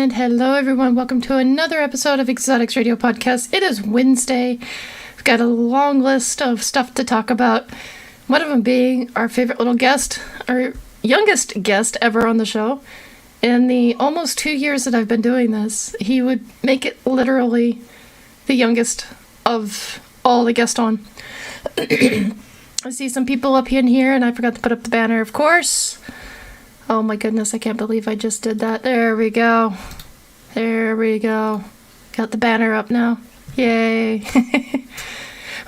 And hello everyone, welcome to another episode of Exotics Radio Podcast. It is Wednesday. We've got a long list of stuff to talk about. One of them being our favorite little guest, our youngest guest ever on the show. In the almost 2 years that I've been doing this, he would make it literally the youngest of all the guests on. I see some people up in here, and I forgot to put up the banner, of course. Oh my goodness, I can't believe I just did that. There we go. There we go. Got the banner up now. Yay.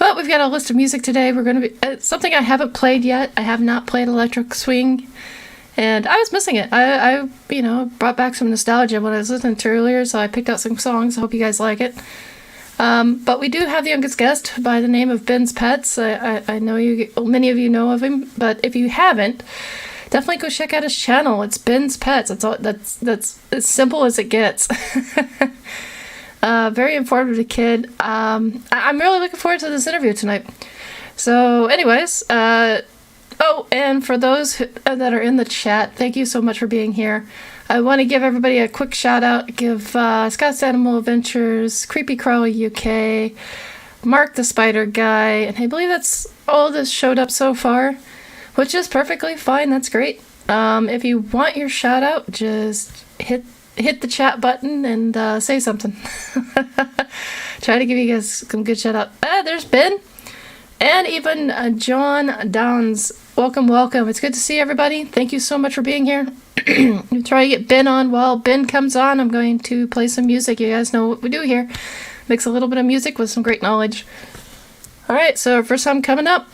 Well, we've got a list of music today. We're going to be... something I haven't played yet. I have not played Electric Swing. And I was missing it. I brought back some nostalgia when I was listening to earlier, so I picked out some songs. I hope you guys like it. But we do have the youngest guest by the name of Ben's Pets. I know many of you know of him, but if you haven't, definitely go check out his channel. It's Ben's Pets. That's as simple as it gets. Very informative kid. I'm really looking forward to this interview tonight. So anyways, and for those that are in the chat, thank you so much for being here. I want to give everybody a quick shout out. Give Scott's Animal Adventures, Creepy Crawly UK, Mark the Spider Guy, and I believe that's all that showed up so far, which is perfectly fine. That's great. If you want your shout out, just hit the chat button and say something. Try to give you guys some good shout out. There's Ben. And even John Downs. Welcome. It's good to see everybody. Thank you so much for being here. We'll try to get Ben on. While Ben comes on, I'm going to play some music. You guys know what we do here. Mix a little bit of music with some great knowledge. Alright, so first time coming up.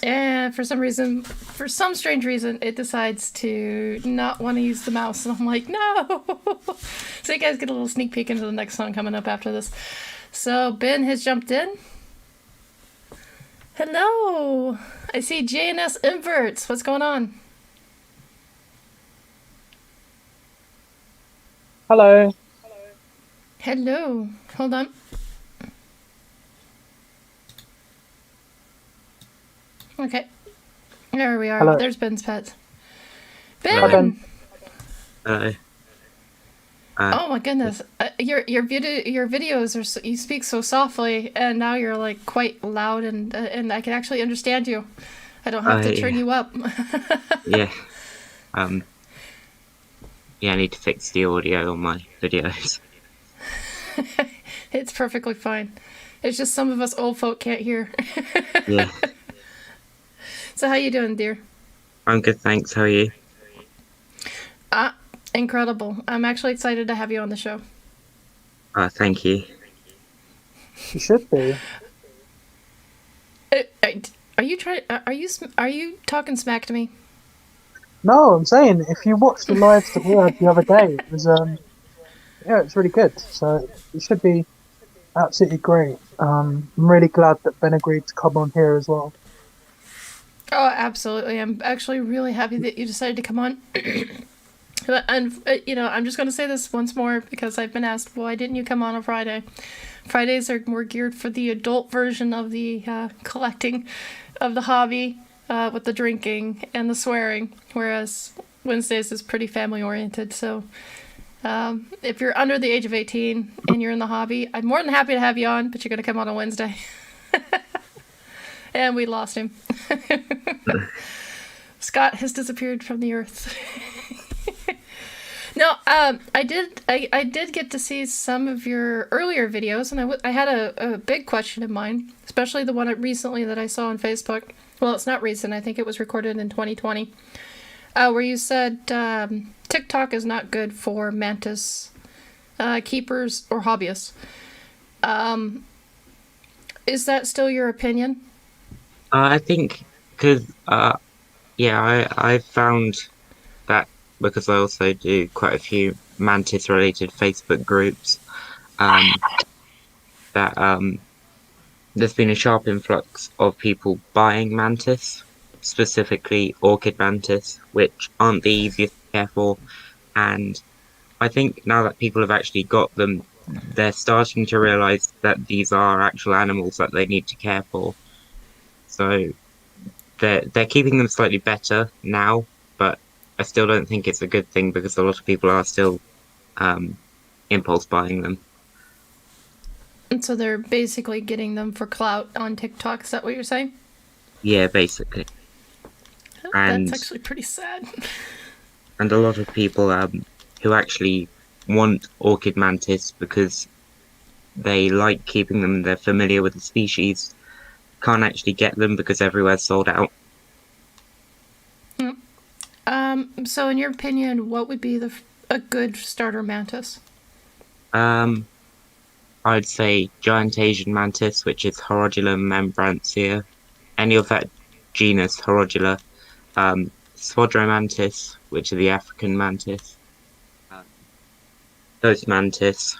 And for some strange reason, it decides to not want to use the mouse. And I'm like, no! So you guys get a little sneak peek into the next song coming up after this. So Ben has jumped in. Hello! I see JNS Inverts. What's going on? Hello. Hello. Hold on. Okay. There we are. Hello. There's Ben's Pets. Hi, Ben. Ben! Hi. Oh my goodness, your videos are you speak so softly, and now you're like quite loud, and I can actually understand you. I don't have to turn Yeah, you up. yeah. Um, yeah, I need to fix the audio on my videos. It's perfectly fine. It's just some of us old folk can't hear. Yeah, So how you doing, dear? I'm good, thanks. How are you? Ah, incredible. I'm actually excited to have you on the show. Thank you. You should be. Uh, Are you trying? Are you talking smack to me? No, I'm saying if you watched the lives that we had the other day, it was yeah, it's really good. So it should be absolutely great. I'm really glad that Ben agreed to come on here as well. Oh, absolutely. I'm actually really happy that you decided to come on. And I'm just going to say this once more because I've been asked, why didn't you come on a Friday? Fridays are more geared for the adult version of the collecting of the hobby, with the drinking and the swearing, whereas Wednesdays is pretty family oriented. So if you're under the age of 18 and you're in the hobby, I'm more than happy to have you on, but you're going to come on Wednesday. And we lost him. Scott has disappeared from the earth. No, I did get to see some of your earlier videos, and I had a big question in mind, especially the one recently that I saw on Facebook. Well, it's not recent. I think it was recorded in 2020, where you said TikTok is not good for mantis keepers or hobbyists. Is that still your opinion? I think because yeah, I found that because I also do quite a few mantis related Facebook groups. Um, that there's been a sharp influx of people buying mantis, specifically orchid mantis, which aren't the easiest to care for. And I think now that people have actually got them, they're starting to realize that these are actual animals that they need to care for. So they're keeping them slightly better now, but I still don't think it's a good thing because a lot of people are still um, impulse buying them. And so they're basically getting them for clout on TikTok. Is that what you're saying? Yeah, basically. Oh, that's And actually pretty sad. a lot of people who actually want orchid mantis because they like keeping them, they're familiar with the species, can't actually get them because everywhere's sold out. So in your opinion, what would be a good starter mantis? Um, I'd say giant Asian mantis, which is Horodula membrantia, any of that genus Horodula, Sphodromantis, which are the African mantis, uh, those mantis.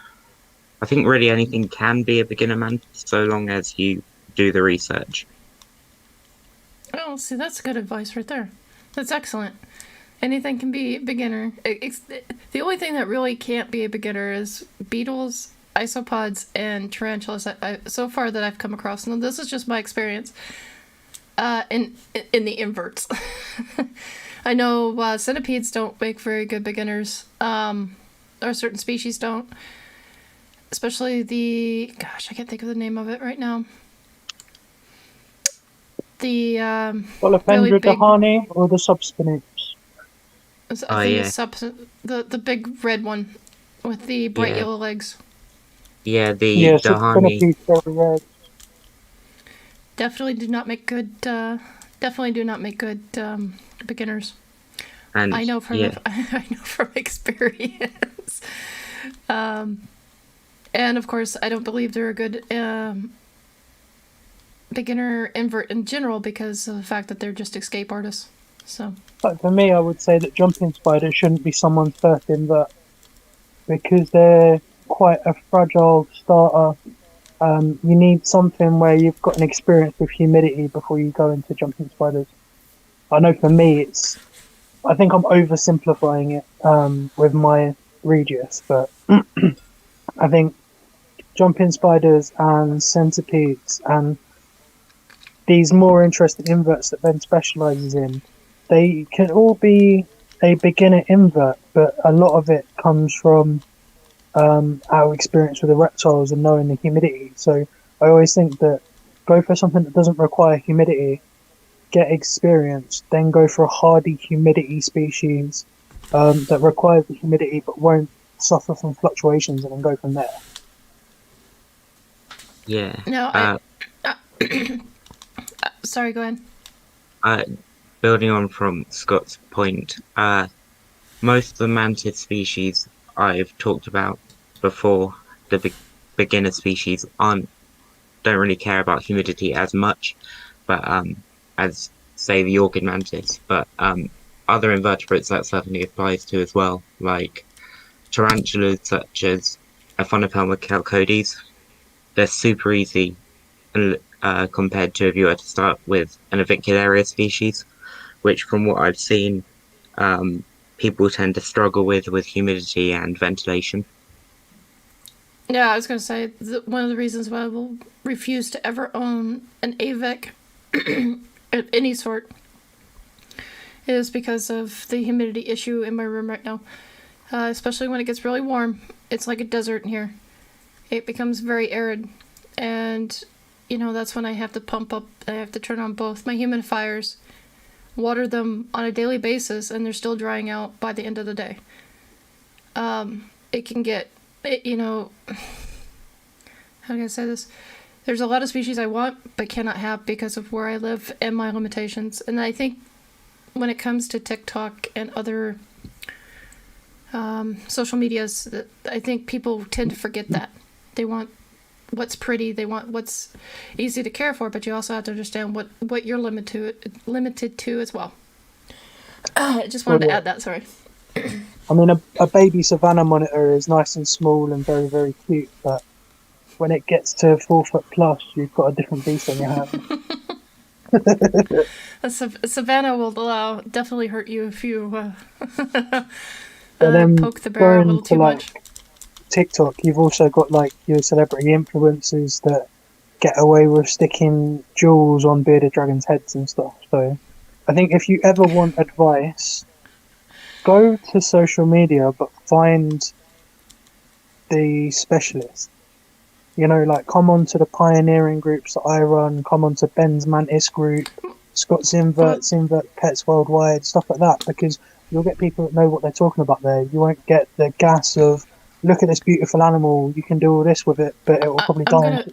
I think really anything can be a beginner mantis so long as you do the research. Oh, see, that's good advice right there. That's excellent. Anything can be beginner. The only thing that really can't be a beginner is beetles, isopods, and tarantulas. So far that I've come across, and this is just my experience. In the inverts, I know centipedes don't make very good beginners. Or certain species don't. Especially the gosh, I can't think of the name of it right now. The really Scolopendra big, dahani or the subspinates. I Oh think it's yeah, the big red one with the bright yeah, yellow legs. yeah. The Yeah, so Dahani, centipedes very rare. Definitely do not make good. Definitely do not make good beginners. and I know from yeah, I know from experience. And of course, I don't believe they're a good beginner invert in general because of the fact that they're just escape artists. So, But for me, I would say that jumping spiders shouldn't be someone's first invert because they're quite a fragile starter. You need something where you've got an experience with humidity before you go into jumping spiders. I know for me, I think I'm oversimplifying it with my Regius, but I think jumping spiders and centipedes and these more interesting inverts that Ben specializes in, they can all be a beginner invert, but a lot of it comes from our experience with the reptiles and knowing the humidity. So I always think that go for something that doesn't require humidity, get experience, then go for a hardy humidity species that requires the humidity but won't suffer from fluctuations, and then go from there. Yeah. No, sorry, go ahead. Building on from Scott's point, most of the mantis species I've talked about before, the beginner species, don't really care about humidity as much, but as say the orchid mantis, but other invertebrates that certainly applies to as well, like tarantulas such as Aphonopelma chalcodes. They're super easy compared to if you were to start with an avicularia species, which from what I've seen, people tend to struggle with humidity and ventilation. Yeah, I was going to say one of the reasons why I will refuse to ever own an AVIC of any sort is because of the humidity issue in my room right now. Especially when it gets really warm. It's like a desert in here. It becomes very arid. And, that's when I have to pump up, I have to turn on both my humidifiers, water them on a daily basis, and they're still drying out by the end of the day. It can get, how can I say this? There's a lot of species I want but cannot have because of where I live and my limitations. And I think when it comes to TikTok and other social medias, I think people tend to forget that. They want what's pretty, they want what's easy to care for, but you also have to understand what you're limited to as well. I just wanted to add that, sorry. I mean, a baby savannah monitor is nice and small and very, very cute, but when it gets to 4 foot plus, you've got a different beast on your hands. A savannah will definitely hurt you if you poke the bear a little too much. TikTok, you've also got like your celebrity influencers that get away with sticking jewels on bearded dragons' heads and stuff. So I think if you ever want advice, go to social media, but find the specialist. Like come on to the pioneering groups that I run, come on to Ben's Mantis group, Scott's Invert Pets Worldwide, stuff like that, because you'll get people that know what they're talking about there. You won't get the gas of, look at this beautiful animal, you can do all this with it, but it will probably die.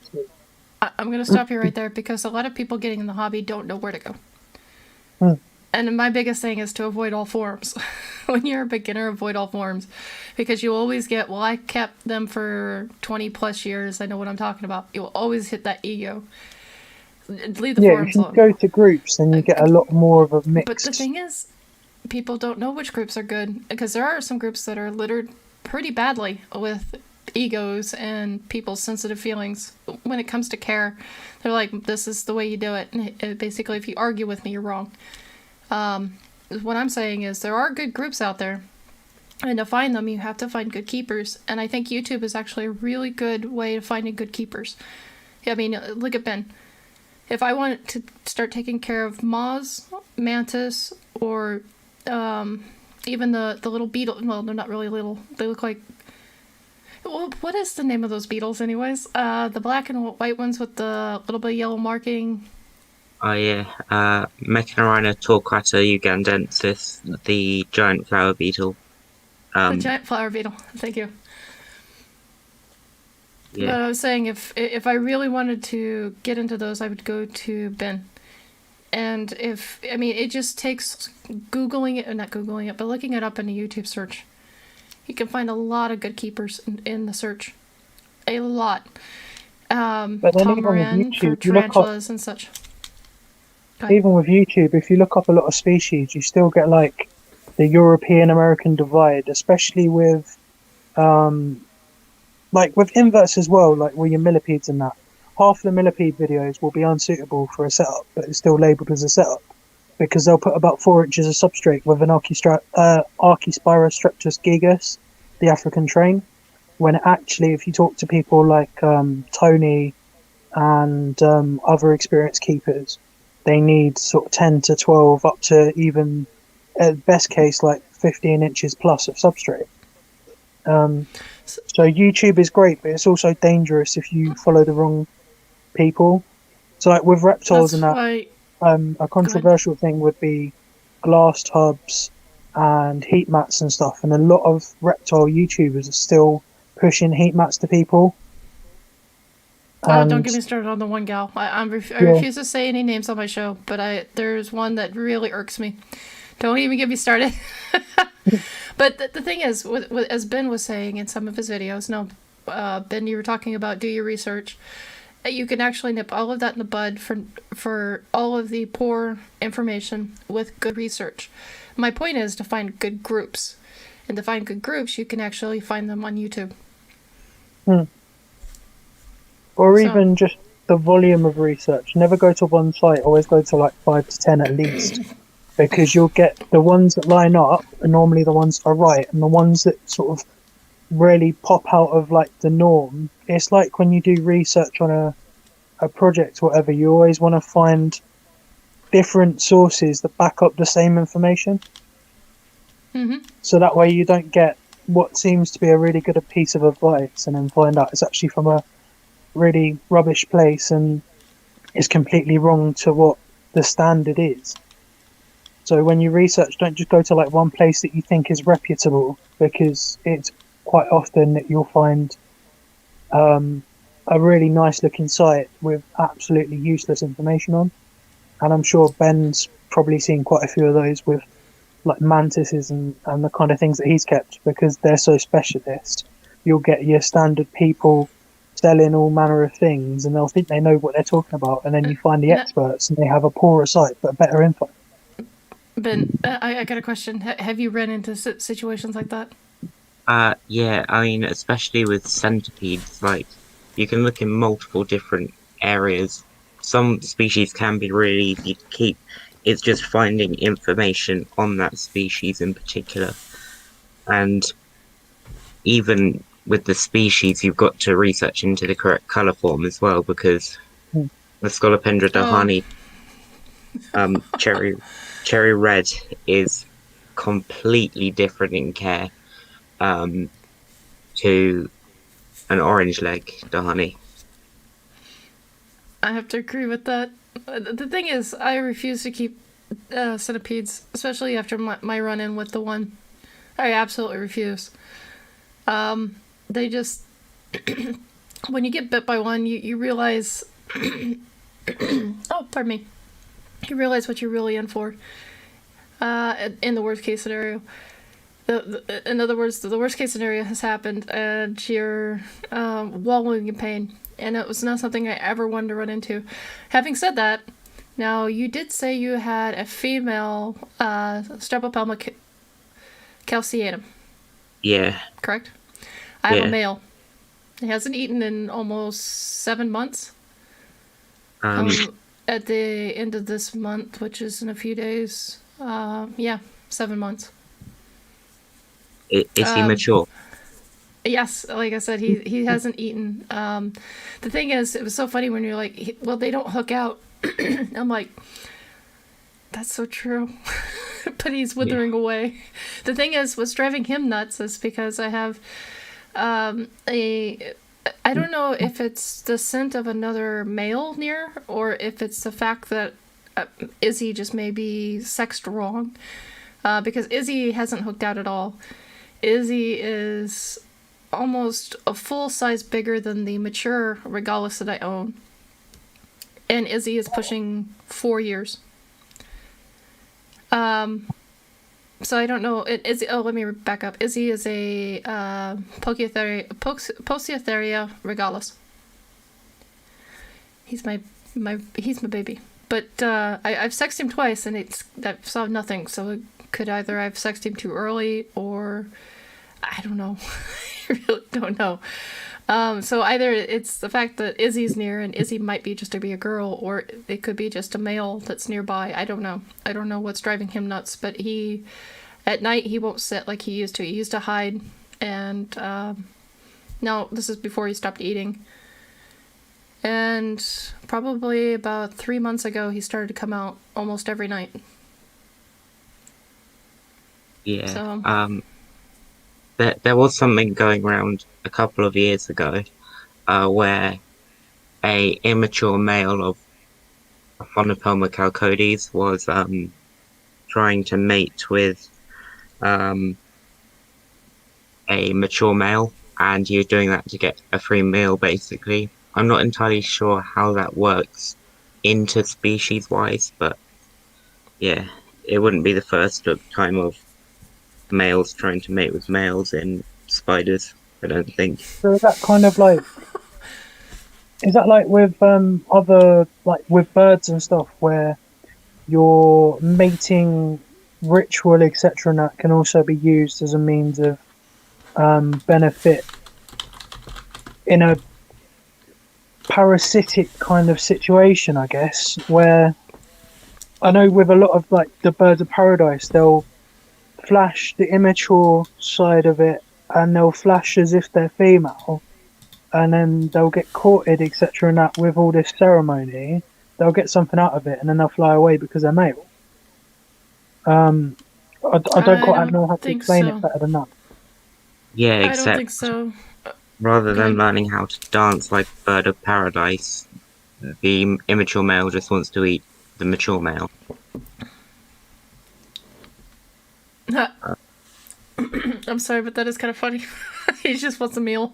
I'm going to stop you right there because a lot of people getting in the hobby don't know where to go. And my biggest thing is to avoid all forms. When you're a beginner, avoid all forms. Because you always get, well, I kept them for 20 plus years, I know what I'm talking about. You'll always hit that ego. Leave the forums alone. If you go to groups, then you get a lot more of a mix. But the thing is, people don't know which groups are good. Because there are some groups that are littered pretty badly with egos and people's sensitive feelings when it comes to care. They're like, this is the way you do it. And basically, if you argue with me, you're wrong. What I'm saying is there are good groups out there, and to find them you have to find good keepers, and I think YouTube is actually a really good way of finding good keepers. I mean, look at Ben. If I wanted to start taking care of moths, mantis, or even the little beetle, well, they're not really little, they look like, well, what is the name of those beetles anyways? The black and white ones with the little bit of yellow marking. Oh yeah, Mechanarrhina torquata ugandensis, the giant flower beetle. The giant flower beetle, thank you. Yeah. But I was saying, if I really wanted to get into those, I would go to Ben. And it just takes Googling it, not Googling it, but looking it up in a YouTube search. You can find a lot of good keepers in the search. A lot. Tom Moran for tarantulas and such. Even with YouTube, if you look up a lot of species, you still get like the European-American divide, especially with with inverts as well, like with your millipedes and that. Half the millipede videos will be unsuitable for a setup, but it's still labelled as a setup because they'll put about 4 inches of substrate with an Archispirostreptus gigas, the African train, when actually, if you talk to people like Tony and other experienced keepers, they need sort of 10 to 12 up to even, at best case, like 15 inches plus of substrate. So YouTube is great, but it's also dangerous if you follow the wrong people. So like with reptiles and That's that, why. a Go ahead. controversial thing would be glass tubs and heat mats and stuff. And a lot of reptile YouTubers are still pushing heat mats to people. Oh, don't And get me started on the one gal. I yeah, refuse to say any names on my show, but there's one that really irks me. Don't even get me started. But the thing is, as Ben was saying in some of his videos, no, Ben, you were talking about do your research. You can actually nip all of that in the bud for all of the poor information with good research. My point is to find good groups. And to find good groups, you can actually find them on YouTube. hmm. Or So, even just the volume of research. Never go to one site, always go to like 5 to 10 at least. Because you'll get the ones that line up are normally the ones that are right, and the ones that sort of really pop out of like the norm. It's like when you do research on a project or whatever, you always want to find different sources that back up the same information. mm-hmm. So that way you don't get what seems to be a really good piece of advice and then find out it's actually from a really rubbish place and is completely wrong to what the standard is. So when you research, don't just go to like one place that you think is reputable, because it's quite often that you'll find um, a really nice looking site with absolutely useless information on. And I'm sure Ben's probably seen quite a few of those with like mantises and the kind of things that he's kept, because they're so specialist. You'll get your standard people selling all manner of things and they'll think they know what they're talking about, and then you find the No, experts and they have a poorer site but better info. Ben, I got a question. Have you run into situations like that? Yeah, I mean, especially with centipedes, like you can look in multiple different areas. Some species can be really easy to keep. It's just finding information on that species in particular. And even with the species, you've got to research into the correct color form as well, because Hmm. the Scolopendra Oh, dahani, cherry red is completely different in care, um, to an orange leg dahani. I have to agree with that. The thing is, I refuse to keep centipedes, especially after my run in with the one. I absolutely refuse. They just, when you get bit by one, you realize, oh, pardon me, you realize what you're really in for. In the worst case scenario. In other words, the worst case scenario has happened, and you're wallowing in pain, and it was not something I ever wanted to run into. Having said that, now you did say you had a female Streptopelma calceatum, Yeah, correct? I have a yeah. male. He hasn't eaten in almost 7 months. Um, Um, at the end of this month, which is in a few days, yeah, 7 months. is he Um, mature? Yes, like I said, he hasn't eaten. The thing is, it was so funny when you're like, well, they don't hook out. I'm like, that's so true. But he's Yeah. withering away. The thing is, what's driving him nuts is because I have a. I don't know if it's the scent of another male near, or if it's the fact that Izzy just may be sexed wrong. Because Izzy hasn't hooked out at all. Izzy is almost a full size bigger than the mature Regalis that I own. And Izzy is pushing 4 years. So I don't know. Izzy, oh, let me back up. Izzy is a Posiotheria Regalis. He's my baby. But I've sexed him twice and I've saw nothing. So it could either I've sexed him too early or I don't know. I really don't know. So either it's the fact that Izzy's near and Izzy might be just to be a girl, or it could be just a male that's nearby. I don't know. I don't know what's driving him nuts, but at night, he won't sit like he used to. He used to hide, and no, this is before he stopped eating. And probably about 3 months ago, he started to come out almost every night. Yeah. So, there was something going around a couple of years ago, where a immature male of Phonopelma chalcodes was trying to mate with um a mature male, and you're doing that to get a free meal, basically. I'm not entirely sure how that works interspecies wise, but yeah, it wouldn't be the first time of males trying to mate with males in spiders, I don't think. So is that kind of like, is that like with other, like with birds and stuff, where your mating ritual, etc., and that can also be used as a means of benefit in a parasitic kind of situation, I guess, where I know with a lot of like the birds of paradise, they'll flash the immature side of it, and they'll flash as if they're female, and then they'll get courted, etc., and that with all this ceremony, they'll get something out of it, and then they'll fly away because they're male. I don't quite know how to explain it better than that. Yeah, I don't think except so. rather Go than ahead. learning how to dance like bird of paradise, the immature male just wants to eat the mature male. I'm sorry, but that is kind of funny. He just wants a meal.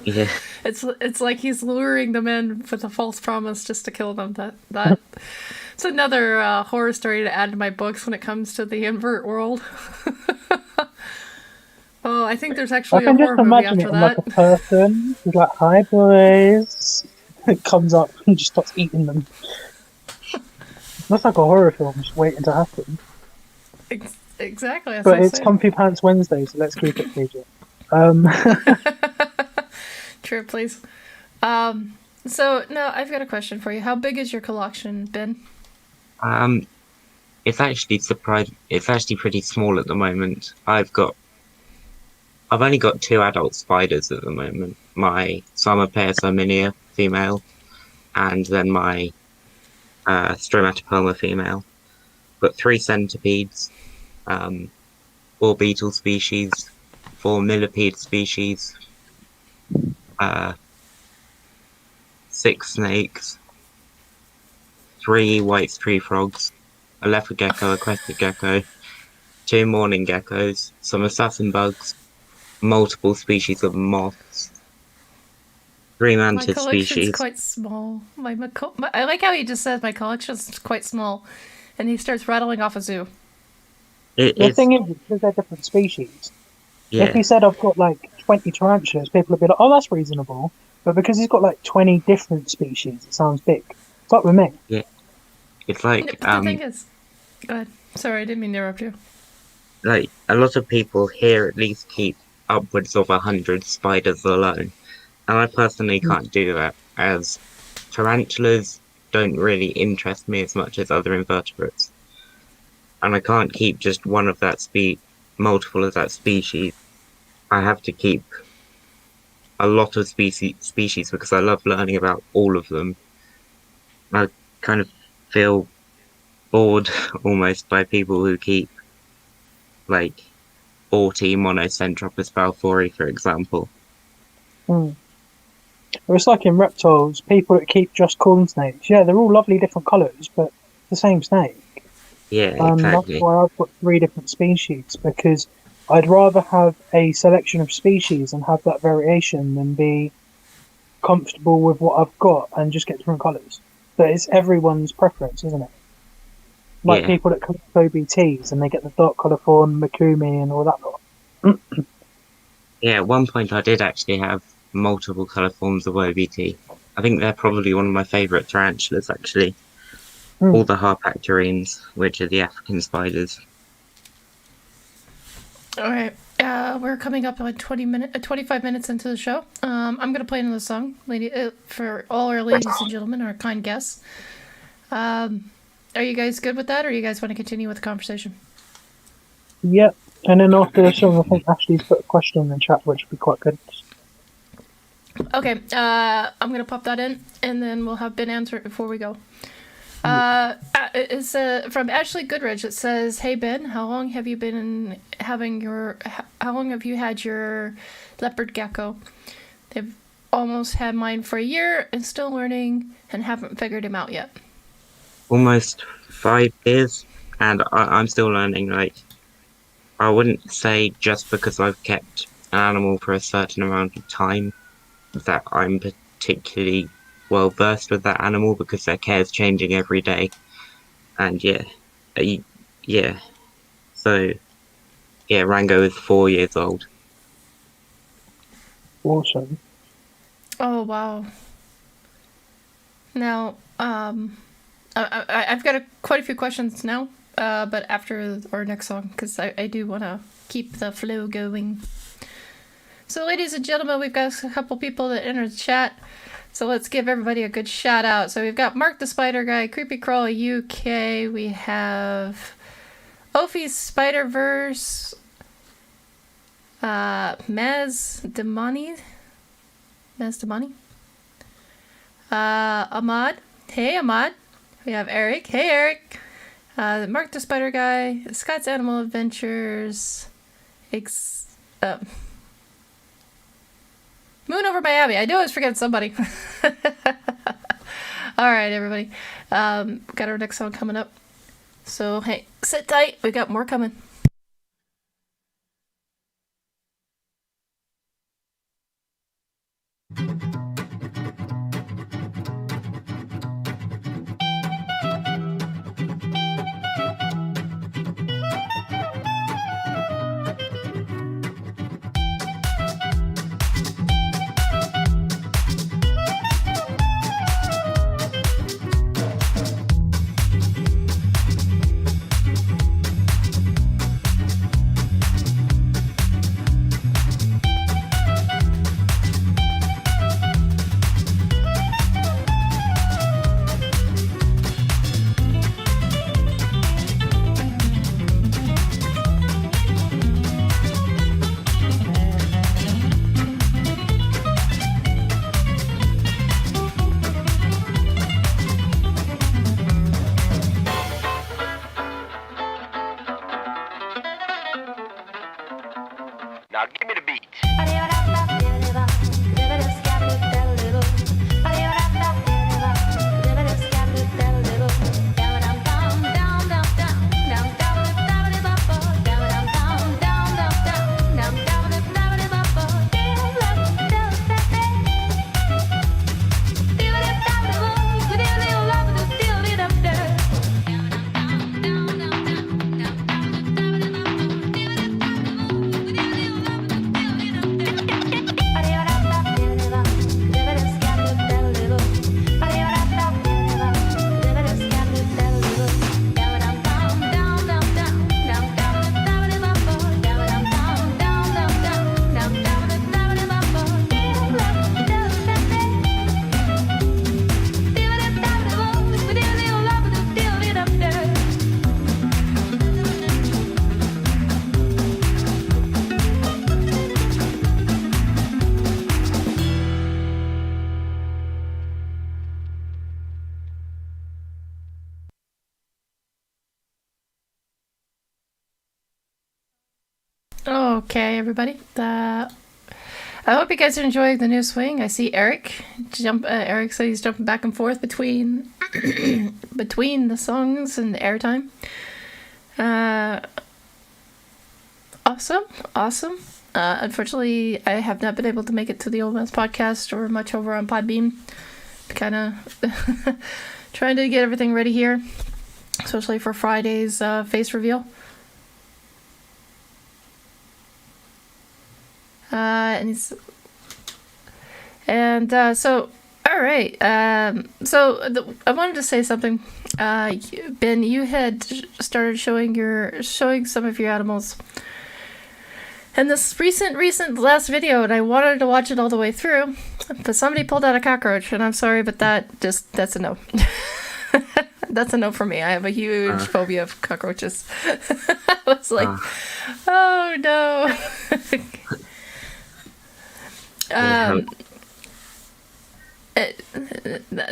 Yeah, It's like he's luring them in with a false promise just to kill them. That it's another horror story to add to my books when it comes to the invert world. Oh, I think there's I actually a can just horror movie imagine it after on like that. a person who's like, "Hi boys," it comes up and just starts eating them. That's like a horror film just waiting to happen. Exactly, that's what But I'm it's saying. Comfy Pants Wednesday, so let's keep it PG. True, please. So no, I've got a question for you. How big is your collection, Ben? um, It's actually pretty small at the moment. I've only got two adult spiders at the moment. My Summer Pair Minia female, and then my Stromatopelma female. Got three centipedes, um, four beetle species, four millipede species, uh, six snakes, three white tree frogs, a leopard gecko, a crested gecko, two mourning geckos, some assassin bugs, multiple species of moths, three My mantis collection's species. quite small. I like how he just says my collection's quite small, and he starts rattling off a zoo. It The is, thing is, because they're different species, if yeah, he said I've got like 20 tarantulas, people would be like, "Oh, that's reasonable." But because he's got like 20 different species, it sounds big. It's like with me. yeah. It's But the thing is, go ahead. Sorry, I didn't mean to interrupt you. like a lot of people here at least keep upwards of 100 spiders alone, and I personally can't do that, as tarantulas don't really interest me as much as other invertebrates, and I can't keep just one of multiple of that species. I have to keep a lot of species because I love learning about all of them. I kind of feel bored almost by people who keep like 40 Monocentropus balfouri, for example. Mm. It's like in reptiles, people that keep just corn snakes. Yeah, they're all lovely different colours, but it's the same snake. Yeah, That's exactly. why I've got three different species, because I'd rather have a selection of species and have that variation than be comfortable with what I've got and just get different colours. But it's everyone's preference, isn't it? Like Yeah, people that collect OBTs and they get the dark colourform, Makumi, and all that lot. yeah. At one point, I did actually have multiple color forms of OBT. I think they're probably one of my favorite tarantulas, actually. All Mm. the harpactorines, which are the African spiders. All right. We're coming up on 25 minutes into the show. I'm gonna play another song, for all our ladies and gentlemen, our kind guests. Are you guys good with that, or you guys want to continue with the conversation? Yep. And then after the song, I think Ashley's put a question in the chat, which would be quite good. Okay. I'm gonna pop that in, and then we'll have Ben answer it before we go. It's from Ashley Goodridge. It says, "Hey Ben, how long have you been having your? How long have you had your leopard gecko? They've almost had mine for a year and still learning and haven't figured him out yet." Almost 5 years, and I'm still learning. Like, I wouldn't say just because I've kept an animal for a certain amount of time that I'm particularly well versed with that animal, because their care is changing every day. And yeah. So yeah, Rango is 4 years old. Awesome. Oh wow! Now, I've got quite a few questions now, but after our next song, because I do want to keep the flow going. So, ladies and gentlemen, we've got a couple people that entered the chat. So let's give everybody a good shout out. So we've got Mark the Spider Guy, Creepy Crawl UK. We have Ophi's Spider Verse, Maz Damani, Ahmad. Hey Ahmad. We have Eric. Hey Eric. Mark the Spider Guy, Scott's Animal Adventures, Moon over Miami. I knew I was forgetting somebody. All right, everybody. Got our next song coming up. So, hey, sit tight. We got more coming. Now give me the beat. Okay, everybody. I hope you guys are enjoying the new swing. I see Eric Eric said he's jumping back and forth between between the songs and the airtime. Awesome. Unfortunately, I have not been able to make it to the Old Man's podcast or much over on Podbean. Kind of trying to get everything ready here, especially for Friday's face reveal. So all right. I wanted to say something. Ben, you had started showing some of your animals in this recent last video, and I wanted to watch it all the way through, but somebody pulled out a cockroach, and I'm sorry, but that's a no. That's a no for me. I have a huge phobia of cockroaches. I was like, oh no.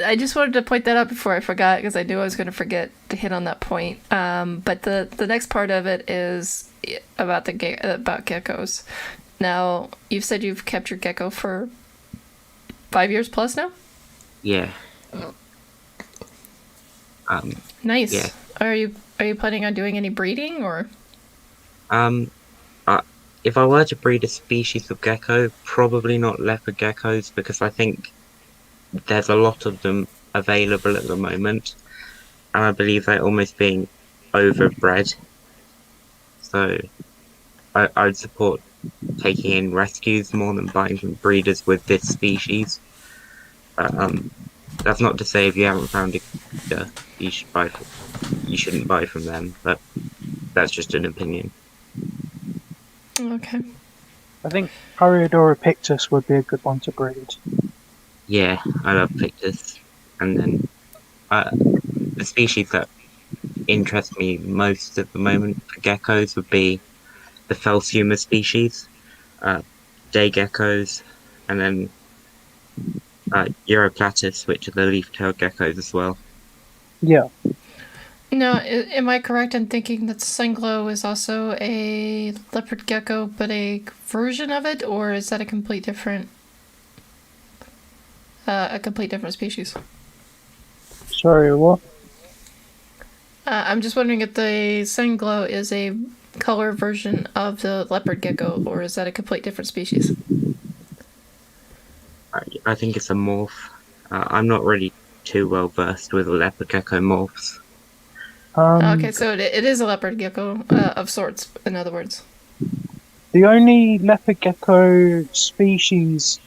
I just wanted to point that out before I forgot because I knew I was going to forget to hit on that point. But the next part of it is about about geckos. Now, you've said you've kept your gecko for 5 years plus now? Yeah. Nice. Yeah. Are you planning on doing any breeding or? If I were to breed a species of gecko, probably not leopard geckos because I think there's a lot of them available at the moment, and I believe they're almost being overbred. So I'd support taking in rescues more than buying from breeders with this species. That's not to say if you haven't found a breeder, you shouldn't buy from them, but that's just an opinion. Okay. I think Toreadora pictus would be a good one to breed. Yeah, I love pictus, and then the species that interest me most at the moment for geckos would be the Phelsuma species, day geckos, and then Europlatus, which are the leaf-tailed geckos as well. Yeah. Now, am I correct in thinking that Sunglow is also a leopard gecko, but a version of it, or is that a complete different species? Sorry, what? I'm just wondering if the Sunglow is a color version of the leopard gecko, or is that a complete different species? I think it's a morph. I'm not really too well versed with leopard gecko morphs. Okay, so it is a leopard gecko of sorts, in other words. The only leopard gecko species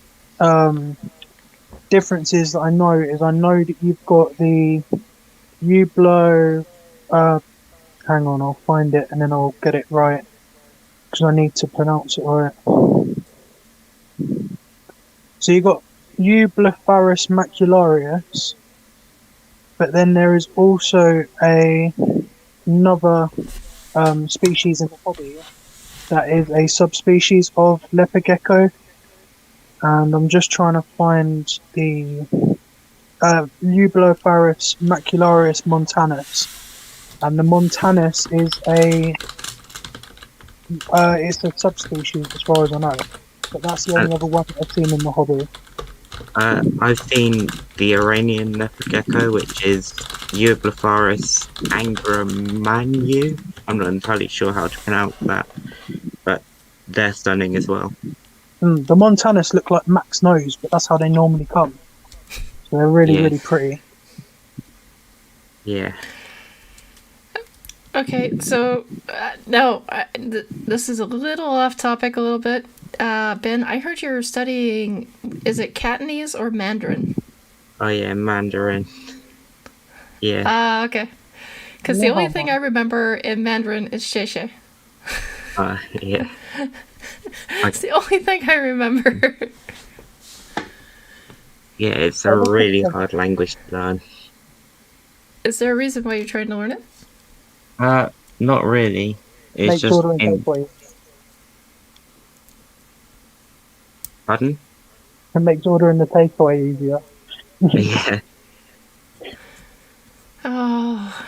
differences that I know that you've got the Ublo. Hang on, I'll find it and then I'll get it right because I need to pronounce it right. So you've got Eublepharus macularius, but then there is also another species in the hobby that is a subspecies of leopard gecko, and I'm just trying to find the Eublepharus macularius montanus, and the montanus is it's a subspecies as far as I know, but that's the only other one that I've seen in the hobby. I've seen the Iranian leopard gecko, which is Eublepharus angramanu. I'm not entirely sure how to pronounce that, but they're stunning as well. The montanus look like Mac's nose, but that's how they normally come. So they're really pretty. Yeah. Okay, so now this is a little off topic a little bit. Ben, I heard you're studying, is it Cantonese or Mandarin? Oh yeah, Mandarin. Yeah. Okay. Because the only thing I remember in Mandarin is sheshe. Yeah. It's the only thing I remember. Yeah, it's a really hard language to learn. Is there a reason why you're trying to learn it? Not really. It's Makes just ordering takeaway. Pardon? It makes ordering the takeaway easier. Yeah. Oh.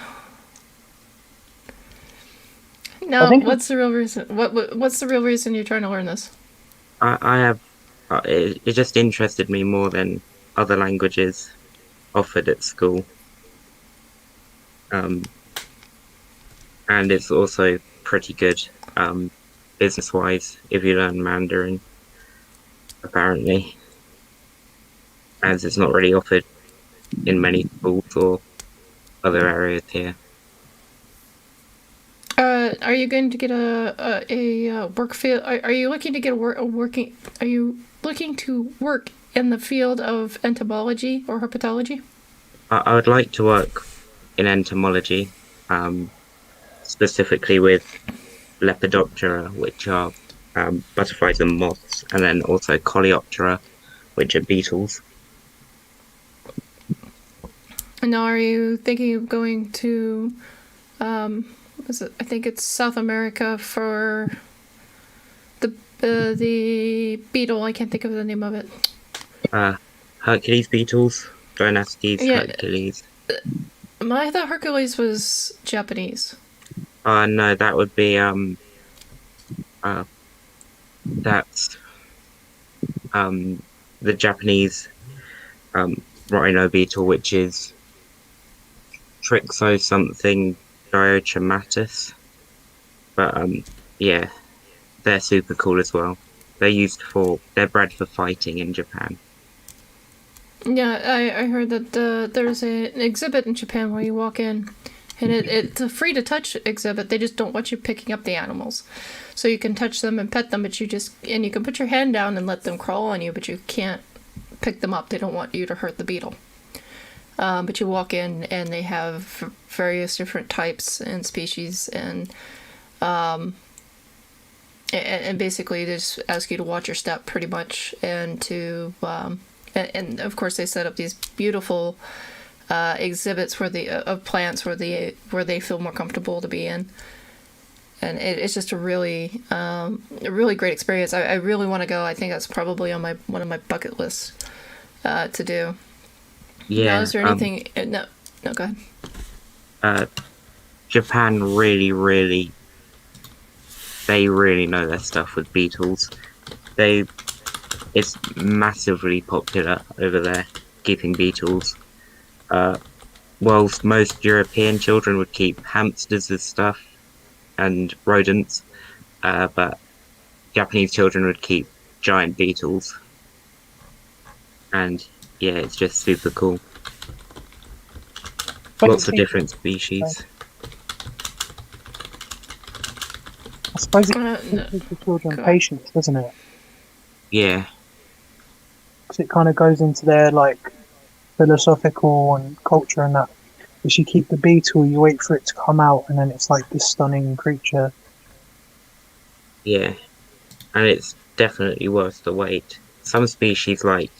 No, what's the real reason? What's the real reason you're trying to learn this? I have. It just interested me more than other languages offered at school. And it's also pretty good business-wise if you learn Mandarin, apparently, as it's not really offered in many schools or other areas here. Are you going to get a work field? Are you looking to get a working? Are you looking to work in the field of entomology or herpetology? I would like to work in entomology, specifically with Lepidoptera, which are butterflies and moths, and then also Coleoptera, which are beetles. And now, are you thinking of going to, I think it's South America for the beetle? I can't think of the name of it. Hercules beetles, Dynastes, Yeah, Hercules. I thought Hercules was Japanese. No, that would be uh that's um the Japanese rhino beetle, which is Trixo something Diochamatus. But yeah, they're super cool as well. They're bred for fighting in Japan. Yeah, I heard that there's an exhibit in Japan where you walk in, and it's a free to touch exhibit. They just don't want you picking up the animals, so you can touch them and pet them, but you can put your hand down and let them crawl on you, but you can't pick them up. They don't want you to hurt the beetle. But you walk in and they have various different types and species, and basically they just ask you to watch your step pretty much, and to and of course they set up these beautiful exhibits of plants where they feel more comfortable to be in, and it's just a really great experience. I really want to go. I think that's probably on one of my bucket lists to do. Yeah. Now, is there anything? No, go ahead. Japan really they really know their stuff with beetles. It's massively popular over there, keeping beetles. Whilst most European children would keep hamsters as stuff and rodents, but Japanese children would keep giant beetles. And yeah, it's just super cool. Lots of different species. I suppose it No. teaches the children Go. patience, doesn't it? Yeah, Because it kind of goes into their like philosophical and culture and that. If you keep the beetle, you wait for it to come out, and then it's like this stunning creature. yeah. And it's definitely worth the wait. Some species like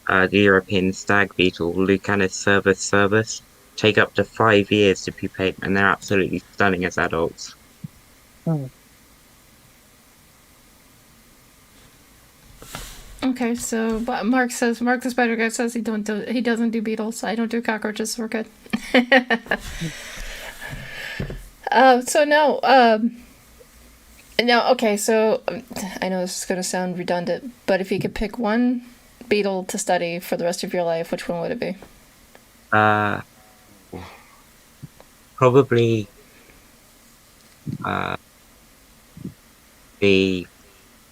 the European stag beetle, Lucanus cervus, take up to 5 years to pupate, and they're absolutely stunning as adults. Hmm. Okay, so but Mark the Spider Guy says he doesn't do beetles. I don't do cockroaches. We're good. So now, okay. So I know this is going to sound redundant, but if you could pick one beetle to study for the rest of your life, which one would it be? Probably the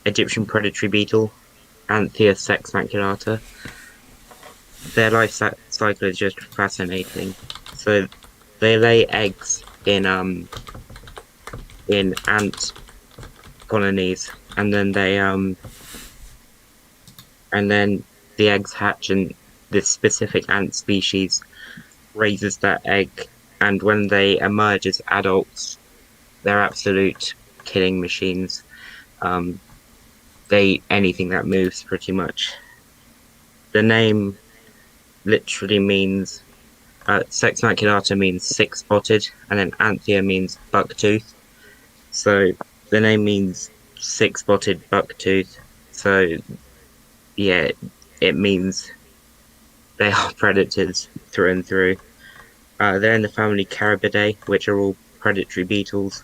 Egyptian predatory beetle, Anthea sexmaculata. Their life cycle is just fascinating. So they lay eggs in ant colonies, and then the eggs hatch, and this specific ant species raises that egg, and when they emerge as adults, they're absolute killing machines. They eat anything that moves, pretty much. The name literally means sex maculata means six-spotted, and then Anthea means bucktooth. So the name means six-spotted bucktooth. So yeah, it means they are predators through and through. They're in the family Carabidae, which are all predatory beetles,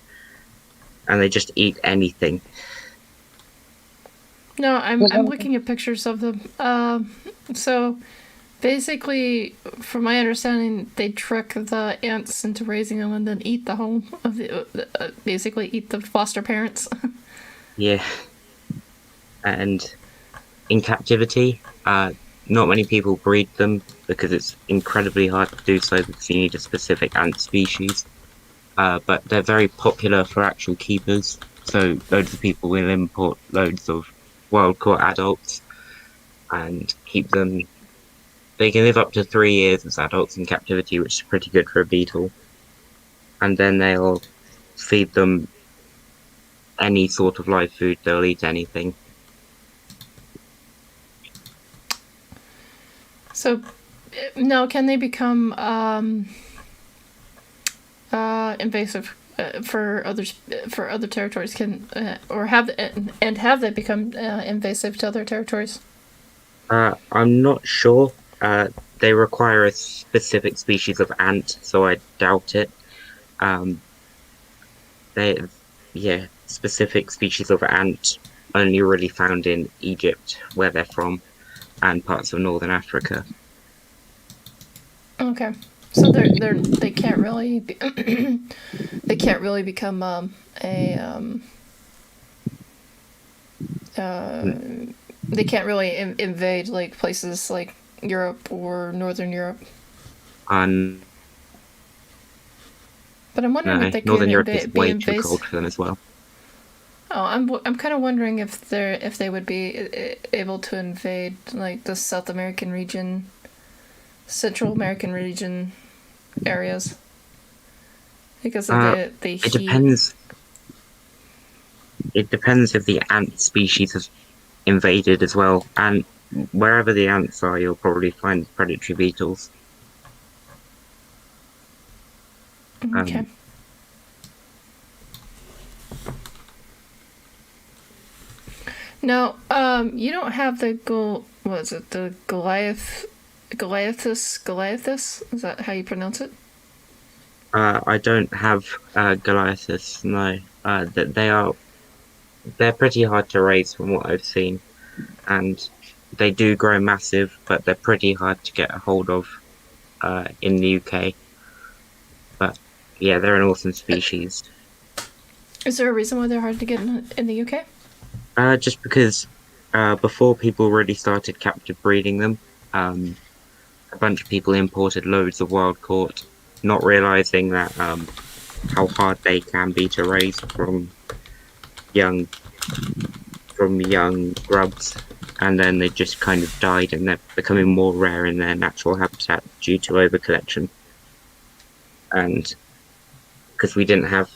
and they just eat anything. No, I'm looking at pictures of them. So basically, from my understanding, they trick the ants into raising them and then eat the home of basically eat the foster parents. Yeah. And in captivity, not many people breed them because it's incredibly hard to do so because you need a specific ant species. But they're very popular for actual keepers. So loads of people will import loads of wild-caught adults and keep them. They can live up to 3 years as adults in captivity, which is pretty good for a beetle. And then they'll feed them any sort of live food. They'll eat anything. So now, can they become invasive for other territories? Have they become invasive to other territories? I'm not sure. They require a specific species of ant, so I doubt it. Um, they, yeah, specific species of ant only really found in Egypt, where they're from, and parts of northern Africa. Okay. So they can't really they can't really become a uh, N- they can't really invade like places like Europe or Northern Europe. And But I'm wondering if no, they could northern Europe is be way too invasive. cold for them as well. Oh, I'm kind of wondering if they would be able to invade like the South American region, Central American region areas because of Uh, the it heat. depends. It depends if the ant species has invaded as well, and wherever the ants are, you'll probably find predatory beetles. Okay. Um, Now, you don't have the what is it? The Goliathus. Is that how you pronounce it? I don't have Goliathus. No, that they're pretty hard to raise from what I've seen, and they do grow massive, but they're pretty hard to get a hold of in the UK. But yeah, they're an awesome species. Is there a reason why they're hard to get in the UK? Just because before people really started captive breeding them, um, a bunch of people imported loads of wild caught, not realizing that how hard they can be to raise young from young grubs, and then they just kind of died, and they're becoming more rare in their natural habitat due to overcollection. And because we didn't have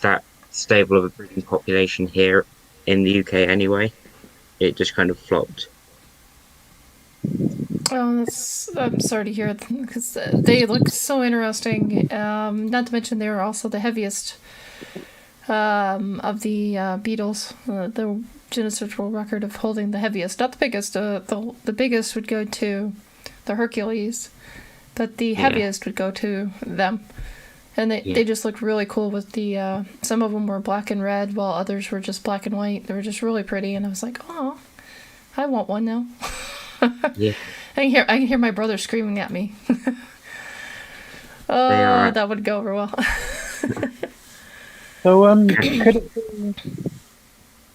that stable of a breeding population here in the UK anyway, it just kind of flopped. Oh, I'm sorry to hear it because they look so interesting. Not to mention they are also the heaviest of the beetles. The Guinness World Record of holding the heaviest, not the biggest. The biggest would go to the Hercules, but the Yeah, heaviest would go to them. And yeah. they just looked really cool with the some of them were black and red while others were just black and white. They were just really pretty, and I was like, oh, I want one now. Yeah, I can hear my brother screaming at me. they Oh, are. that would go over well. So,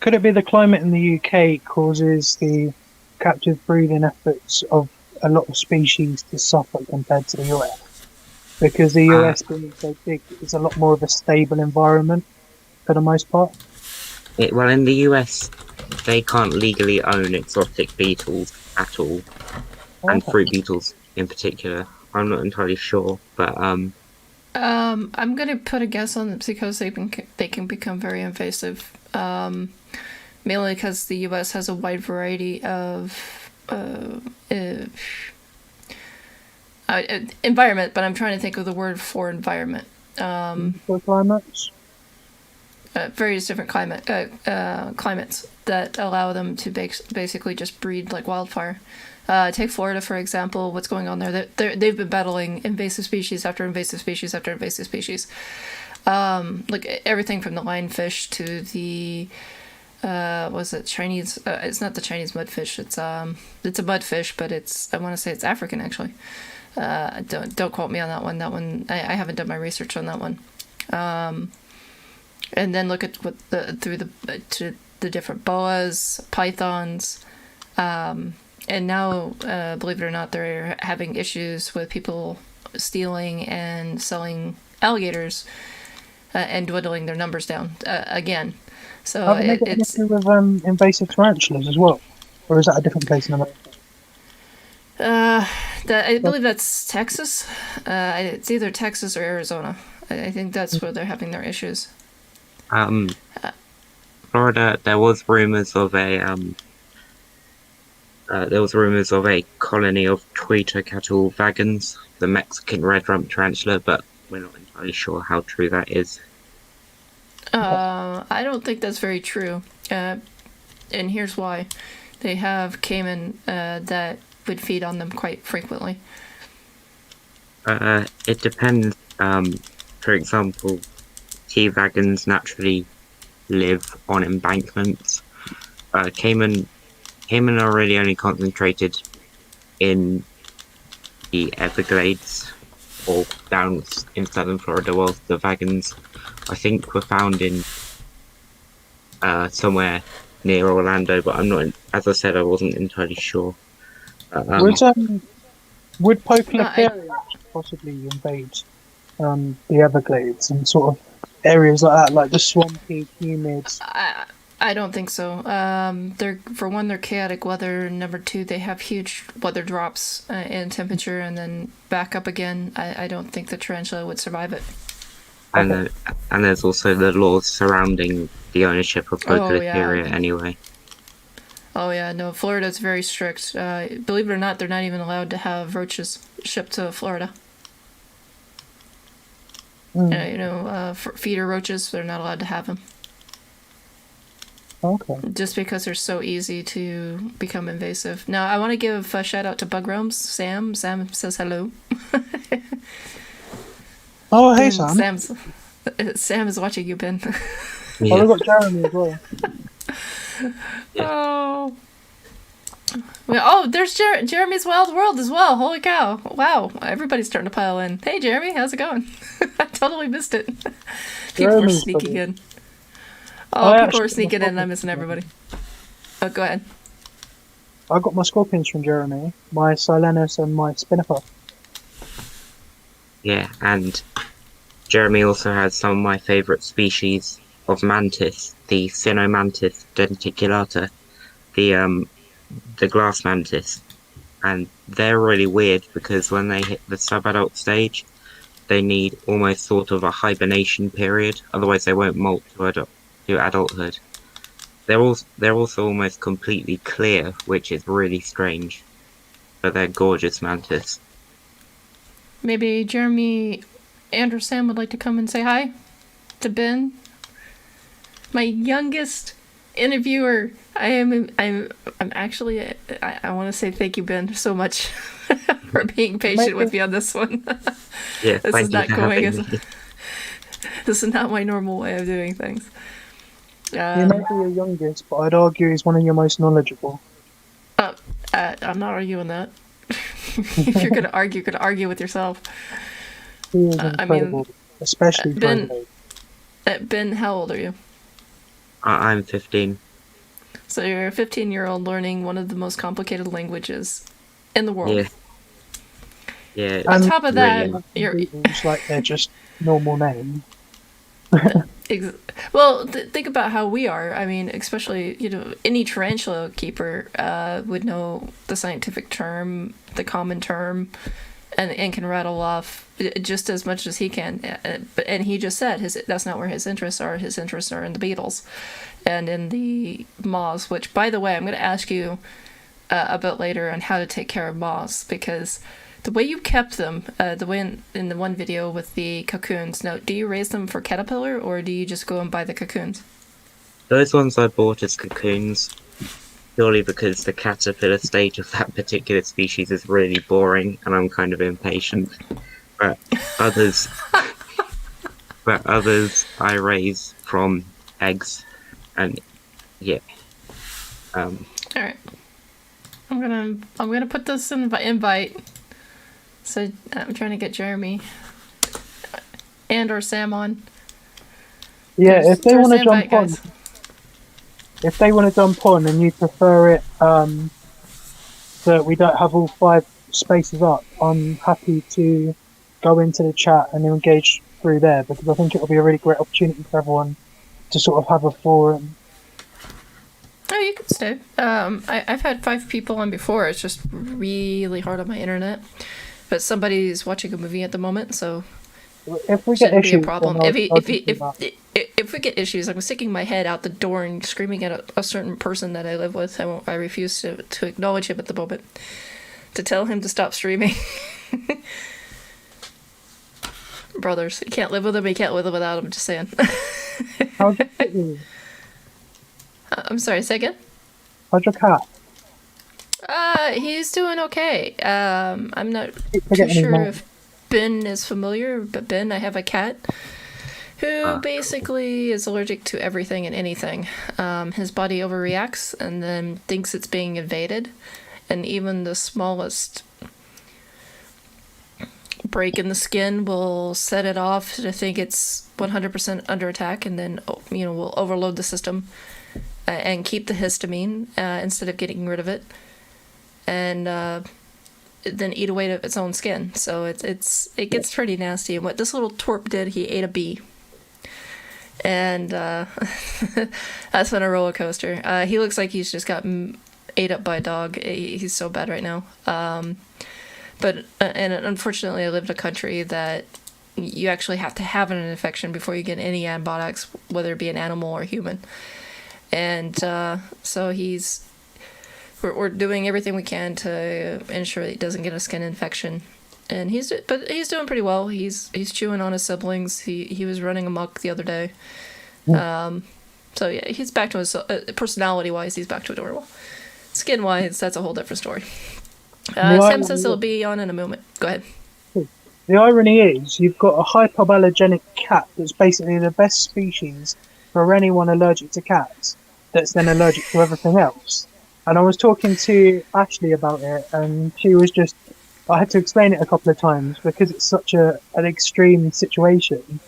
could it be the climate in the UK causes the captive breeding efforts of a lot of species to suffer compared to the US? Because the Uh, US being so big is a lot more of a stable environment for the most part. well, in the US, they can't legally own exotic beetles at all, and Okay. fruit beetles in particular. I'm not entirely sure, but I'm gonna put a guess on it because they can become very invasive. Mainly because the U.S. has a wide variety of uh, uh, environment, but I'm trying to think of the word for environment. For climates. Various different climates that allow them to basically just breed like wildfire. Take Florida for example. What's going on there? They've been battling invasive species after invasive species after invasive species. Like everything from the lionfish to the was it Chinese? It's not the Chinese mudfish. It's a mudfish, but I want to say it's African actually. Don't quote me on that one. That one I haven't done my research on that one. And then look at what to the different boas, pythons, and now believe it or not, they're having issues with people stealing and selling alligators and dwindling their numbers down again. So Haven't they got an it's issue with invasive tarantulas as well? Or is that a different place in America? uh, I But believe that's Texas. It's either Texas or Arizona. I think that's where they're having their issues. um, Florida, there was rumors of a colony of Tweeter vagans, the Mexican red rump tarantula, but we're not entirely sure how true that is. I don't think that's very true. And here's why. they have caiman that would feed on them quite frequently. It depends. For example, sea wagons naturally live on embankments. Caiman are really only concentrated in the Everglades or down in southern Florida, whilst the wagons, I think, were found in somewhere near Orlando, but I'm not. As I said, I wasn't entirely sure. Would polar I- carriers possibly invade the Everglades and sort of areas like that, like the swampy, humid? I don't think so. They're, for one, they're chaotic weather. Number two, they have huge weather drops in temperature and then back up again. I don't think the tarantula would survive it. And there's also the laws surrounding the ownership of Poecilotheria anyway. Oh yeah, no, Florida's very strict. Believe it or not, they're not even allowed to have roaches shipped to Florida. Feeder roaches, they're not allowed to have them. Okay. Just because they're so easy to become invasive. Now, I want to give a shout out to Bug Roams. Sam says hello. Oh, hey, Sam. Sam is watching you, Ben. Yeah. Oh, we've got Jerimie as well. Yeah. Oh. Oh, there's Jeremy's Wild World as well. Holy cow. Wow. Everybody's starting to pile in. Hey, Jeremy, how's it going? I totally missed it. People were Jeremy's sneaking funny. in. I People actually were sneaking in. I'm got missing everybody. Oh, go ahead. I got my scorpions from Jerimie, my Silenus and my Spinnaker. Yeah, and Jerimie also has some of my favourite species of mantis, the Cynomantis denticulata, the glass mantis, and they're really weird because when they hit the subadult stage, they need almost sort of a hibernation period, otherwise they won't molt to adulthood. They're also almost completely clear, which is really strange, but they're gorgeous mantis. Maybe Jeremy and or Sam would like to come and say hi to Ben, my youngest interviewer. I'm actually. I want to say thank you, Ben, so much for being patient with me on this one. Yeah, This thank is you not for going having as me. this is not my normal way of doing things. He may be your youngest, but I'd argue he's one of your most knowledgeable. I'm not arguing that. If you're gonna argue with yourself. He is I mean, incredible, especially Ben- for Ben, how old are you? I'm 15. So you're a 15-year-old learning one of the most complicated languages in the world. Yeah. Yeah. On And- top of that, Really? you're It's like they're just normal names. well. Think about how we are. I mean, especially any tarantula keeper would know the scientific term, the common term, and can rattle off just as much as he can. And he just said that's not where his interests are. His interests are in the beetles, and in the moths. Which, by the way, I'm going to ask you a bit later on how to take care of moths, because the way you kept them, the way in the one video with the cocoons. Now, do you raise them for caterpillar, or do you just go and buy the cocoons? Those ones I bought as cocoons purely because the caterpillar stage of that particular species is really boring and I'm kind of impatient. But others I raise from eggs, and yeah. All right. I'm gonna put this in the invite. So I'm trying to get Jeremy and or Sam on. Yeah, There's- if they there's want to the jump invite, on, guys. if they want to jump on and you prefer it that we don't have all 5 spaces up, I'm happy to go into the chat and engage through there, because I think it'll be a really great opportunity for everyone to sort of have a forum. Oh, you can stay. I've had 5 people on before. It's just really hard on my internet. But somebody's watching a movie at the moment, so If we get shouldn't be issues, a problem. then I'll If just do that. we get issues, I'm sticking my head out the door and screaming at a certain person that I live with. I refuse to acknowledge him at the moment. To tell him to stop streaming. Brothers, you can't live with him. You can't live without him. Just saying. How's your cat? I'm sorry. Say again. How's your cat? He's doing okay. I'm not Keep too forgetting his sure name. if Ben is familiar, but Ben, I have a cat who Ah, basically is allergic to everything and anything. His body overreacts and then thinks it's being invaded, and even the smallest break in the skin will set it off to think it's 100% under attack, and then will overload the system and keep the histamine instead of getting rid of it, and then eat away at its own skin. So it gets pretty nasty. And what this little twerp did, he ate a bee. And that's been a roller coaster. He looks like he's just gotten ate up by a dog. He's so bad right now. But unfortunately, I live in a country that you actually have to have an infection before you get any antibiotics, whether it be an animal or human. And so we're doing everything we can to ensure that he doesn't get a skin infection. And he's doing pretty well. He's chewing on his siblings. He was running amok the other day. So yeah, he's back to his personality wise. He's back to normal. Skin wise, that's a whole different story. Sam says he'll be on in a moment. Go ahead. The irony is, you've got a hypoallergenic cat that's basically the best species for anyone allergic to cats, that's then allergic to everything else. And I was talking to Ashley about it, and she was just... I had to explain it a couple of times because it's such an extreme situation.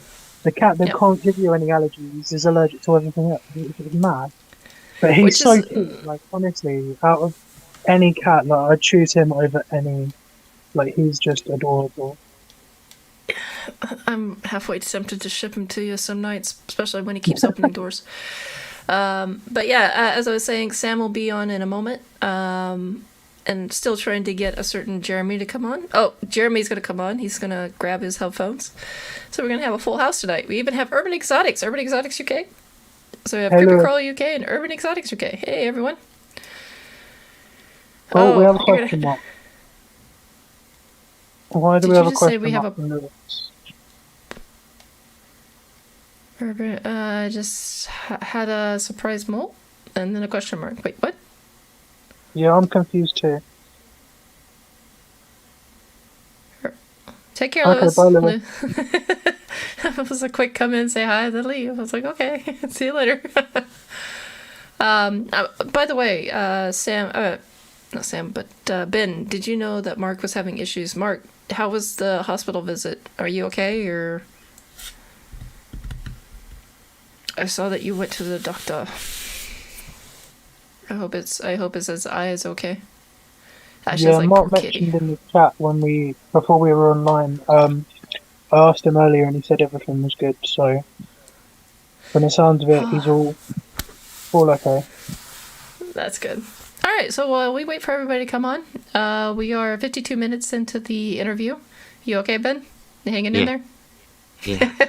The cat that Yep. can't give you any allergies is allergic to everything else. It's mad. But he's Which so is- cute. Like, honestly, out of any cat, like, I'd choose him over any... Like, he's just adorable. I'm halfway tempted to ship him to you some nights, especially when he keeps opening doors. But yeah, as I was saying, Sam will be on in a moment. And still trying to get a certain Jerimie to come on. Oh, Jerimie's going to come on. He's going to grab his headphones. So we're going to have a full house tonight. We even have Urban Exotics UK. So we have Hello. Creepy Crawl UK and Urban Exotics UK. Hey, everyone. Oh, we have a you're question mark. Why do Did we you have a just say question we have mark in the notes? Urban, just had a surprise mole and then a question mark. Wait, what? Yeah, I'm confused too. Take care, Okay, Lewis. bye, Lewis. It was a quick come in and say hi, then leave. I was like, okay, see you later. By the way, not Sam, but Ben, did you know that Mark was having issues? Mark, how was the hospital visit? Are you okay, or? I saw that you went to the doctor. I hope his eye is okay. Ashley's Yeah, like, Mark poor kitty. mentioned in the chat before we were online. I asked him earlier, and he said everything was good. So, from the sounds of it, he's all okay. That's good. All right, so while we wait for everybody to come on, we are 52 minutes into the interview. You okay, Ben? You hanging in Yeah. there? Yeah.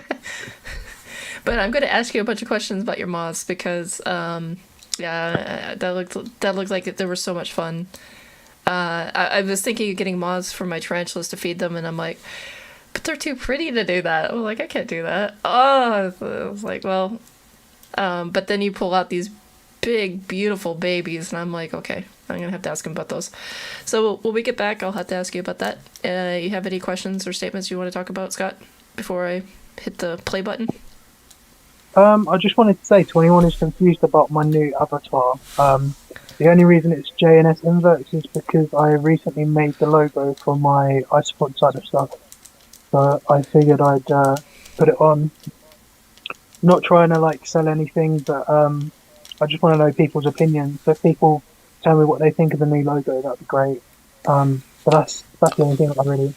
But I'm going to ask you a bunch of questions about your moths because, yeah, that looked like there was so much fun. I was thinking of getting moths for my tarantulas to feed them, and I'm like, but they're too pretty to do that. I'm like, I can't do that. Oh, I was like, well, but then you pull out these big, beautiful babies, and I'm like, okay, I'm gonna have to ask him about those. So when we get back, I'll have to ask you about that. You have any questions or statements you want to talk about, Scott, before I hit the play button? I just wanted to say to anyone who's confused about my new avatar, the only reason it's JNS inverts is because I recently made the logo for my iSpot side of stuff. So I figured I'd put it on. Not trying to sell anything, but I just want to know people's opinions. So if people tell me what they think of the new logo, that'd be great. But that's the only thing I really.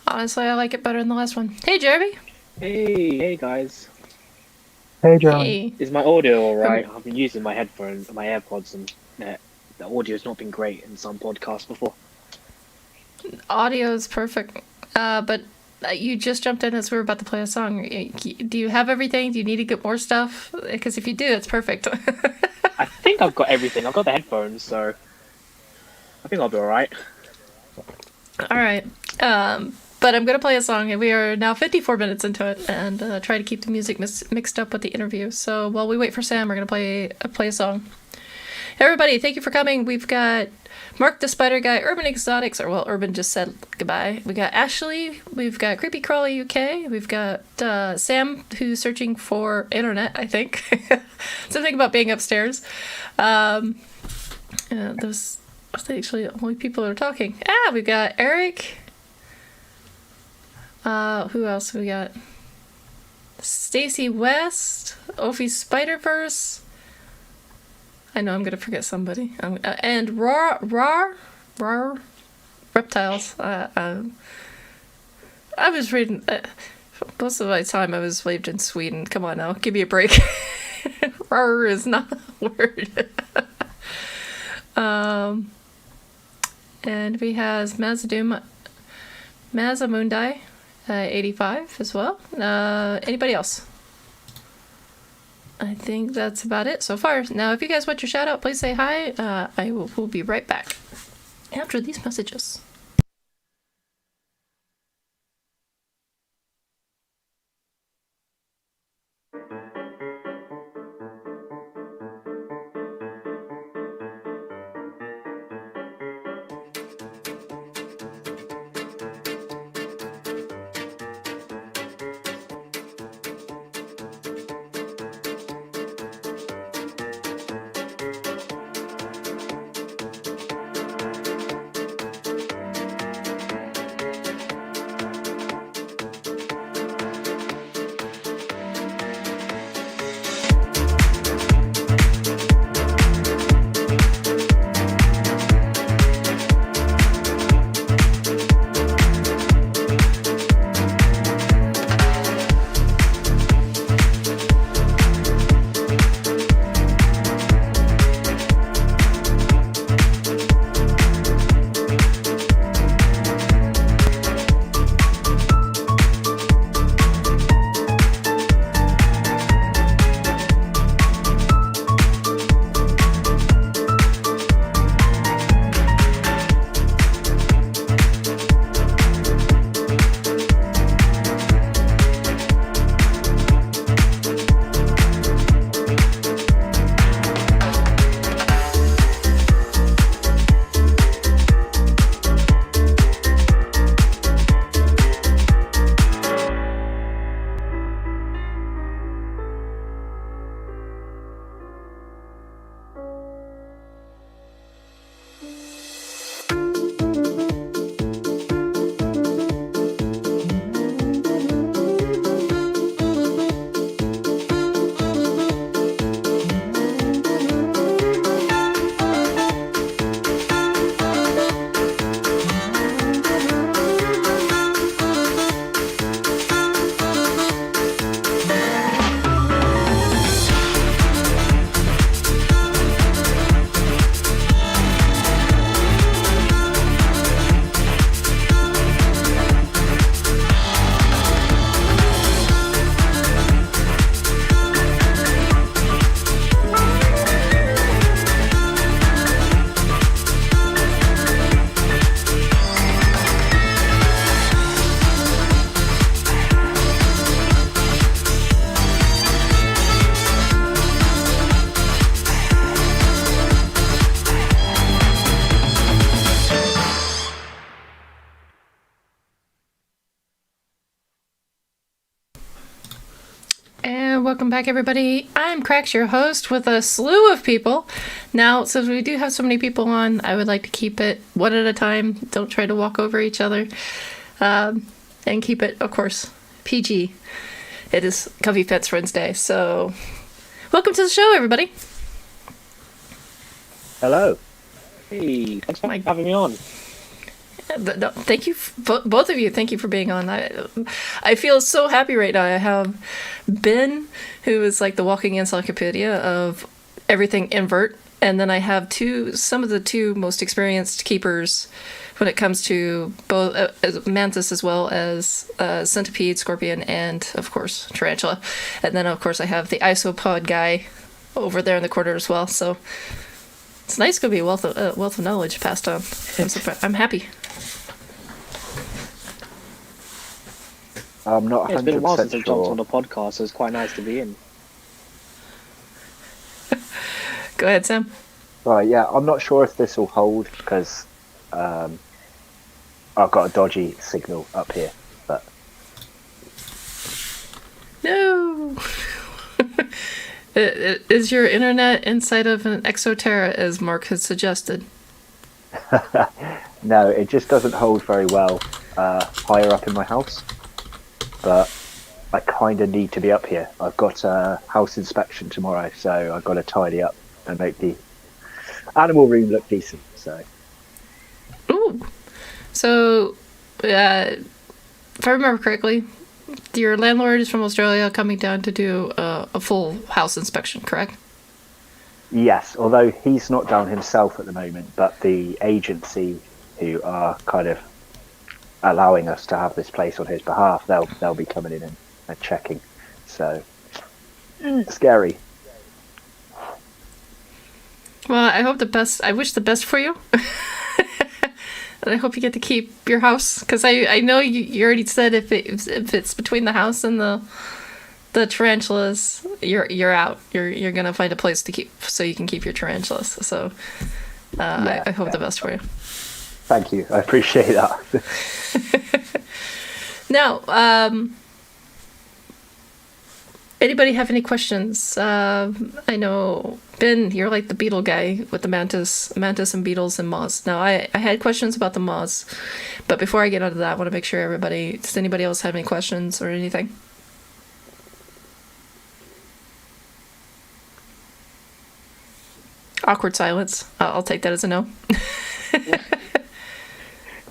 Honestly, I like it better than the last one. Hey, Jeremy. Hey guys. Hey, Jeremy. Hey. Is my audio alright? I've been using my headphones, my AirPods, and the audio's not been great in some podcasts before. Audio is perfect. But you just jumped in as we were about to play a song. Do you have everything? Do you need to get more stuff? Because if you do, it's perfect. I think I've got everything. I've got the headphones, so I think I'll be alright. All right. But I'm going to play a song, and we are now 54 minutes into it, and try to keep the music mixed up with the interview. So while we wait for Sam, we're going to play a song. Everybody, thank you for coming. We've got Mark the Spider Guy, Urban Exotics, or well, Urban just said goodbye. We got Ashley, we've got Creepy Crawly UK, we've got Sam, who's searching for internet, I think. Something about being upstairs. Those are actually the only people that are talking. We've got Eric. Who else we got? Stacy West, Ophi Spider-Verse. I know I'm gonna forget somebody. And Rar Reptiles. I was reading. Most of my time I was lived in Sweden. Come on now, give me a break. Rar is not a word. And we has Mazamundai, 85 as well. Anybody else? I think that's about it so far. Now, if you guys want your shout out, please say hi. We'll be right back after these messages. And welcome back, everybody. I'm Cracks, your host, with a slew of people. Now, since we do have so many people on, I would like to keep it one at a time. Don't try to walk over each other. And keep it, of course, PG. It is Comfy Pets Friends Day. So, welcome to the show, everybody. Hello. Hey, thanks for having me on. No, thank you, both of you. Thank you for being on. I feel so happy right now. I have Ben, who is like the walking encyclopedia of everything invert, and then I have some of the two most experienced keepers when it comes to both mantis as well as centipede, scorpion, and of course tarantula. And then of course I have the isopod guy over there in the corner as well. So it's nice to be a wealth of knowledge passed on. I'm happy. I'm not 100% It's been a while since I sure. jumped on a podcast, so it's quite nice to be in. Go ahead, Sam. Right, yeah, I'm not sure if this will hold because I've got a dodgy signal up here. But No. Is your internet inside of an Exoterra, as Mark has suggested? no, it just doesn't hold very well higher up in my house. But I kind of need to be up here. I've got a house inspection tomorrow, so I've got to tidy up and make the animal room look decent. So, Ooh. So, if I remember correctly, your landlord is from Australia coming down to do a full house inspection, correct? yes, although he's not down himself at the moment, but the agency who are kind of allowing us to have this place on his behalf, they'll be coming in and checking. So, scary. Well, I hope the best. I wish the best for you. And I hope you get to keep your house, because I know you already said if it's between the house and the tarantulas, you're out. You're gonna find a place to keep so you can keep your tarantulas. So I hope the best for you. Thank you. I appreciate that. Now, anybody have any questions? I know, Ben, you're like the beetle guy with the mantis and beetles and moths. Now, I had questions about the moths, but before I get onto that, I want to make sure does anybody else have any questions or anything? Awkward silence. I'll take that as a no.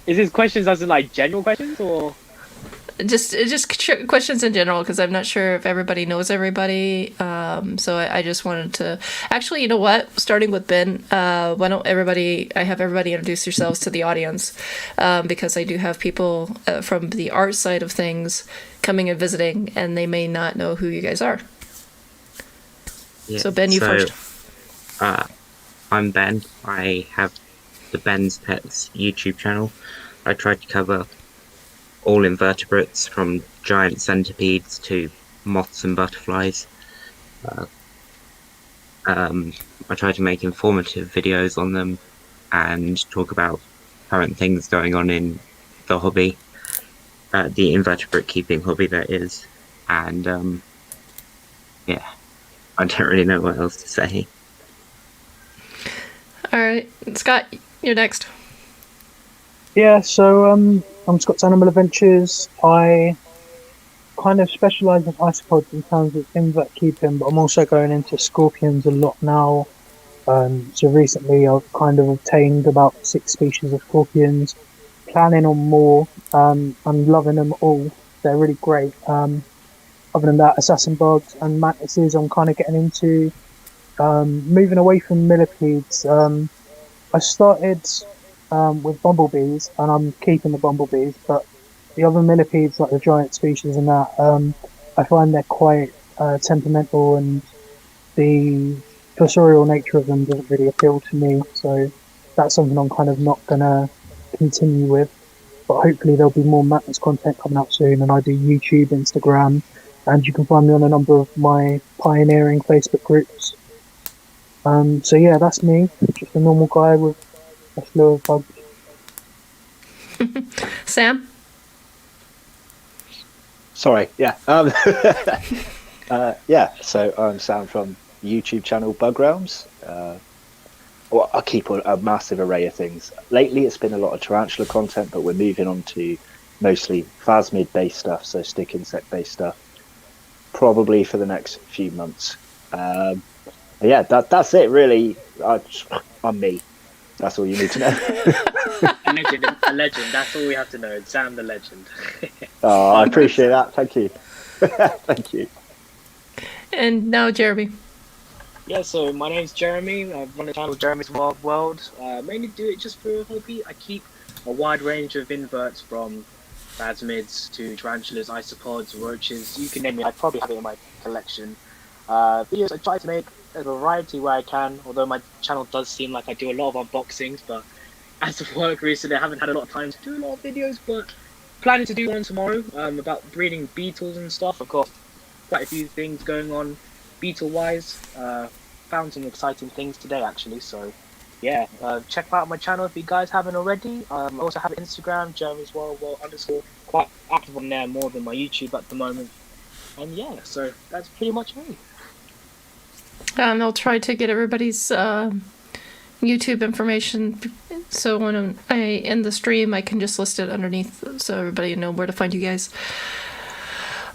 Is this questions as in like general questions or? Just questions in general, because I'm not sure if everybody knows everybody. So I just wanted to actually, you know what? Starting with Ben, why don't I have everybody introduce yourselves to the audience, because I do have people from the art side of things coming and visiting, and they may not know who you guys are. Yeah, So Ben, you first. I'm Ben. I have the Ben's Pets YouTube channel. I try to cover all invertebrates from giant centipedes to moths and butterflies. I try to make informative videos on them and talk about current things going on in the hobby, the invertebrate keeping hobby, that is. And yeah, I don't really know what else to say. All right, Scott, you're next. Yeah, so I'm Scott's Animal Adventures. I kind of specialise in isopods in terms of invert keeping, but I'm also going into scorpions a lot now. So recently I've kind of obtained about 6 species of scorpions, planning on more. I'm loving them all. They're really great. Other than that, assassin bugs and mantises I'm kind of getting into. Moving away from millipedes. I started with bumblebees, and I'm keeping the bumblebees, but the other millipedes, like the giant species and that, I find they're quite temperamental, and the fossorial nature of them doesn't really appeal to me, so that's something I'm kind of not going to continue with. But hopefully there'll be more mantis content coming out soon, and I do YouTube, Instagram, and you can find me on a number of my pioneering Facebook groups. So yeah, that's me, just a normal guy with a slew of bugs. Sam? Sorry, yeah. Yeah, so I'm Sam from the YouTube channel Bug Realms. Well, I keep a massive array of things. Lately it's been a lot of tarantula content, but we're moving on to mostly phasmid based stuff, so stick insect based stuff, probably for the next few months. Yeah, that's it really. I'm me. That's all you need to know. A legend. That's all we have to know. Sam the legend. Oh, I appreciate that. Thank you. Thank you. And now Jerimie. Yeah, so my name's Jerimie. I run a channel, Jerimie's Wild World. Mainly do it just for a hobby. I keep a wide range of inverts from phasmids to tarantulas, isopods, roaches. You can name it. I probably have it in my collection. Videos I try to make a variety where I can, although my channel does seem like I do a lot of unboxings, but as of work recently I haven't had a lot of time to do a lot of videos, but planning to do one tomorrow about breeding beetles and stuff. I've got quite a few things going on beetle wise. Found some exciting things today actually, so yeah, check out my channel if you guys haven't already. I also have Instagram, Jerimie's World _ quite active on there more than my YouTube at the moment. And yeah, so that's pretty much me. And I'll try to get everybody's YouTube information, so when I end the stream, I can just list it underneath so everybody know where to find you guys.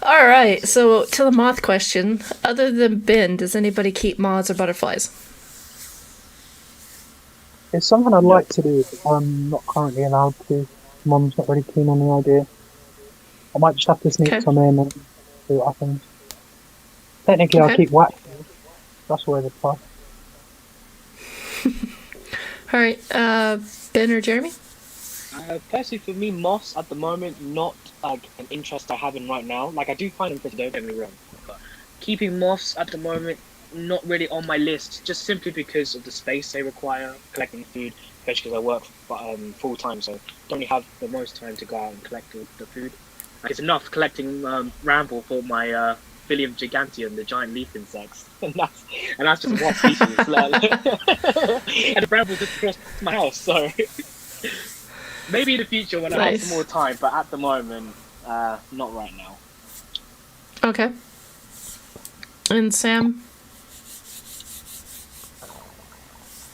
All right, so to the moth question, other than Ben, does anybody keep moths or butterflies? It's something I'd like to do, but I'm not currently allowed to. Mum's not really keen on the idea. I might just have to sneak Okay. some in and see what happens. Technically, I'll Okay. keep waxes. That's where the plus. All right, Ben or Jerimie? Personally, for me, moths at the moment not like an interest I have in right now. Like I do find them pretty, don't get me wrong, but keeping moths at the moment not really on my list, just simply because of the space they require collecting food, especially because I work full time, so don't really have the most time to go out and collect the food. Like it's enough collecting ramble for my Philium giganteum, the giant leaf insects, and that's just one species. And the bramble just across my house, so maybe in the future when I have some more time, but at the moment, not right now. Okay. And Sam?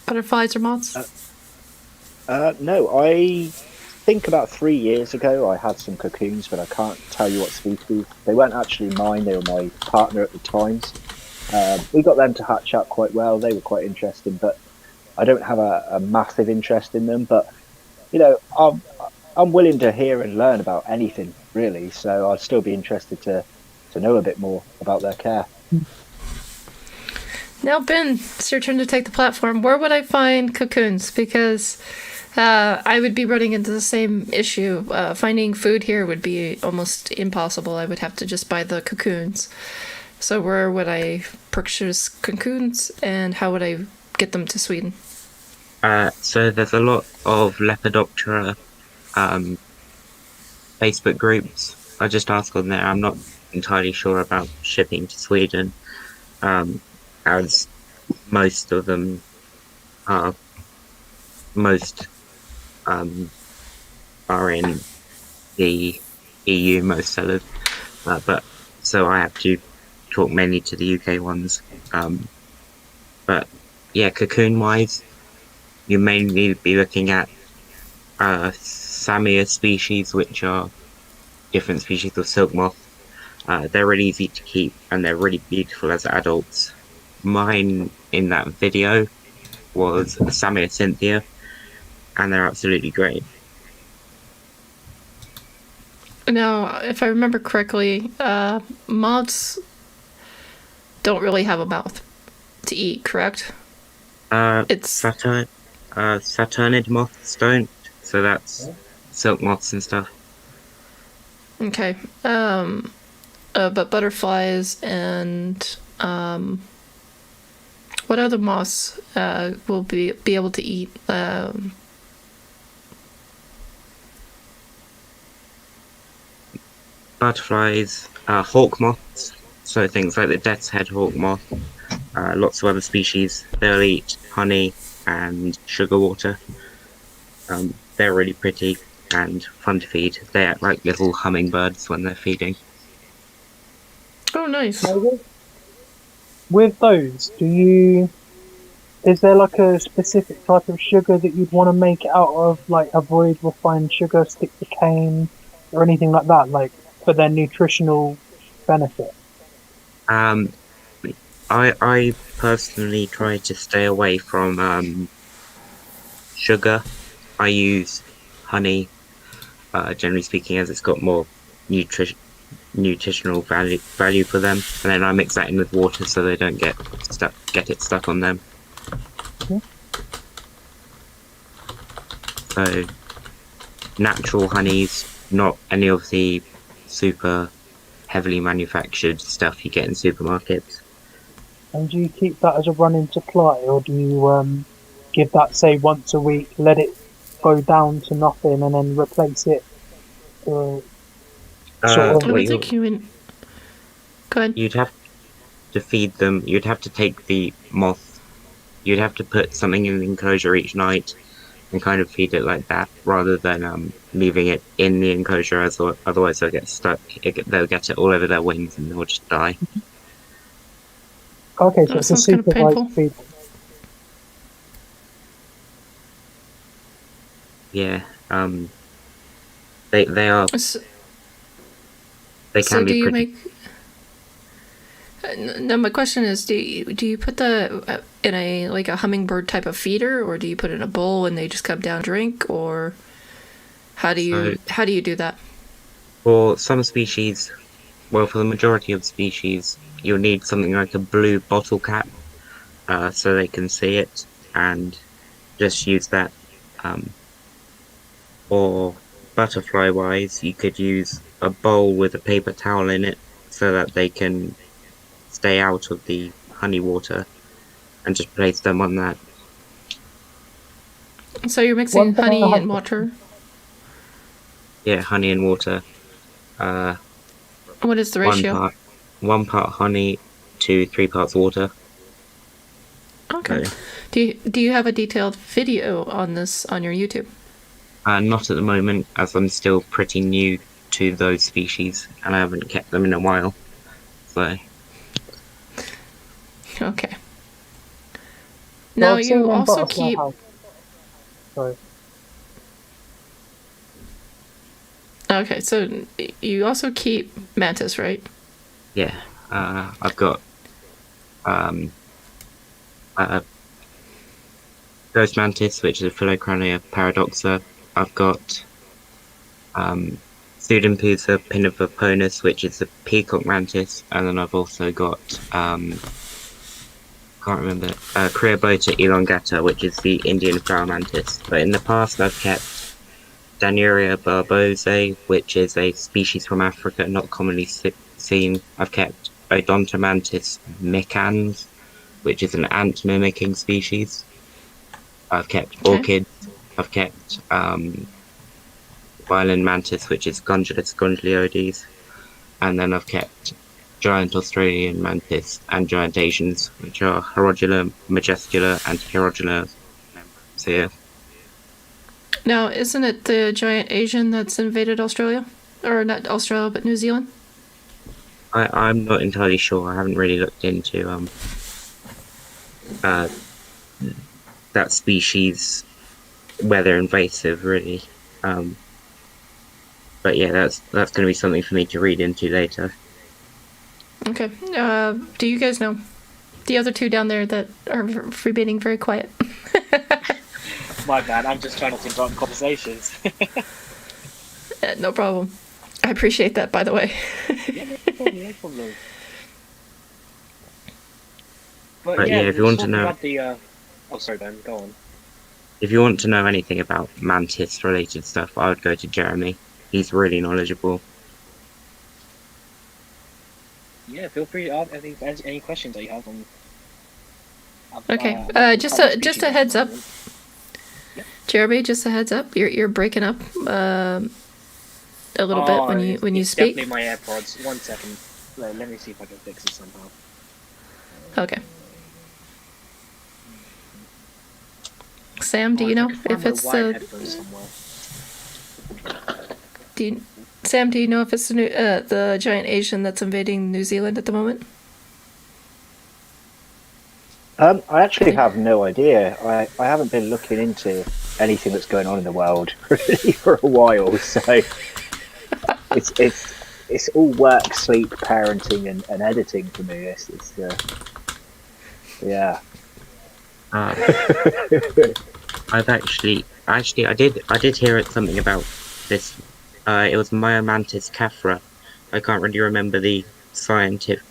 Butterflies or moths? No, I think about 3 years ago I had some cocoons, but I can't tell you what species. They weren't actually mine, they were my partner at the times. We got them to hatch out quite well, they were quite interesting, but I don't have a massive interest in them. But, you know, I'm willing to hear and learn about anything, really, so I'd still be interested to know a bit more about their care. Now, Ben, it's your turn to take the platform. Where would I find cocoons? Because I would be running into the same issue. Finding food here would be almost impossible. I would have to just buy the cocoons. So where would I purchase cocoons, and how would I get them to Sweden? So there's a lot of Lepidoptera Facebook groups. I just asked on there. I'm not entirely sure about shipping to Sweden, as most of them are are in the EU, most sellers. But so I have to talk mainly to the UK ones. But yeah, cocoon wise, you mainly be looking at Samia species, which are different species of silk moth. They're really easy to keep and they're really beautiful as adults. Mine in that video was Samia Cynthia, and they're absolutely great. Now, if I remember correctly, moths don't really have a mouth to eat, correct? It's Saturnid moths don't, so that's silk moths and stuff. okay. But butterflies and what other moths will be able to eat? Butterflies, hawk moths, so things like the death's head hawk moth, lots of other species. They'll eat honey and sugar water. They're really pretty and fun to feed. They act like little hummingbirds when they're feeding. Oh, nice. With those, is there like a specific type of sugar that you'd want to make it out of, like avoid refined sugar, stick to cane, or anything like that, like for their nutritional benefit? I personally try to stay away from sugar. I use honey, generally speaking, as it's got more nutritional value for them, and then I mix that in with water so they don't get it stuck on them. Okay. So natural honeys, not any of the super heavily manufactured stuff you get in supermarkets. And do you keep that as a running supply, or do you give that, say, once a week, let it go down to nothing, and then replace it? Sort of. I would think you would. Go ahead. You'd have to feed them. You'd have to take the moth. you'd have to put something in the enclosure each night and kind of feed it like that, rather than leaving it in the enclosure, as otherwise they'll get stuck. They'll get it all over their wings and they'll just die. Okay, so That it's a sounds kind of supervised painful. feed. Yeah, they are So, they so can do be you pretty. make? No, my question is, do you put the in a like a hummingbird type of feeder, or do you put it in a bowl and they just come down and drink, or So how do you do that? for some species, well, for the majority of species, you'll need something like a blue bottle cap, so they can see it and just use that. Um, or butterfly wise, you could use a bowl with a paper towel in it so that they can stay out of the honey water and just place them on that. So you're One mixing thing I honey have and water. Yeah, honey and water. What is the One ratio? part, 1 part honey to 3 parts water. Okay. So, Do you have a detailed video on this on your YouTube? not at the moment, as I'm still pretty new to those species and I haven't kept them in a while. So, Okay. So Now I've seen you in also Butterfly keep. House. Sorry. Okay, so you also keep mantis, right? yeah, I've got um, uh, ghost mantis, which is a Philocrania paradoxa. I've got Pseudempusa pinnivoponus, which is a peacock mantis, and then I've also got can't remember Creobota elongata, which is the Indian flower mantis. But in the past, I've kept Danuria barbose, which is a species from Africa not commonly seen. I've kept Odontomantis micans, which is an ant mimicking species. I've kept Okay. orchids. I've kept violin mantis, which is Gondylus gondylioides, and then I've kept giant Australian mantis and giant Asians, which are Herodula majestula and Herodula. So yeah, Now, isn't it the giant Asian that's invaded Australia? Or not Australia, but New Zealand? I'm not entirely sure. I haven't really looked into uh, that species, whether invasive really. But yeah, that's going to be something for me to read into later. Okay. Do you guys know the other two down there that are remaining very quiet? My bad. I'm just trying not to interrupt conversations. No problem. I appreciate that, by the way. Yeah, no problem. No problem. But yeah, if you want to know, about the. Oh, sorry, Ben. Go on. if you want to know anything about mantis related stuff, I would go to Jerimie. He's really knowledgeable. Yeah, feel free to ask any questions that you have on. Okay. Just a heads up, Yeah. Jerimie. Just a heads up. You're breaking up a little bit when you it's speak. Definitely my AirPods. 1 second. Let me see if I can fix it somehow. Okay. Sam, do you I know can find if my it's wired headphones somewhere. Sam, do you know if it's the giant Asian that's invading New Zealand at the moment? I actually have no idea. I haven't been looking into anything that's going on in the world really for a while, so it's all work, sleep, parenting, and editing for me. Yeah. I've actually I did hear something about this. It was Myomantis caphra. I can't really remember the scientific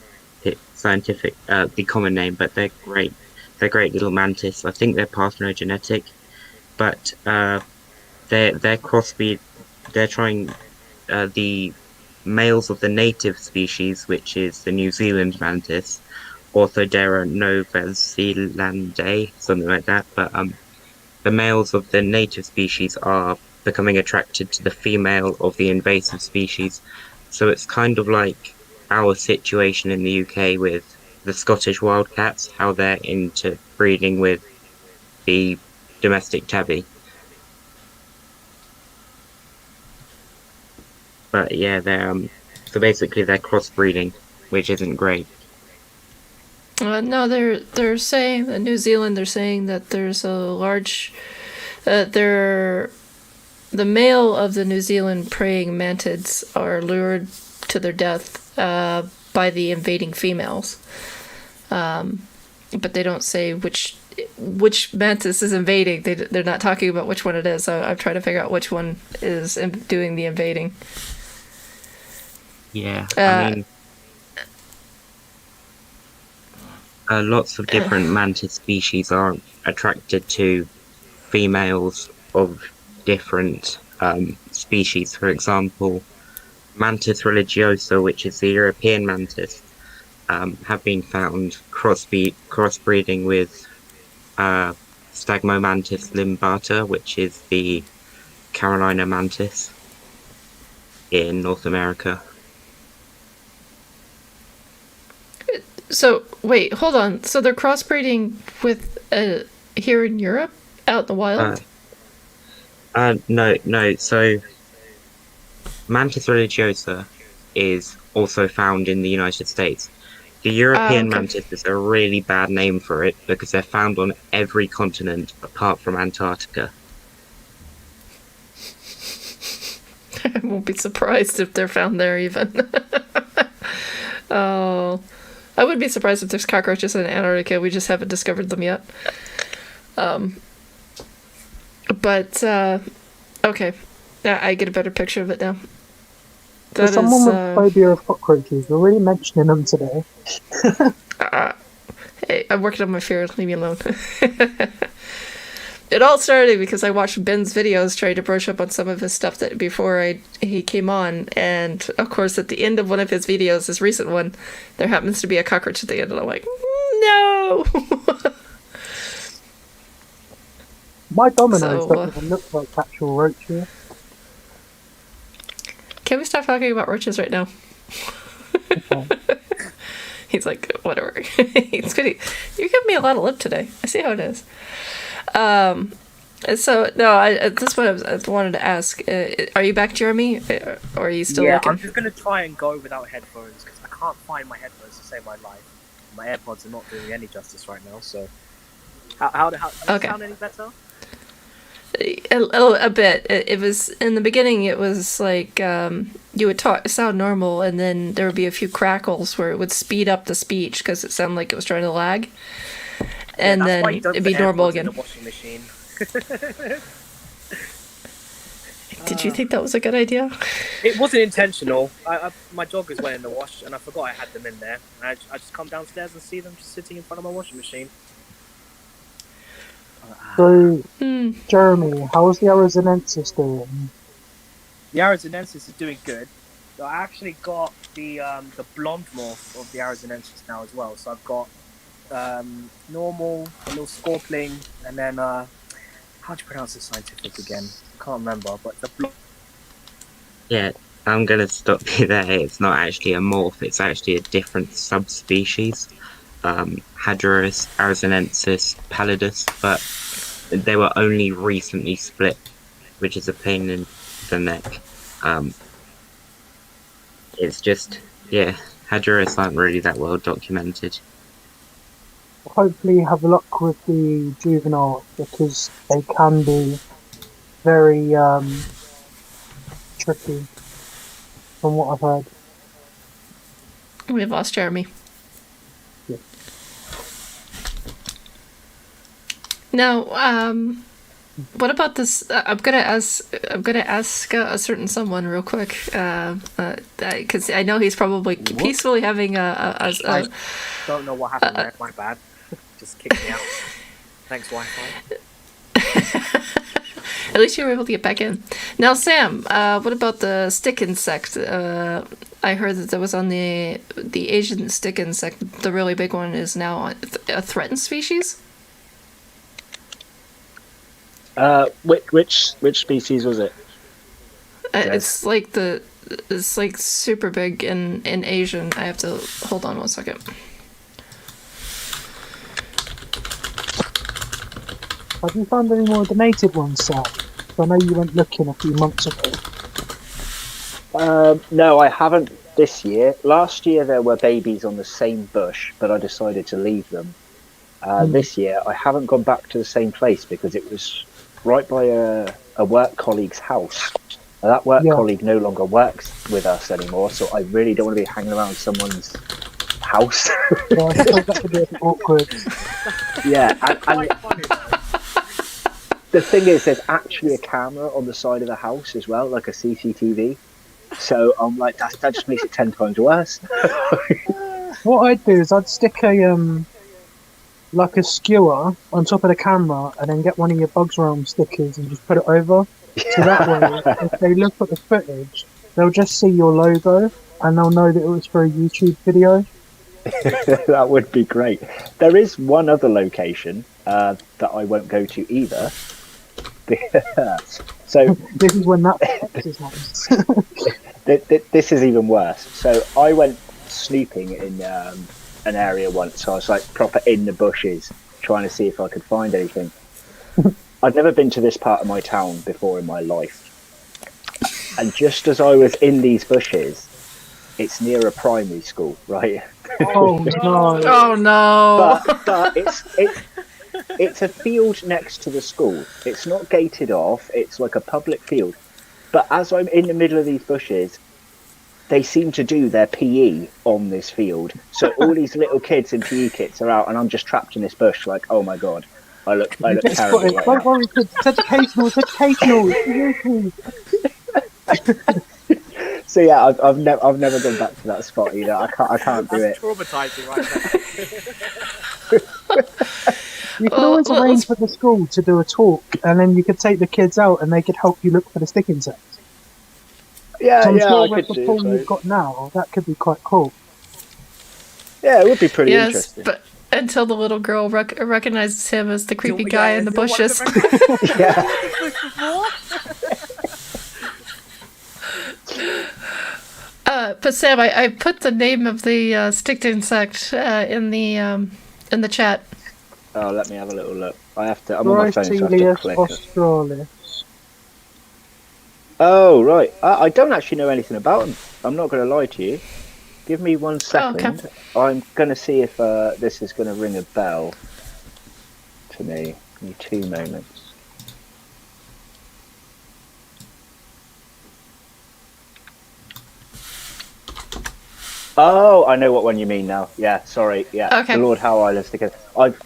the common name, but they're great. They're great little mantis. I think they're parthenogenetic, but they're crossbreed. They're trying the males of the native species, which is the New Zealand mantis, Orthodera novazelandae, something like that. But the males of the native species are becoming attracted to the female of the invasive species. So it's kind of like our situation in the UK with the Scottish wildcats, how they're into breeding with the domestic tabby. But yeah, they're so basically they're crossbreeding, which isn't great. No, they're saying in New Zealand. They're saying that there's a large, the male of the New Zealand praying mantids are lured to their death by the invading females. But they don't say which mantis is invading. They're not talking about which one it is. So I'm trying to figure out which one is doing the invading. Yeah, I mean, lots of different mantis species are attracted to females of different species. For example, Mantis religiosa, which is the European mantis, have been found crossbreeding with Stagmomantis limbata, which is the Carolina mantis in North America. So wait, hold on. So they're crossbreeding with here in Europe, out in the wild? No. So Mantis religiosa is also found in the United States. The European mantis is a really bad name for it because they're found on every continent apart from Antarctica. I won't be surprised if they're found there even. Oh, I would be surprised if there's cockroaches in Antarctica. We just haven't discovered them yet. But okay, I get a better picture of it now. For someone with phobia of cockroaches, we're really mentioning them today. Hey, I'm working on my fear. Leave me alone. It all started because I watched Ben's videos trying to brush up on some of his stuff that before he came on, and of course at the end of one of his videos, his recent one, there happens to be a cockroach at the end, and I'm like, no. My dominoes don't even look like actual roaches. Can we stop talking about roaches right now? Okay. He's like, whatever. He's good. You give me a lot of lip today. I see how it is. So no, at this point I wanted to ask: are you back, Jerimie, or are you still? Yeah, looking? I'm just gonna try and go without headphones because I can't find my headphones to save my life. My AirPods are not doing me any justice right now. So, how does it sound any better? A bit. It was in the beginning. It was like you would sound normal, and then there would be a few crackles where it would speed up the speech because it sounded like it was trying to lag, and then it'd be normal again. In the washing machine. Did you think that was a good idea? It wasn't intentional. My joggers went in the wash, and I forgot I had them in there. I just come downstairs and see them just sitting in front of my washing machine. So, Jerimie, how's the Arizonensis doing? The Arizonensis is doing good. So I actually got the blonde morph of the Arizonensis now as well. So I've got normal, a little scorpling, and then how do you pronounce the scientific again? I can't remember, but the Yeah, I'm gonna stop you there. It's not actually a morph, it's actually a different subspecies. Hadrurus arizonensis pallidus, but they were only recently split, which is a pain in the neck. It's just, yeah, Hadrurus aren't really that well documented. Hopefully have luck with the juvenile because they can be very tricky from what I've heard. We've lost Jerimie. Yeah. Now, what about this? I'm gonna ask a certain someone real quick, because I know he's probably peacefully having I don't know what happened there. My bad. Just kicked me out. Thanks, Wi-Fi. At least you were able to get back in. Now, Sam, what about the stick insect? I heard that there was on the Asian stick insect. The really big one is now a threatened species. Which species was it? It's like super big in Asian. I have to hold on one second. Have you found any more donated ones, Sam? I know you went looking a few months ago. No, I haven't this year. Last year there were babies on the same bush, but I decided to leave them. This year I haven't gone back to the same place because it was right by a work colleague's house. Now, that work colleague no longer works with us anymore, so I really don't want to be hanging around someone's house. Yeah, I suppose that could be a bit awkward. Yeah, and Quite funny though. the thing is, there's actually a camera on the side of the house as well, like a CCTV. So I'm like, that just makes it 10 times worse. What I'd do is I'd stick a like a skewer on top of the camera, and then get one of your Bugs Realm stickers and just put it over. So that way, if they look at the footage, they'll just see your logo and they'll know that it was for a YouTube video. That would be great. There is one other location that I won't go to either. So This is when that is nice. this is even worse. So I went snooping in an area once. So I was like proper in the bushes trying to see if I could find anything. I'd never been to this part of my town before in my life. And just as I was in these bushes, it's near a primary school, right? Oh no! Oh no! But it's a field next to the school. It's not gated off. It's like a public field. But as I'm in the middle of these bushes, they seem to do their PE on this field. So all these little kids in PE kits are out, and I'm just trapped in this bush. Like, oh my god, I look terrible. Right Don't now. worry, kids. It's educational. It's educational. It's YouTube. So yeah, I've never gone back to that spot either. I can't do it. That's traumatizing right now. You could always arrange for the school to do a talk, and then you could take the kids out, and they could help you look for the stick insects. Yeah, So I'm yeah, sure I with could the do. pool So. you've got now, that could be quite cool. Yeah, it would be pretty Yes, interesting. but until the little girl recognizes him as the creepy guy in the bushes. Yeah. But Sam, I put the name of the sticked insect in the chat. Oh, let me have a little look. I'm on my phone, so I have to Brightelius click. australis. Oh, right. I don't actually know anything about them. I'm not going to lie to you. Give me 1 second. okay. I'm going to see if this is going to ring a bell to me. Give me 2 moments. Oh, I know what one you mean now. Yeah, sorry. Yeah, Okay. the Lord Howe Islands together.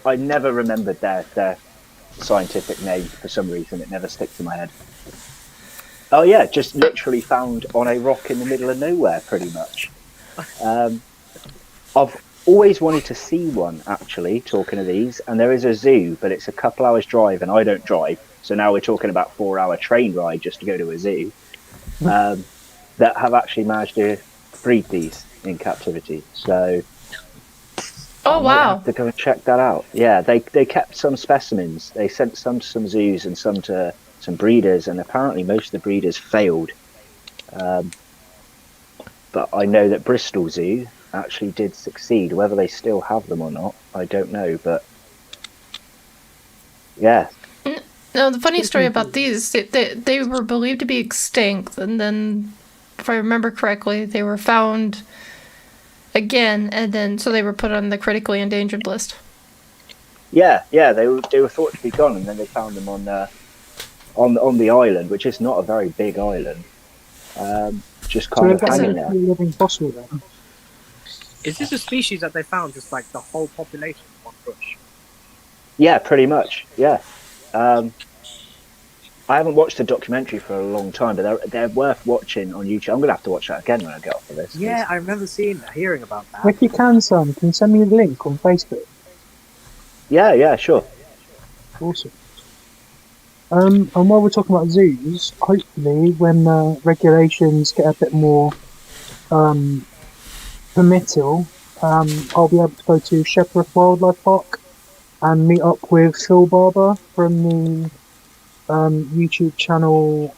I never remembered their scientific name for some reason. It never sticks in my head. Oh yeah, just literally found on a rock in the middle of nowhere, pretty much. I've always wanted to see one, actually, talking of these, and there is a zoo, but it's a couple hours drive, and I don't drive, so now we're talking about 4-hour train ride just to go to a zoo, that have actually managed to breed these in captivity. So Oh I might wow! have to go and check that out. Yeah, they kept some specimens. They sent some to some zoos and some to some breeders, and apparently most of the breeders failed. But I know that Bristol Zoo actually did succeed. Whether they still have them or not, I don't know. But yeah, No, the funny story about these, they were believed to be extinct, and then, if I remember correctly, they were found again, and then so they were put on the critically endangered list. yeah, they were thought to be gone, and then they found them on the island, which is not a very big island. Just So kind is of that hanging actually there. a living fossil then? Is this a species that they found just like the whole population in one bush? Yeah, pretty much. Yeah. I haven't watched the documentary for a long time, but they're worth watching on YouTube. I'm gonna have to watch that again when I get off of this. Yeah, I remember hearing about that. If you can, Sam, can you send me the link on Facebook? Yeah, sure. Awesome. And while we're talking about zoos, hopefully when regulations get a bit more permittal, I'll be able to go to Shepworth Wildlife Park and meet up with Phil Barber from the YouTube channel.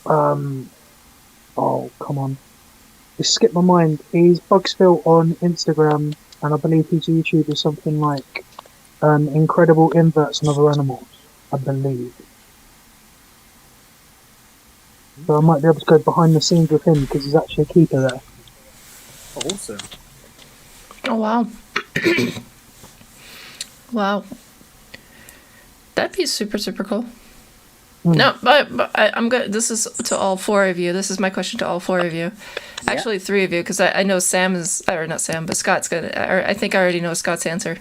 Oh, come on. It skipped my mind. He's Bugs Phil on Instagram, and I believe his YouTube is something like incredible inverts and other animals, I believe. So I might be able to go behind the scenes with him because he's actually a keeper there. Awesome. Oh, wow. Wow. That'd be super, super cool. No, but I'm good. This is to all four of you. This is my question to all four of you. Actually, three of you, because I know Sam is, or not Sam, but Scott's gonna. Or I think I already know Scott's answer.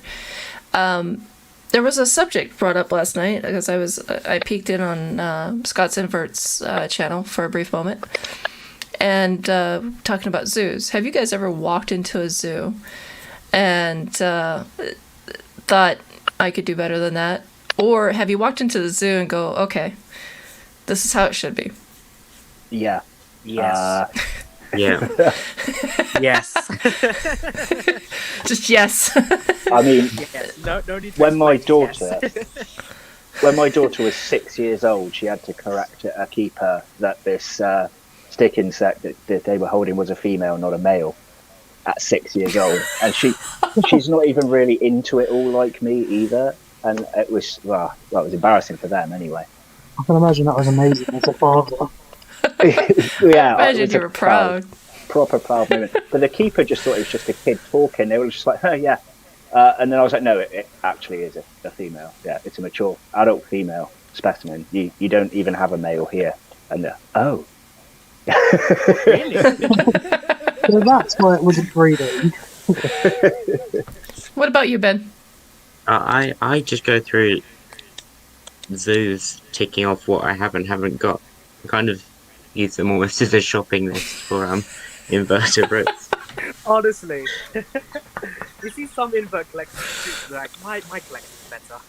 There was a subject brought up last night because I peeked in on Scott's Invert's channel for a brief moment, and talking about zoos. Have you guys ever walked into a zoo and thought I could do better than that? Or have you walked into the zoo and go, okay, this is how it should be? Yeah. Yes. Yeah. Yes. Just yes. I mean, Yes. No need to when my explain. daughter, Yes. when my daughter was 6 years old, she had to correct a keeper that this stick insect that they were holding was a female, not a male. At 6 years old, and she's not even really into it all like me either. And it was it was embarrassing for them anyway. I can imagine that was amazing as a father. Yeah, Imagine it was you a were proud. proper proud moment. But the keeper just thought it was just a kid talking. They were just like, oh yeah. And then I was like, no, it actually is a female. Yeah, it's a mature adult female specimen. You don't even have a male here. And oh. Really? So that's why it wasn't breeding. What about you, Ben? I just go through zoos, ticking off what I have and haven't got. I kind of use them almost as a shopping list for invertebrates. Honestly. You see some invert collectors like, my collection's better.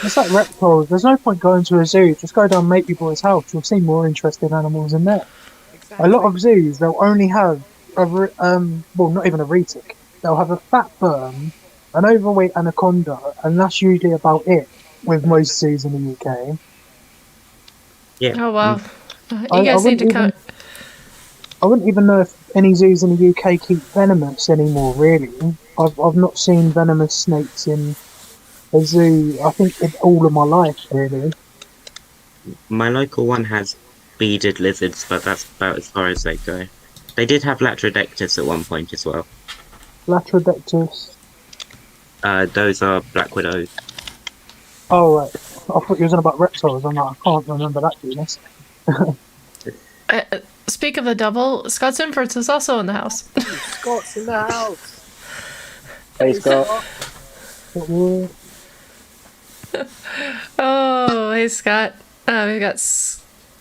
It's like reptiles. There's no point going to a zoo. Just go down Matey Boy's house. You'll see more interesting animals in there. Exactly. A lot of zoos, they'll only have not even a retic. They'll have a fat burn, an overweight anaconda, and that's usually about it with most zoos in the UK. Yeah. Oh, wow. You I guys need wouldn't to cut. I wouldn't even know if any zoos in the UK keep venomous anymore, really. I've not seen venomous snakes in a zoo, I think, in all of my life, really. My local one has beaded lizards, but that's about as far as they go. They did have Latrodectus at one point as well. Latrodectus. Those are black widows. Oh, right. I thought you was on about reptiles. I'm like, I can't remember that genus. Speak of the devil, Scott's Inverts is also in the house. Scott's in the house. Hey, Scott. Oh, hey, Scott. We've got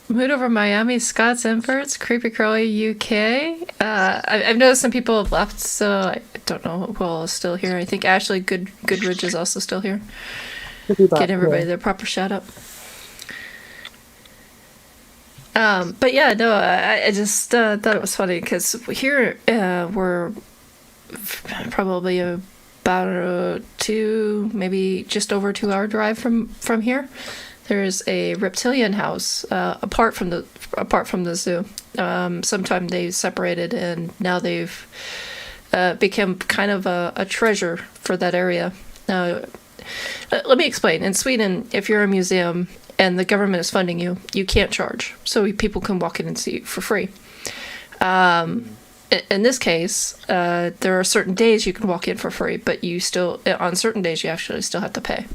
Mood Over Miami, Scott's Inverts, Creepy Crawly UK. I've noticed some people have left, so I don't know who all is still here. I think Ashley Goodridge is also still here. Get everybody their proper shout out. But yeah, no, I just thought it was funny because here we're probably about a 2, maybe just over 2 hour drive from here. There's a reptilian house apart from the zoo. Sometime they separated, and now they've become kind of a treasure for that area. Let me explain. In Sweden, if you're a museum and the government is funding you, you can't charge, so people can walk in and see it for free. In this case, there are certain days you can walk in for free, but you still, on certain days, you actually still have to pay.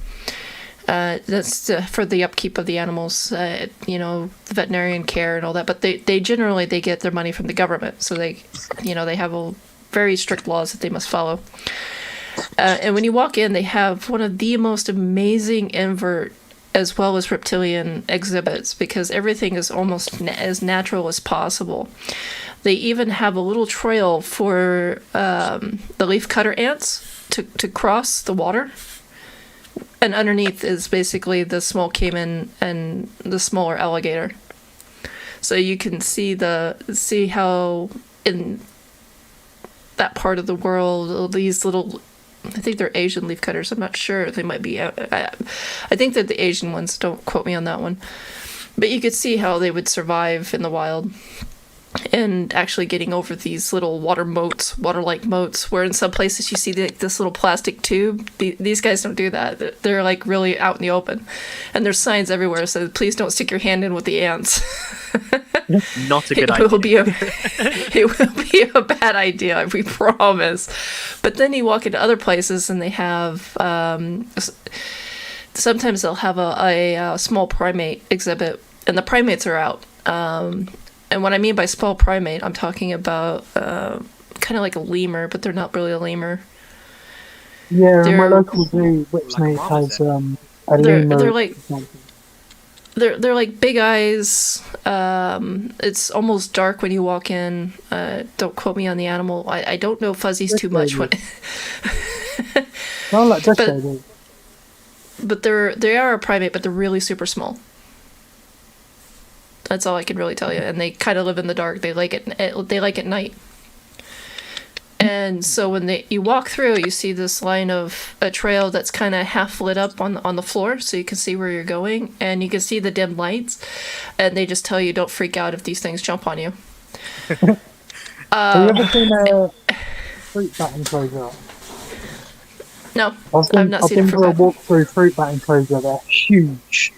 That's for the upkeep of the animals, the veterinarian care and all that. But they generally get their money from the government, so they have very strict laws that they must follow. And when you walk in, they have one of the most amazing invert as well as reptilian exhibits because everything is almost as natural as possible. They even have a little trail for the leafcutter ants to cross the water. And underneath is basically the small caiman and the smaller alligator. So you can see how in that part of the world, these little, I think they're Asian leafcutters. I'm not sure. They might be. I think they're the Asian ones. Don't quote me on that one. But you could see how they would survive in the wild. and actually getting over these little water-like moats, where in some places you see this little plastic tube. These guys don't do that. They're like really out in the open, and there's signs everywhere so please don't stick your hand in with the ants. Not a good idea. It will be a bad idea, we promise. But then you walk into other places and they have sometimes they'll have a small primate exhibit, and the primates are out. And what I mean by small primate, I'm talking about kind of like a lemur, but they're not really a lemur. Yeah, my local zoo, Whipsnake, has a lemur. They're like big eyes. It's almost dark when you walk in. Don't quote me on the animal. I don't know fuzzies too much. Not like this, but they are a primate, but they're really super small. That's all I can really tell you. And they kind of live in the dark. They like it. They like at night. And so when you walk through, you see this line of a trail that's kind of half lit up on the floor, so you can see where you're going, and you can see the dim lights. And they just tell you don't freak out if these things jump on you. Have you ever seen a fruit bat enclosure? No, I've not seen a fruit bat. I've been for a walk through fruit bat enclosure. They're huge.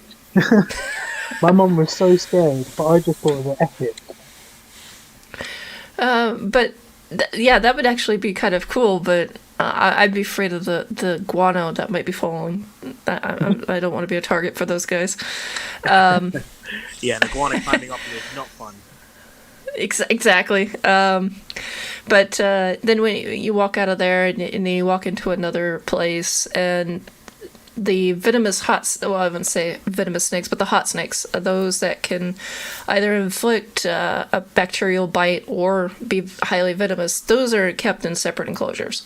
My mum was so scared, but I just thought it was epic. But that would actually be kind of cool, but I'd be afraid of the guano that might be falling. I don't want to be a target for those guys. Yeah, the guano climbing up is not fun. Exactly. But then when you walk out of there and then you walk into another place, and the venomous I wouldn't say venomous snakes, but the hot snakes are those that can either inflict a bacterial bite or be highly venomous. Those are kept in separate enclosures.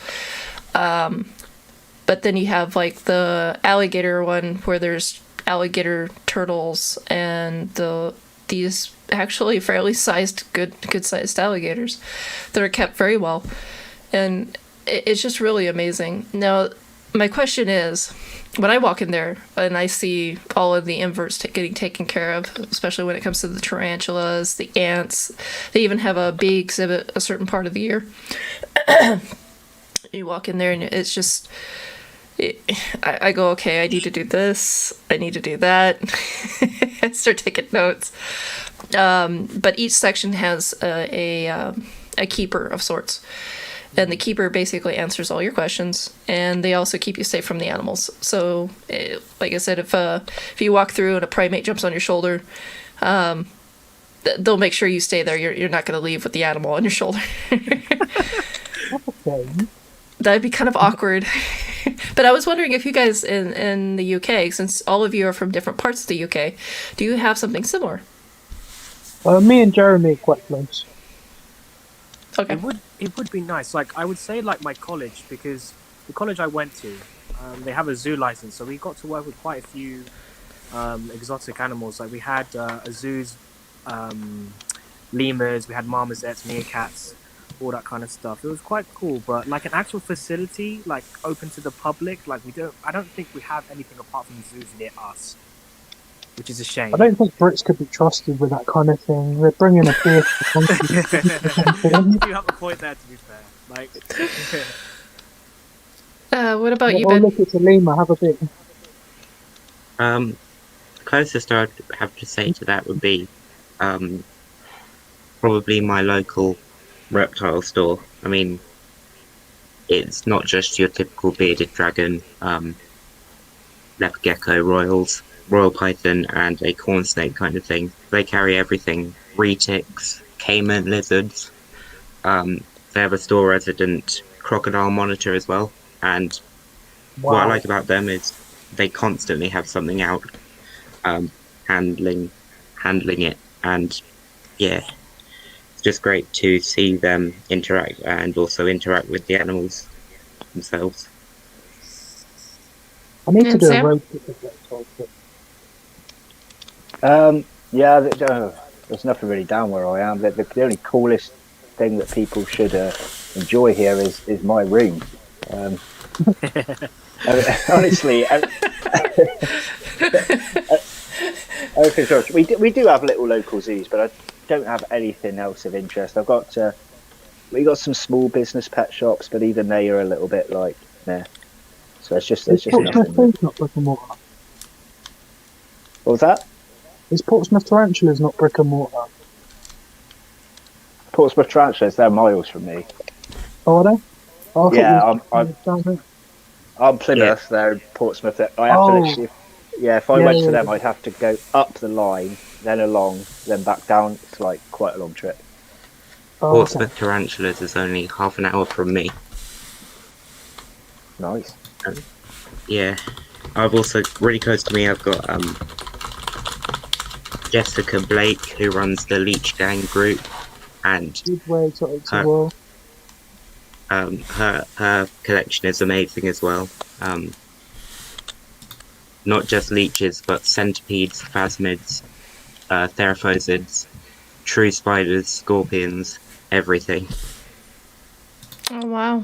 But then you have like the alligator one where there's alligator turtles and these actually fairly good sized alligators that are kept very well. And it's just really amazing. Now, my question is, when I walk in there and I see all of the inverts getting taken care of, especially when it comes to the tarantulas, the ants, they even have a bee exhibit a certain part of the year. You walk in there and it's just, I go, okay, I need to do this, I need to do that. I start taking notes. But each section has a keeper of sorts. And the keeper basically answers all your questions, and they also keep you safe from the animals. So, like I said, if you walk through and a primate jumps on your shoulder, they'll make sure you stay there. You're not going to leave with the animal on your shoulder. That'd be kind of awkward. But I was wondering if you guys in the UK, since all of you are from different parts of the UK, do you have something similar? Me and Jerimie are quite close. Okay. It would be nice. Like, I would say like my college, because the college I went to, they have a zoo license, so we got to work with quite a few exotic animals. Like we had a zoo's lemurs, we had marmosets, meerkats, all that kind of stuff. It was quite cool, but like an actual facility, like open to the public, like I don't think we have anything apart from zoos near us, which is a shame. I don't think Brits could be trusted with that kind of thing. They're bringing a beer to the country. You have a point there, to be fair. Like, what about you, Oh, Ben? look, it's a lemur. Have a beer. The closest I'd have to say to that would be probably my local reptile store. I mean, it's not just your typical bearded dragon, leopard gecko, royal python, and a corn snake kind of thing. They carry everything: retics, caiman lizards. They have a store resident crocodile monitor as well. And Wow. what I like about them is they constantly have something out, handling it, and yeah, it's just great to see them interact and also interact with the animals themselves. I need to And do Sam? a road trip with reptiles. Yeah, there's nothing really down where I am. The only coolest thing that people should enjoy here is my room. Honestly, we do have little local zoos, but don't have anything else of interest. We got some small business pet shops, but even they are a little bit like meh. So there's just Portsmouth nothing. Food's not brick and mortar. What was that? Is Portsmouth Tarantulas not brick and mortar? Portsmouth Tarantulas, they're miles from me. Oh, are they? Oh, I thought Yeah, you was down here. I'm Plymouth. They're in Portsmouth. I have to literally, if I went to them, I'd have to go up the line, then along, then back down. It's like quite a long trip. Oh, Portsmouth Tarantulas is only half an hour from me. Nice. Yeah, I've also really close to me. I've got Jessica Blake, who runs the Leech Gang group, and Good way exotics as Her- well. her collection is amazing as well. Not just leeches, but centipedes, phasmids, theraphosids, true spiders, scorpions, everything. Oh wow.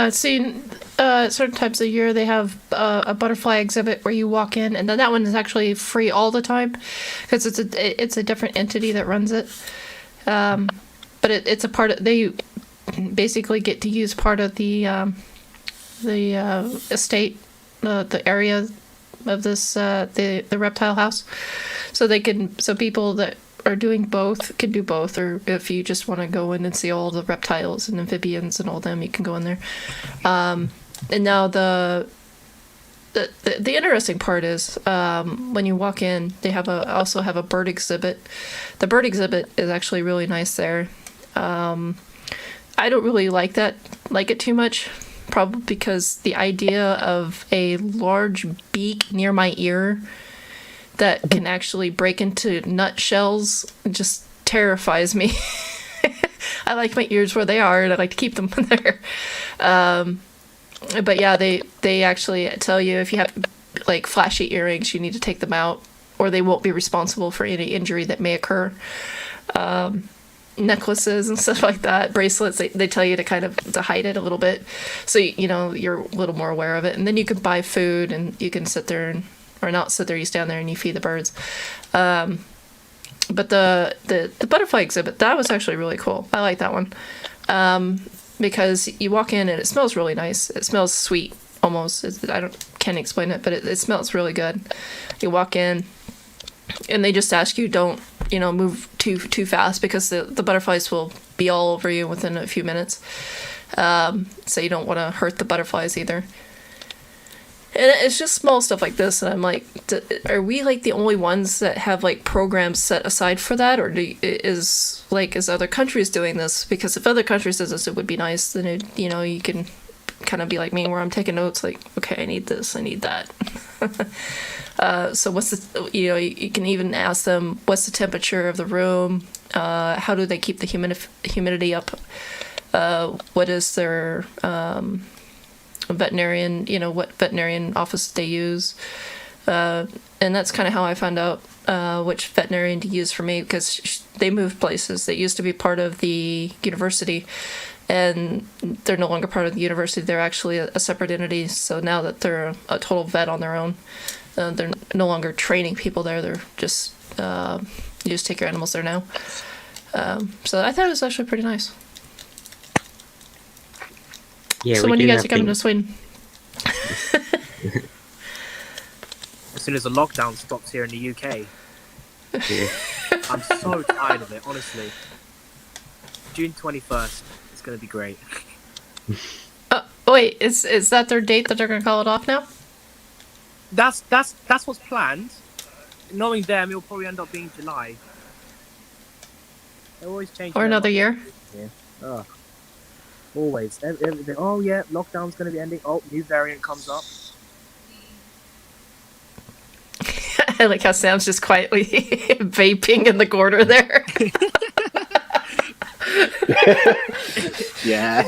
Certain times of year they have a butterfly exhibit where you walk in, and then that one is actually free all the time because it's a different entity that runs it. But it's a part of, they basically get to use part of the estate, the area of this the reptile house, so people that are doing both can do both, or if you just want to go in and see all the reptiles and amphibians and all them, you can go in there. And now the interesting part is when you walk in, they also have a bird exhibit. The bird exhibit is actually really nice there. I don't really like it too much, probably because the idea of a large beak near my ear that can actually break into nutshells just terrifies me. I like my ears where they are, and I like to keep them there. But yeah, they actually tell you if you have like flashy earrings, you need to take them out, or they won't be responsible for any injury that may occur. Necklaces and stuff like that, bracelets, they tell you to kind of to hide it a little bit, so you're a little more aware of it. And then you can buy food, and you can sit there or not sit there, you stand there and you feed the birds. But the butterfly exhibit, that was actually really cool. I like that one. Because you walk in and it smells really nice. It smells sweet almost. Can't explain it, but it smells really good. You walk in and they just ask you don't move too fast, because the butterflies will be all over you within a few minutes. So you don't want to hurt the butterflies either. And it's just small stuff like this, and I'm like, are we like the only ones that have like programs set aside for that, or is other countries doing this? Because if other countries does this, it would be nice. Then you can kind of be like me, where I'm taking notes, like, okay, I need this, I need that. So what's the you can even ask them what's the temperature of the room, how do they keep the humidity up, what is their veterinarian, what veterinarian office they use, and that's kind of how I found out which veterinarian to use for me, because they moved places. They used to be part of the university, and they're no longer part of the university. They're actually a separate entity. So now that they're a total vet on their own, they're no longer training people there. They're just you just take your animals there now. So I thought it was actually pretty nice. Yeah, so when you guys are coming to Sweden? As soon as the lockdown stops here in the UK. Yeah. I'm so tired of it, honestly. June 21st, it's going to be great. Wait, is that their date that they're going to call it off now? That's what's planned. Knowing them, it'll probably end up being July. They always change. Or another year? Yeah. Oh. Always. Everything. Oh yeah, lockdown's going to be ending. Oh, new variant comes up. I like how Sam's just quietly vaping in the corner there. Yeah.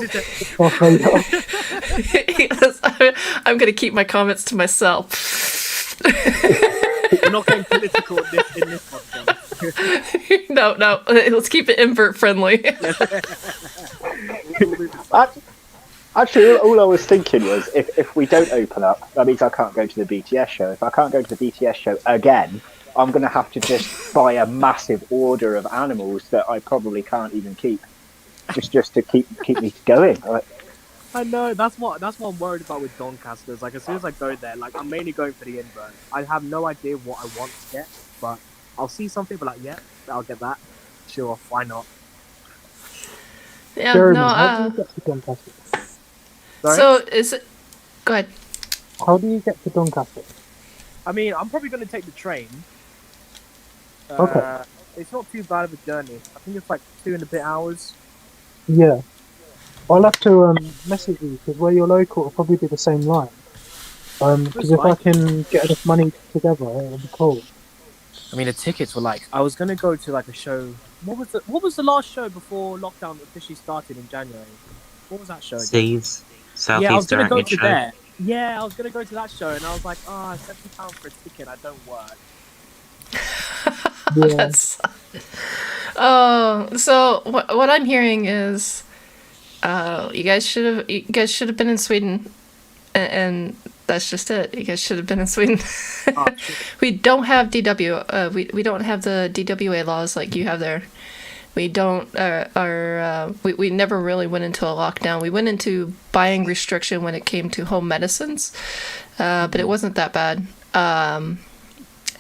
I'm going to keep my comments to myself. We're not getting political in this podcast. No, let's keep it invert friendly. Actually, all I was thinking was if we don't open up, that means I can't go to the BTS show. If I can't go to the BTS show again, I'm going to have to just buy a massive order of animals that I probably can't even keep, just to keep me going. I know that's what I'm worried about with Doncasters. Like as soon as I go there, like I'm mainly going for the invert. I have no idea what I want to get, but I'll see something, but like, yeah, I'll get that. Sure, why not? Yeah, Jeremy, no. how do you get to Doncaster? Sorry? So is it? Go ahead. How do you get to Doncaster? I mean, I'm probably going to take the train. Okay. It's not too bad of a journey. I think it's like 2 and a bit hours. Yeah. I'll have to message you because where you're local, it'll probably be the same line. Because if I can get enough money together, it'll be cool. I mean, the tickets were like, I was going to go to like a show. What was the last show before lockdown officially started in January? What was that show again? Seas, Southeast Yeah, I was going to go Arachnid to show. there. Yeah, I was going to go to that show, and I was like, £70 for a ticket, I don't work. Yeah. That's. Oh, so what I'm hearing is, you guys should have been in Sweden, and that's just it. You guys should have been in Sweden. Oh, shit. We don't have DW. We don't have the DWA laws like you have there. We don't. We never really went into a lockdown. We went into buying restriction when it came to home medicines, but it wasn't that bad.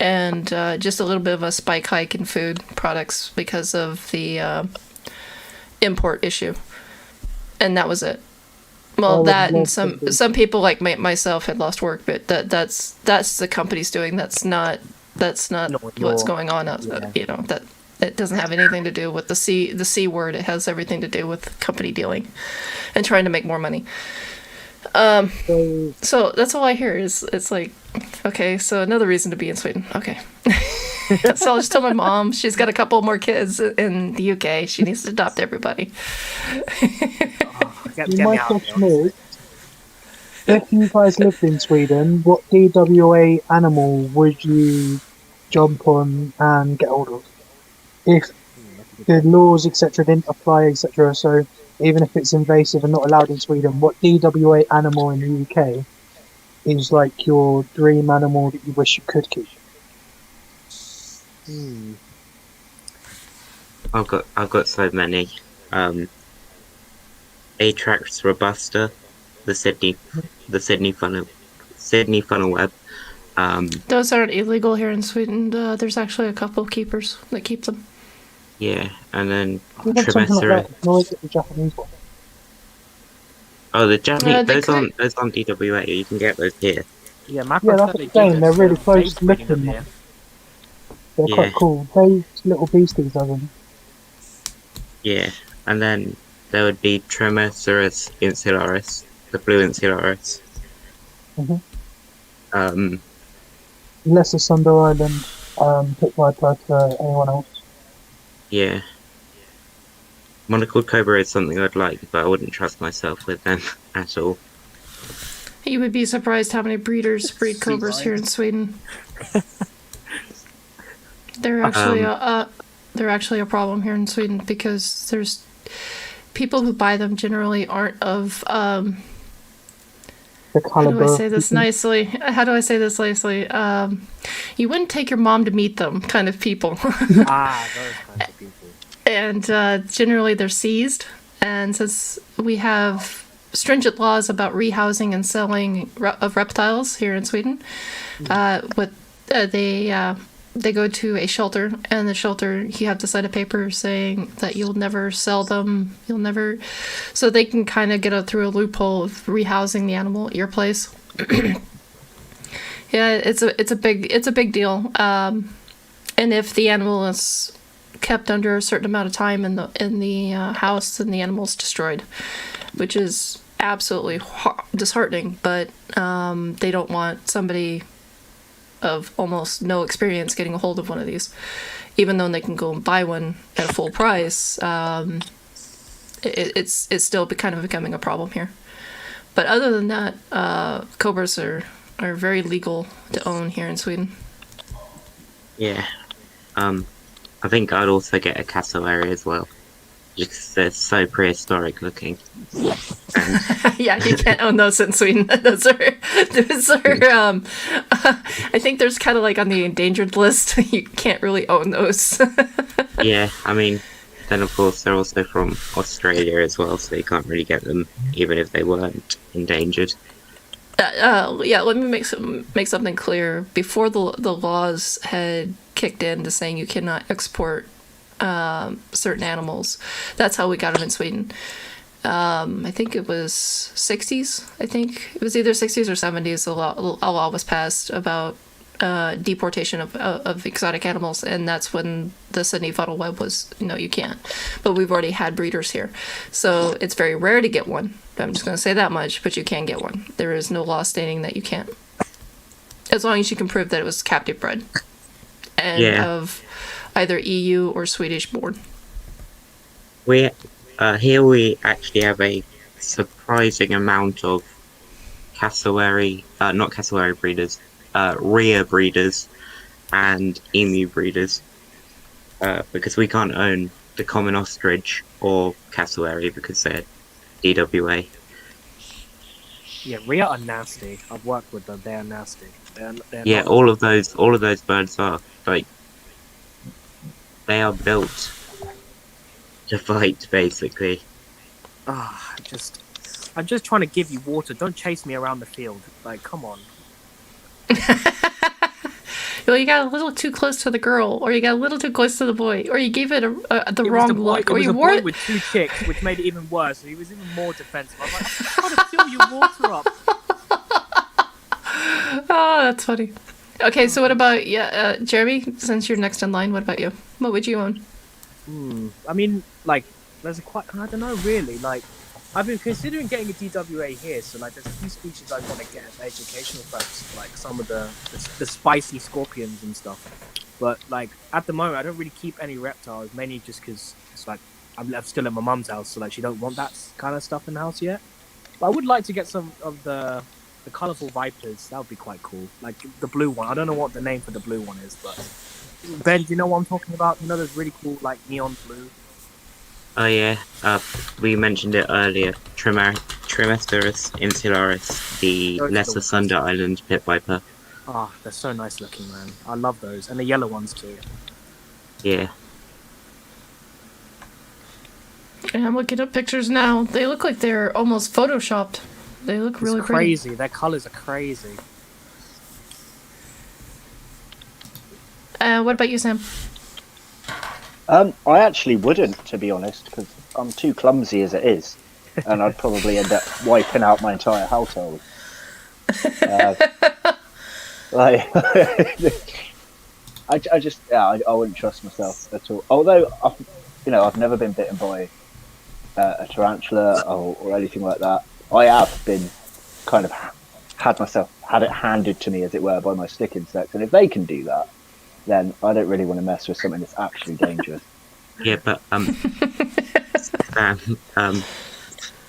And just a little bit of a spike hike in food products because of the import issue, and that was it. Well, that and some people like myself had lost work, but that's the company's doing. That's not what's going on. Yeah. You know, that it doesn't have anything to do with the C word. It has everything to do with company dealing and trying to make more money. So that's all I hear is it's like, okay, so another reason to be in Sweden. Okay. So I'll just tell my mom she's got a couple more kids in the UK. She needs to adopt everybody. My question is, if you guys lived in Sweden, what DWA animal would you jump on and get hold of? If the laws, etc., didn't apply, etc., so even if it's invasive and not allowed in Sweden, what DWA animal in the UK is like your dream animal that you wish you could keep? I've got so many. Atrax robusta, the Sydney funnel web. Those aren't illegal here in Sweden. There's actually a couple of keepers that keep them. Yeah, and then You want something like Trimesser. that, you can always get the Japanese one. Oh, the Japanese. they Those on DWA. You can get those here. Yeah, Yeah, that's what I'm saying, they're really close looking. Here. They're Yeah. quite cool. Those little beasties of them. Yeah, and then there would be Trimesserus insularis, the blue insularis. Mhm. Um, Lesser Sunder Island, picked by anyone else. yeah. Monocled cobra is something I'd like, but I wouldn't trust myself with them at all. You would be surprised how many breeders breed cobras here in Sweden. They're actually they're actually a problem here in Sweden because there's people who buy them generally aren't of The how caliber. do I say this nicely? How do I say this nicely? You wouldn't take your mom to meet them kind of people. Those kinds of people. And generally they're seized. And since we have stringent laws about rehousing and selling of reptiles here in Sweden, they go to a shelter, and the shelter, you have to sign a paper saying that you'll never sell them. So they can kind of get through a loophole of rehousing the animal at your place. Yeah, it's a big deal. And if the animal is kept under a certain amount of time in the house, then the animal's destroyed, which is absolutely disheartening. But they don't want somebody of almost no experience getting a hold of one of these, even though they can go and buy one at a full price. It's still kind of becoming a problem here. But other than that, cobras are very legal to own here in Sweden. Yeah. I think I'd also get a cassowary as well. Just they're so prehistoric looking. And Yeah, you can't own those in Sweden. Those are I think there's kind of like on the endangered list. You can't really own those. yeah, I mean, then of course they're also from Australia as well, so you can't really get them even if they weren't endangered. Yeah, let me make something clear. Before the laws had kicked into saying you cannot export certain animals, that's how we got them in Sweden. I think it was 60s. I think it was either 60s or 70s. A law was passed about deportation of exotic animals, and that's when the Sydney Fuddle Web was, you can't. But we've already had breeders here, so it's very rare to get one. I'm just going to say that much, but you can get one. There is no law stating that you can't, as long as you can prove that it was captive bred and of either EU or Swedish born. We here we actually have a surprising amount of not cassowary breeders, rhea breeders, and emu breeders, because we can't own the common ostrich or cassowary because they're DWA. Yeah, rhea are nasty. I've worked with them. They are nasty. They're Yeah, not... all of those birds are like they are built to fight, basically. I'm just trying to give you water. Don't chase me around the field. Like, come on. Well, you got a little too close to the girl, or you got a little too close to the boy, or you gave it the wrong look, or you wore it with two chicks, which made it even worse. He was even more defensive. I'm like, I'm trying to fill your water up. Oh, that's funny. Okay, so what about Jerimie? Since you're next in line, what about you? What would you own? I mean, like, I don't know really. Like, I've been considering getting a DWA here, so like, there's a few species I want to get for educational purposes, like some of the spicy scorpions and stuff. But like, at the moment, I don't really keep any reptiles, mainly just because it's like I'm still at my mum's house, so like she don't want that kind of stuff in the house yet. But I would like to get some of the colourful vipers. That would be quite cool. Like the blue one. I don't know what the name for the blue one is, but Ben, do you know what I'm talking about? You know, those really cool like neon blue. Oh yeah, we mentioned it earlier. Trimesterus insularis, the Lesser Sunder Island pit viper. Oh, they're so nice looking, man. I love those, and the yellow ones too. Yeah. And I'm looking at pictures now. They look like they're almost photoshopped. They look really crazy. Pretty. Their colors are crazy. What about you, Sam? I actually wouldn't, to be honest, because I'm too clumsy as it is, and I'd probably end up wiping out my entire household. Like, I wouldn't trust myself at all. Although, I've never been bitten by a tarantula or anything like that. I have been kind of had it handed to me, as it were, by my stick insects, and if they can do that, then I don't really want to mess with something that's actually dangerous. Yeah, but Sam,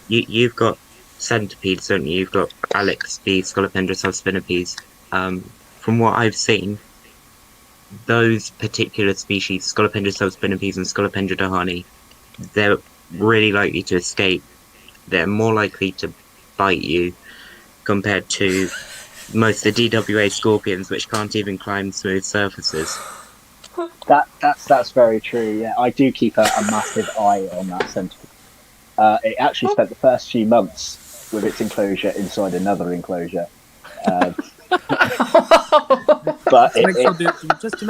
you've got centipedes, don't you? You've got Alex the Scolopendra subspinipes. From what I've seen, those particular species, Scolopendra subspinipes and Scolopendra dahani, they're really likely to escape. They're more likely to bite you compared to most of the DWA scorpions, which can't even climb smooth surfaces. That's very true. Yeah, I do keep a massive eye on that centipede. It actually spent the first few months with its enclosure inside another enclosure. But just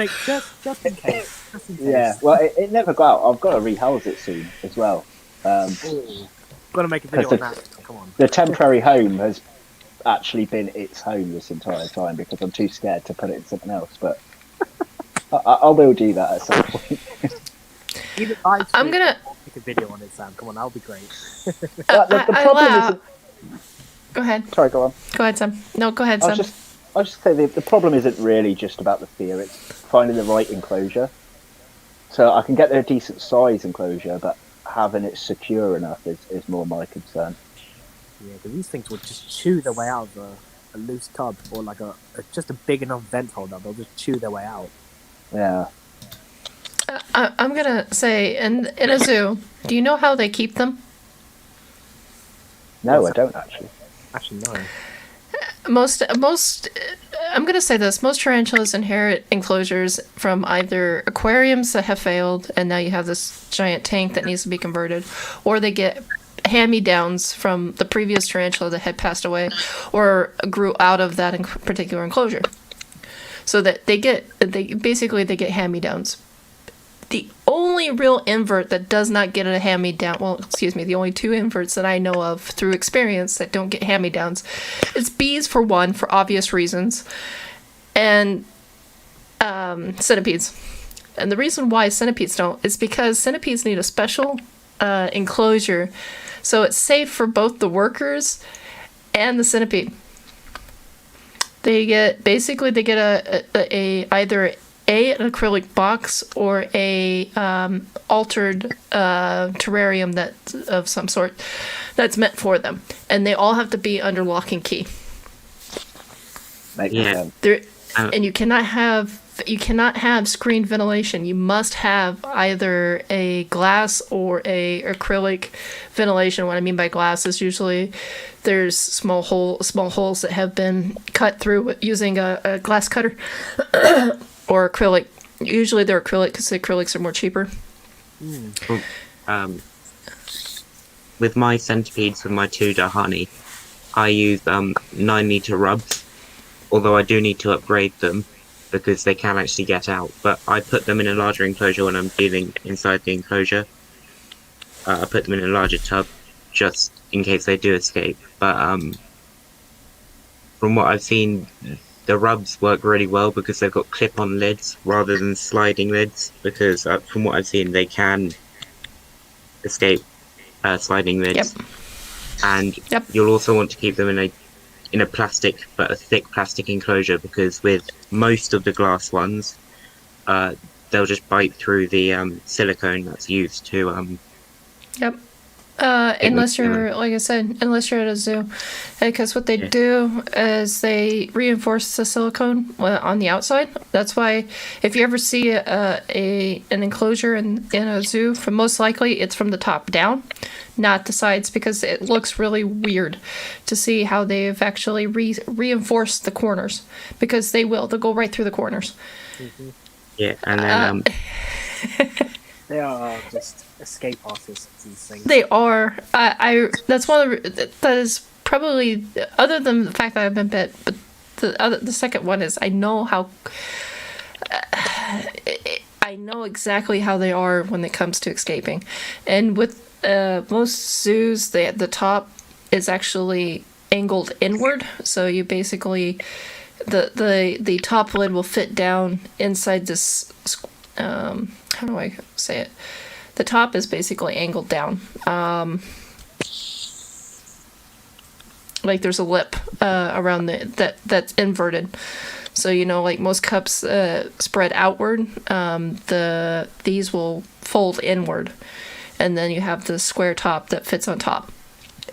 in case. Yeah, well, it never got out. I've got to rehouse it soon as well. Got to make a video on that. Come on. The temporary home has actually been its home this entire time because I'm too scared to put it in something else. But I will do that at some point. I'm gonna make a video on it, Sam. Come on, that'll be great. The problem isn't. Go ahead. Sorry, go on. Go ahead, Sam. No, go ahead, Sam. I'll just say the problem isn't really just about the fear. It's finding the right enclosure. So I can get a decent size enclosure, but having it secure enough is more my concern. Yeah, because these things will just chew their way out of a loose tub or like just a big enough vent hole that they'll just chew their way out. Yeah. I'm gonna say, in a zoo, Do you know how they keep them? No, I don't actually. Actually, no. Most I'm gonna say this, most tarantulas inherit enclosures from either aquariums that have failed and now you have this giant tank that needs to be converted, or they get hand-me-downs from the previous tarantula that had passed away or grew out of that particular enclosure, so that they get hand-me-downs. The only real invert that does not get a hand-me-down, the only two inverts that I know of through experience that don't get hand-me-downs is bees, for one, for obvious reasons, and centipedes. And the reason why centipedes don't is because centipedes need a special enclosure, so it's safe for both the workers and the centipede. They get either an acrylic box or a altered terrarium that of some sort that's meant for them, and they all have to be under lock and key. And you cannot have screened ventilation. You must have either a glass or a acrylic ventilation. What I mean by glass is usually there's small holes that have been cut through using a glass cutter. Or acrylic. Usually they're acrylic because the acrylics are more cheaper. With my centipedes, with my 2 Dahani, I use 9-meter rubs, although I do need to upgrade them because they can actually get out. But I put them in a larger enclosure when I'm dealing inside the enclosure. I put them in a larger tub just in case they do escape. But from what I've seen, the rubs work really well because they've got clip-on lids rather than sliding lids, because from what I've seen they can escape sliding lids. Yep. And you'll also want to keep them in a plastic, but a thick plastic enclosure, because with most of the glass ones they'll just bite through the silicone that's used to unless you're, like I said, unless you're at a zoo, because what they do is they reinforce the silicone on the outside. That's why if you ever see an enclosure in a zoo, most likely it's from the top down, not the sides, because it looks really weird to see how they've actually reinforced the corners, because they'll go right through the corners. Mm-hmm. Yeah, and then They are just escape artists, these things. They are. That's one of that is probably, other than the fact that I've been bit, but the second one is I know exactly how they are when it comes to escaping, and with most zoos, the top is actually angled inward, so you basically the top lid will fit down inside this. How do I say it? The top is basically angled down. Like there's a lip around that's inverted. So like most cups spread outward, these will fold inward, and then you have the square top that fits on top,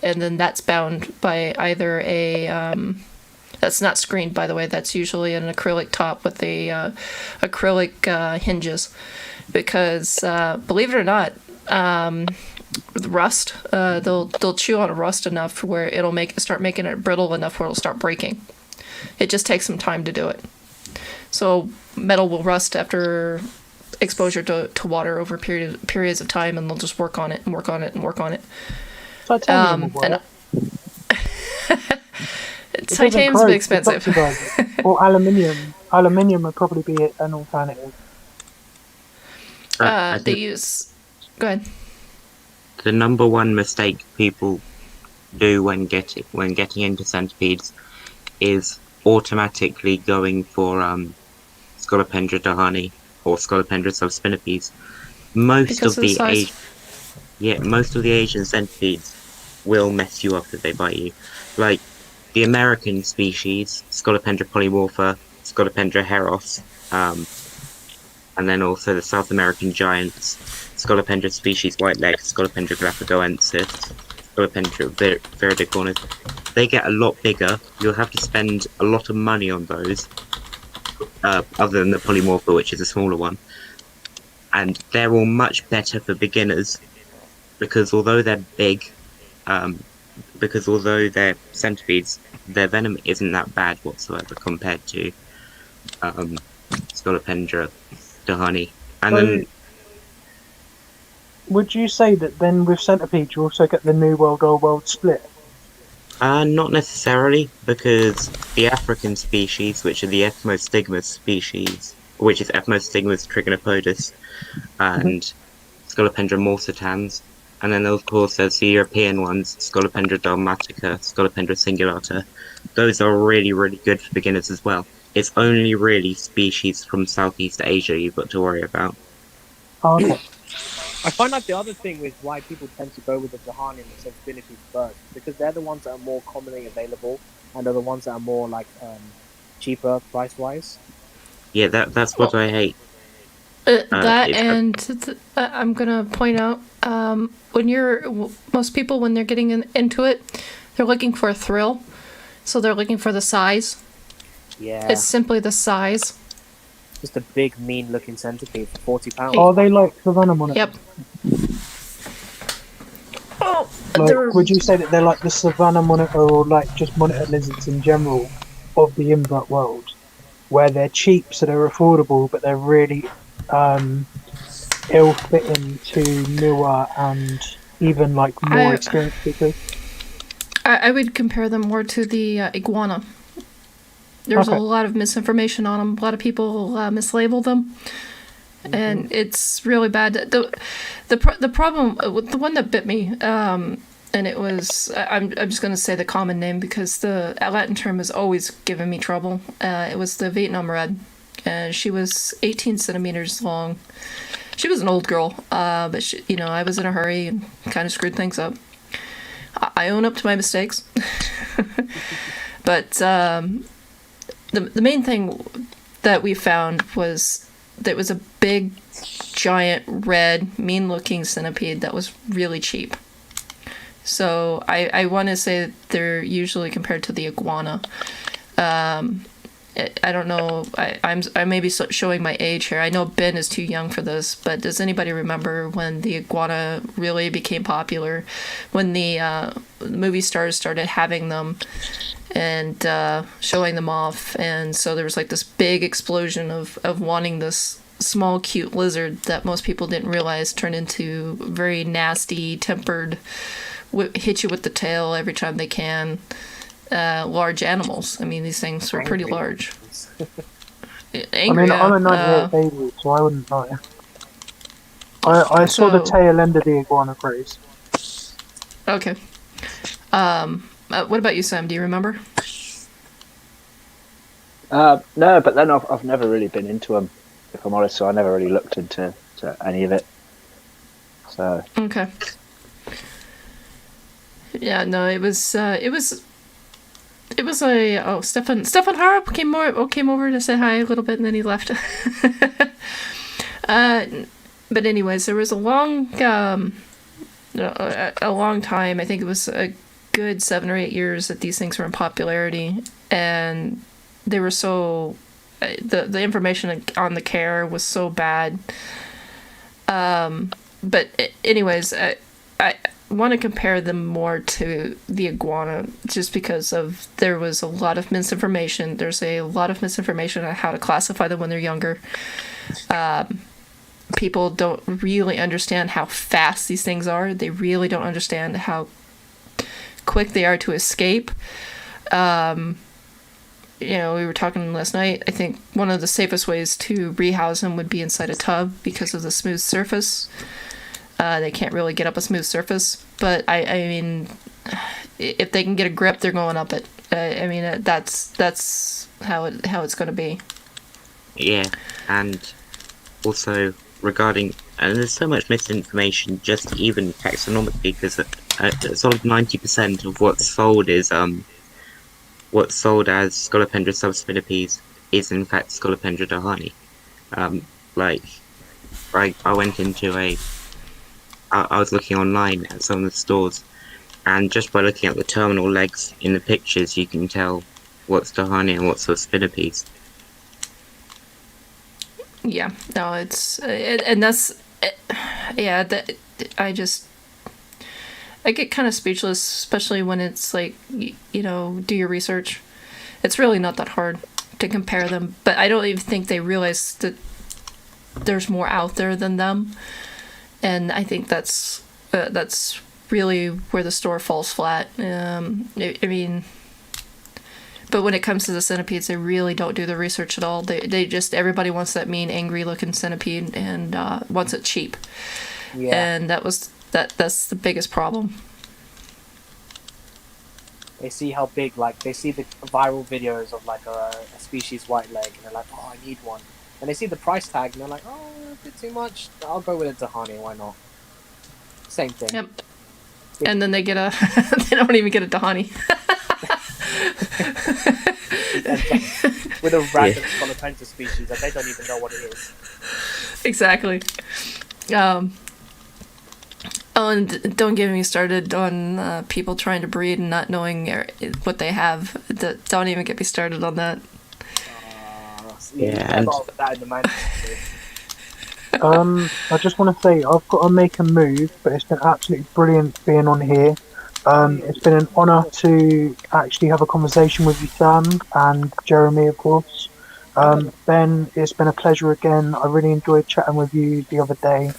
and then that's bound by either a that's not screened, by the way. That's usually an acrylic top with the acrylic hinges, because believe it or not, with rust, they'll chew on rust enough where it'll start making it brittle enough where it'll start breaking. It just takes some time to do it. So metal will rust after exposure to water over periods of time, and they'll just work on it and work on it and work on it. Titanium will work. Titanium's a bit expensive. Or aluminium. Aluminium would probably be an alternative. They use. Go ahead. The number one mistake people do when getting into centipedes is automatically going for Scolopendra dahani or Scolopendra subspinipes. Most of the Asian centipedes will mess you up if they bite you. Like the American species, Scolopendra polymorpha, Scolopendra heros, and then also the South American giants, Scolopendra species white-legged, Scolopendra galapagos, Scolopendra veridicornis. They get a lot bigger. You'll have to spend a lot of money on those, other than the polymorpha, which is a smaller one. And they're all much better for beginners because although they're big, because although they're centipedes, their venom isn't that bad whatsoever compared to Scolopendra dahani. And So, then, would you say that then with centipedes you also get the New World Old World split? not necessarily, because the African species, which are the Ethmostigmus species, which is Ethmostigmus trigonopodus and Scolopendra morsitans, and then of course there's the European ones, Scolopendra dalmatica, Scolopendra cingulata. Those are really, really good for beginners as well. It's only really species from Southeast Asia you've got to worry about. Oh, okay. I find like the other thing with why people tend to go with the Dahani and the sensibilities first, because they're the ones that are more commonly available and are the ones that are more like cheaper price wise. Yeah, that's what I hate. That It's, and I'm gonna point out most people when they're getting into it, they're looking for a thrill, so they're looking for the size. Yeah, It's simply the size. just a big mean looking centipede for £40. Are they like the venom on it? Yep. Oh, Like, would you say that they're like the savannah monitor or like just monitor lizards in general of the invert world, where they're cheap so they're affordable, but they're really ill-fitting to newer and even like more experienced people? I would compare them more to the iguana. There's Okay. a lot of misinformation on them. A lot of people mislabel them, and it's really bad. The problem, the one that bit me, and it was I'm just going to say the common name because the Latin term has always given me trouble. It was the Vietnam red, and she was 18 centimeters long. She was an old girl, but she, I was in a hurry and kind of screwed things up. I own up to my mistakes, but the main thing that we found was that it was a big, giant, red, mean-looking centipede that was really cheap. So I want to say that they're usually compared to the iguana. I don't know. I may be showing my age here. I know Ben is too young for this, but does anybody remember when the iguana really became popular? When the movie stars started having them and showing them off, and so there was like this big explosion of wanting this small, cute lizard that most people didn't realize turned into very nasty, tempered, hit you with the tail every time they can. Large animals. I mean, these things were pretty large. Angry, I'm a 98 baby, so I wouldn't know. I saw the tail end of the iguana craze. Okay. What about you, Sam? Do you remember? No, but then I've never really been into them, if I'm honest. So I never really looked into any of it. So Okay. Yeah, no, it was Stefan Harp came over to say hi a little bit and then he left. But anyways, there was a long time. I think it was a good 7 or 8 years that these things were in popularity, and they were so the information on the care was so bad. But anyways, I want to compare them more to the iguana just because there was a lot of misinformation. There's a lot of misinformation on how to classify them when they're younger. People don't really understand how fast these things are. They really don't understand how quick they are to escape. We were talking last night. I think one of the safest ways to rehouse them would be inside a tub because of the smooth surface. They can't really get up a smooth surface, but I mean, if they can get a grip, they're going up it. I mean, that's how it's going to be. yeah, and also regarding, and there's so much misinformation just even taxonomically, because sort of 90% of what's sold as Scolopendra subspinipes is in fact Scolopendra dahani. Like, I went into I was looking online at some of the stores, and just by looking at the terminal legs in the pictures, you can tell what's dahani and what's spinipes. Yeah, no, and that's, yeah, I get kind of speechless, especially when it's like, you know, do your research. It's really not that hard to compare them, but I don't even think they realize that there's more out there than them, and I think that's really where the store falls flat. I mean, but when it comes to the centipedes, they really don't do the research at all. They just, everybody wants that mean, angry looking centipede and wants it cheap. Yeah. And that's the biggest problem. They see how big, like, they see the viral videos of, like, a species white leg, and they're like, oh, I need one. And they see the price tag, and they're like, oh, a bit too much. I'll go with a Dahani, why not? Same thing. Yep. And then they get a, they don't even get a Dahani. With a random Scolopenta species that they don't even know what it is. Exactly. Oh, and don't get me started on people trying to breed and not knowing what they have. Don't even get me started on that. Yeah, and that in the Manchester. I just want to say I've got to make a move, but it's been absolutely brilliant being on here. It's been an honour to actually have a conversation with you, Sam, and Jerimie, of course. Ben, it's been a pleasure again. I really enjoyed chatting with you the other day.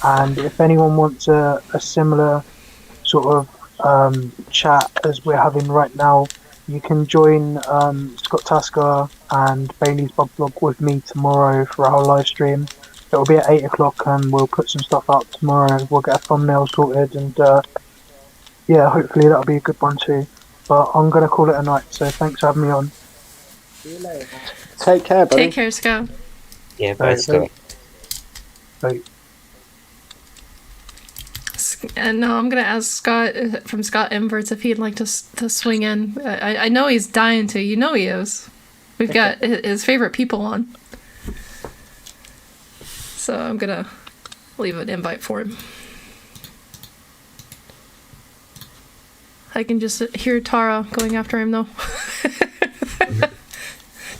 And if anyone wants a similar sort of chat as we're having right now, you can join Scott Tasker and Bailey's Bug Blog with me tomorrow for our live stream. It'll be at 8 o'clock and we'll put some stuff up tomorrow. We'll get a thumbnail sorted and yeah, hopefully that'll be a good one too. But I'm going to call it a night, so thanks for having me on. See you later. Take care, buddy. Take care, Scott. yeah, bye, Scott. Bye. And no, I'm gonna ask Scott from Scott Inverts if he'd like to swing in. I know he's dying to. You know he is. We've got his favorite people on, so I'm gonna leave an invite for him. I can just hear Tara going after him though.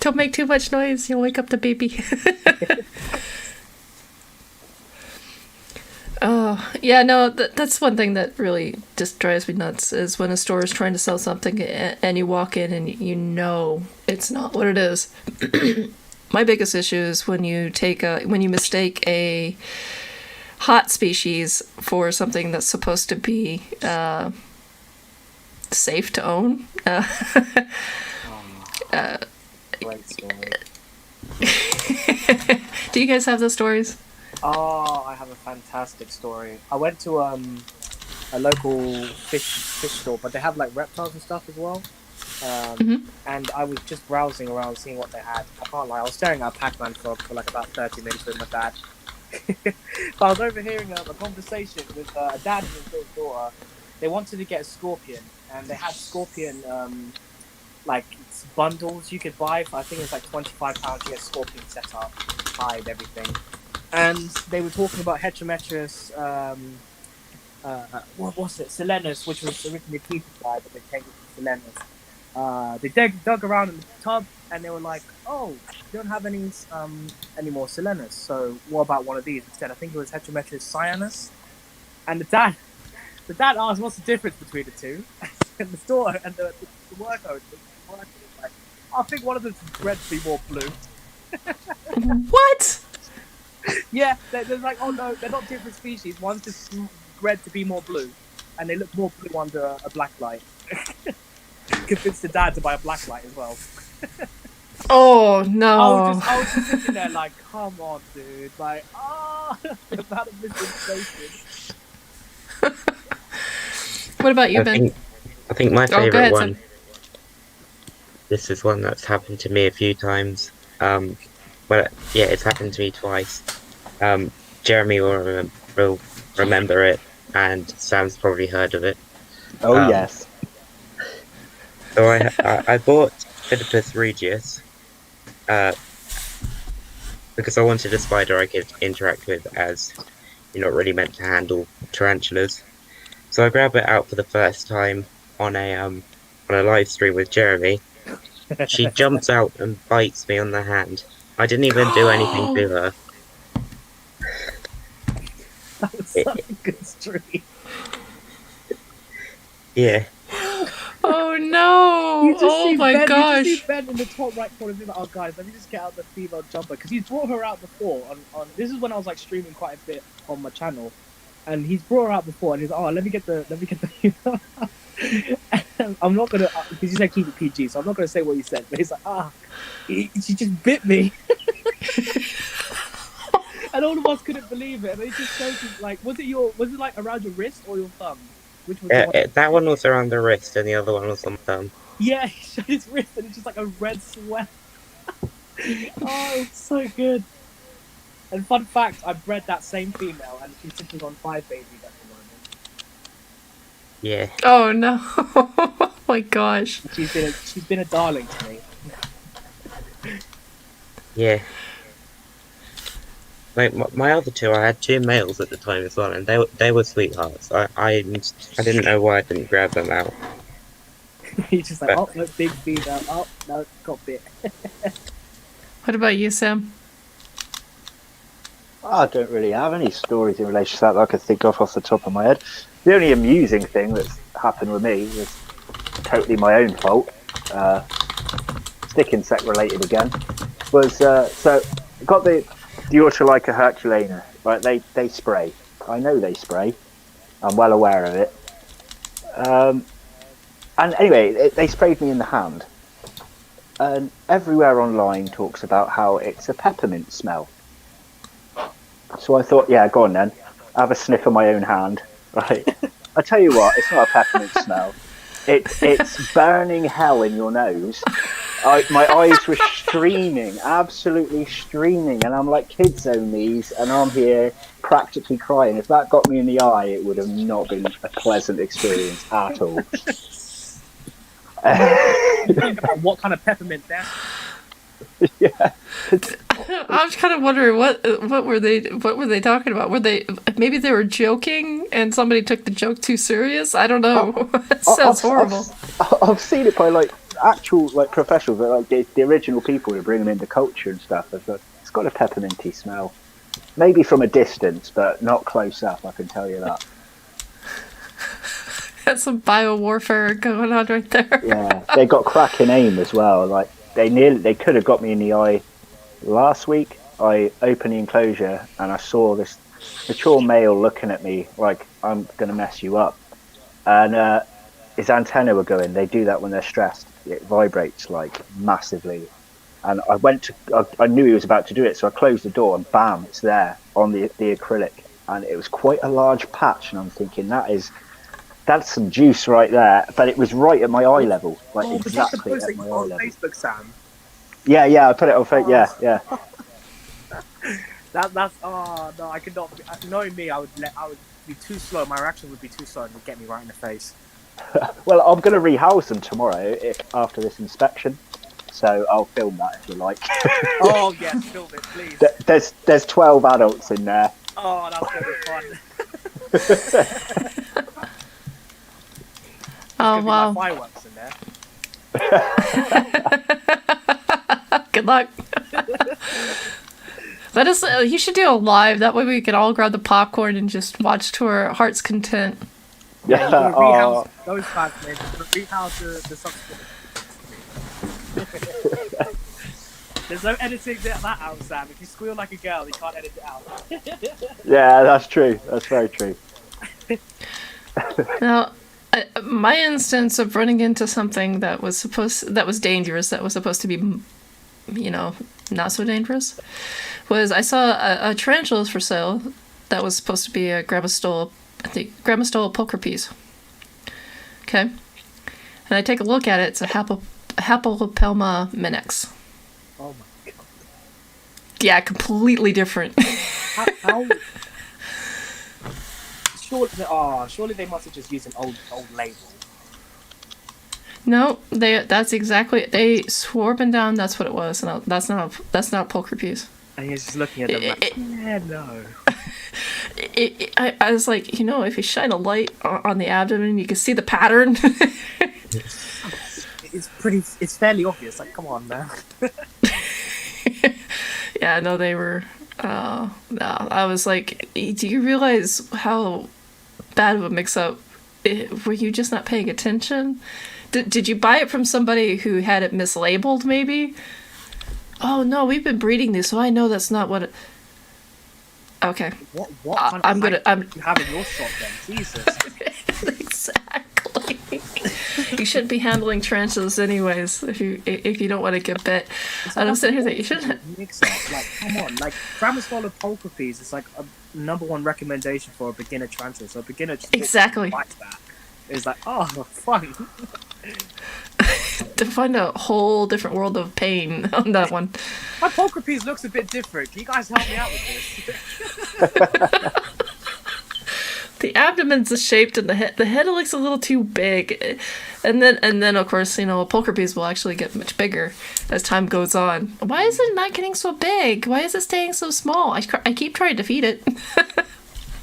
Don't make too much noise. You'll wake up the baby. Oh, yeah, no, that's one thing that really just drives me nuts is when a store is trying to sell something and you walk in and you know it's not what it is. My biggest issue is when you mistake a hot species for something that's supposed to be safe to own. Great story. Do you guys have those stories? Oh, I have a fantastic story. I went to a local fish store, but they have like reptiles and stuff as well. And I was just browsing around, seeing what they had. I can't lie, I was staring at a Pac-Man frog for like about 30 minutes with my dad. But I was overhearing a conversation with a dad and his little daughter. They wanted to get a scorpion, and they had scorpion like bundles you could buy for, I think it's like £25. You get scorpion set up, hide, everything. And they were talking about Heterometrus, what was it? Selenus, which was originally Peter guy, but they changed it to Selenus. They dug around in the tub, and they were like, "Oh, we don't have any more Selenus. So what about one of these instead?" I think it was Heterometrus cyanus. And the dad asked, "What's the difference between the two?" And the store and the worker was like, "I think one of them's bred to be more blue." What? Yeah, they're like, oh no, they're not different species. One's just bred to be more blue, and they look more blue under a black light. Convinced the dad to buy a black light as well. Oh no! I was just sitting there like, come on, dude, like, I've had a misinformation. What about you, Ben? I think my go favourite ahead, one. son. This is one that's happened to me a few times. Well, yeah, it's happened to me twice. Jerimie will remember it, and Sam's probably heard of it. Oh, yes. So I bought Phidippus regius because I wanted a spider I could interact with, as you're not really meant to handle tarantulas. So I grab it out for the first time on a live stream with Jerimie. She jumps out and bites me on the hand. I didn't even do anything to her. That was such a good stream. Yeah. Oh no! You just Oh see my Ben. You just gosh! see Ben in the top right corner. Being like, oh guys, let me just get out the female jumper because he's brought her out before. On this is when I was like streaming quite a bit on my channel, and he's brought her out before, and he's like, oh, let me get the female. And I'm not gonna because you said keep it PG, so I'm not gonna say what he said. But he's like, she just bit me. And all of us couldn't believe it. And it just shows you, like, was it like around your wrist or your thumb? Which was the one? That one was around the wrist, and the other one was on the thumb. Yeah, he showed his wrist, and it's just like a red sweat. Oh, it's so good. And fun fact, I bred that same female, and she's sitting on 5 babies at the moment. Yeah. Oh no! Oh my gosh! She's been a darling to me. Yeah. Like my other two, I had 2 males at the time as well, and they were sweethearts. I didn't know why I didn't grab them out. He's just like, oh, no, big female. Oh, no, got bit. What about you, Sam? I don't really have any stories in relation to that I could think of off the top of my head. The only amusing thing that's happened with me was totally my own fault. Stick insect related again. Was so got the Urtulaika herculana. Right, they spray. I know they spray. I'm well aware of it. And anyway, they sprayed me in the hand. And everywhere online talks about how it's a peppermint smell. So I thought, yeah, go on then. Have a sniff of my own hand. Right. I tell you what, it's not a peppermint smell. It's burning hell in your nose. My eyes were streaming, absolutely streaming, and I'm like, kids own these, and I'm here practically crying. If that got me in the eye, it would have not been a pleasant experience at all. Think about what kind of peppermint that's. Yeah. I was kind of wondering what were they talking about? Maybe they were joking and somebody took the joke too serious? I don't know. It sounds horrible. I've seen it by like actual like professionals, but like the original people who bring them into culture and stuff. It's got a pepperminty smell, maybe from a distance, but not close up. I can tell you that. That's some bio-warfare going on right there. Yeah, they got cracking aim as well. Like they could have got me in the eye. Last week, I opened the enclosure and I saw this mature male looking at me like I'm going to mess you up. And his antenna were going. They do that when they're stressed. It vibrates like massively. And I knew he was about to do it, so I closed the door and bam, it's there on the acrylic. And it was quite a large patch. And I'm thinking, that's some juice right there. But it was right at my eye level. Like exactly at my eye on level. Facebook, Sam. Yeah, I put it on Facebook. Yeah. That's no, I could not. Knowing me, I would be too slow. My reaction would be too slow and would get me right in the face. Well, I'm going to rehouse them tomorrow after this inspection, so I'll film that if you like. Oh yes, film it, please. There's 12 adults in there. Oh, that's gonna be fun. Oh wow! Fireworks in there. Good luck. Let us. You should do a live. That way we can all grab the popcorn and just watch to our heart's content. Yeah, you can rehouse those facts, man. Rehouse the subsequent. There's no editing that out, Sam. If you squeal like a girl, you can't edit it out. Yeah, that's true. That's very true. Now, my instance of running into something that was dangerous, that was supposed to be, not so dangerous, was I saw a tarantula for sale that was supposed to be a Gramostole poker piece. Okay, and I take a look at it. It's a Hapalopelma minax. Oh my god. Yeah, completely different. How? Surely they must have just used an old label. No, they swore up and down that's what it was. No, that's not a poker piece. And he's just looking at them no. I was like, if you shine a light on the abdomen, you can see the pattern. It's fairly obvious. Like, come on, man. Yeah, no, they were. No, I was like, do you realize how bad of a mix-up were you just not paying attention? Did you buy it from somebody who had it mislabeled, maybe? Oh, no, we've been breeding these, so I know that's not what it... Okay. What kind of you have in your shop then? Jesus. Exactly. You shouldn't be handling tarantulas anyways if you don't want to get bit. And I'm sitting here saying you shouldn't. Like, come on, like grammar scholar polka peas is like a #1 recommendation for a beginner tarantula. So a beginner just exactly like that. It's like, oh, fun. To find a whole different world of pain on that one. My polka peas looks a bit different. Can you guys help me out with this? The abdomen's shaped and the head looks a little too big, and then of course a polka piece will actually get much bigger as time goes on. Why is it not getting so big? Why is it staying so small? I keep trying to feed it.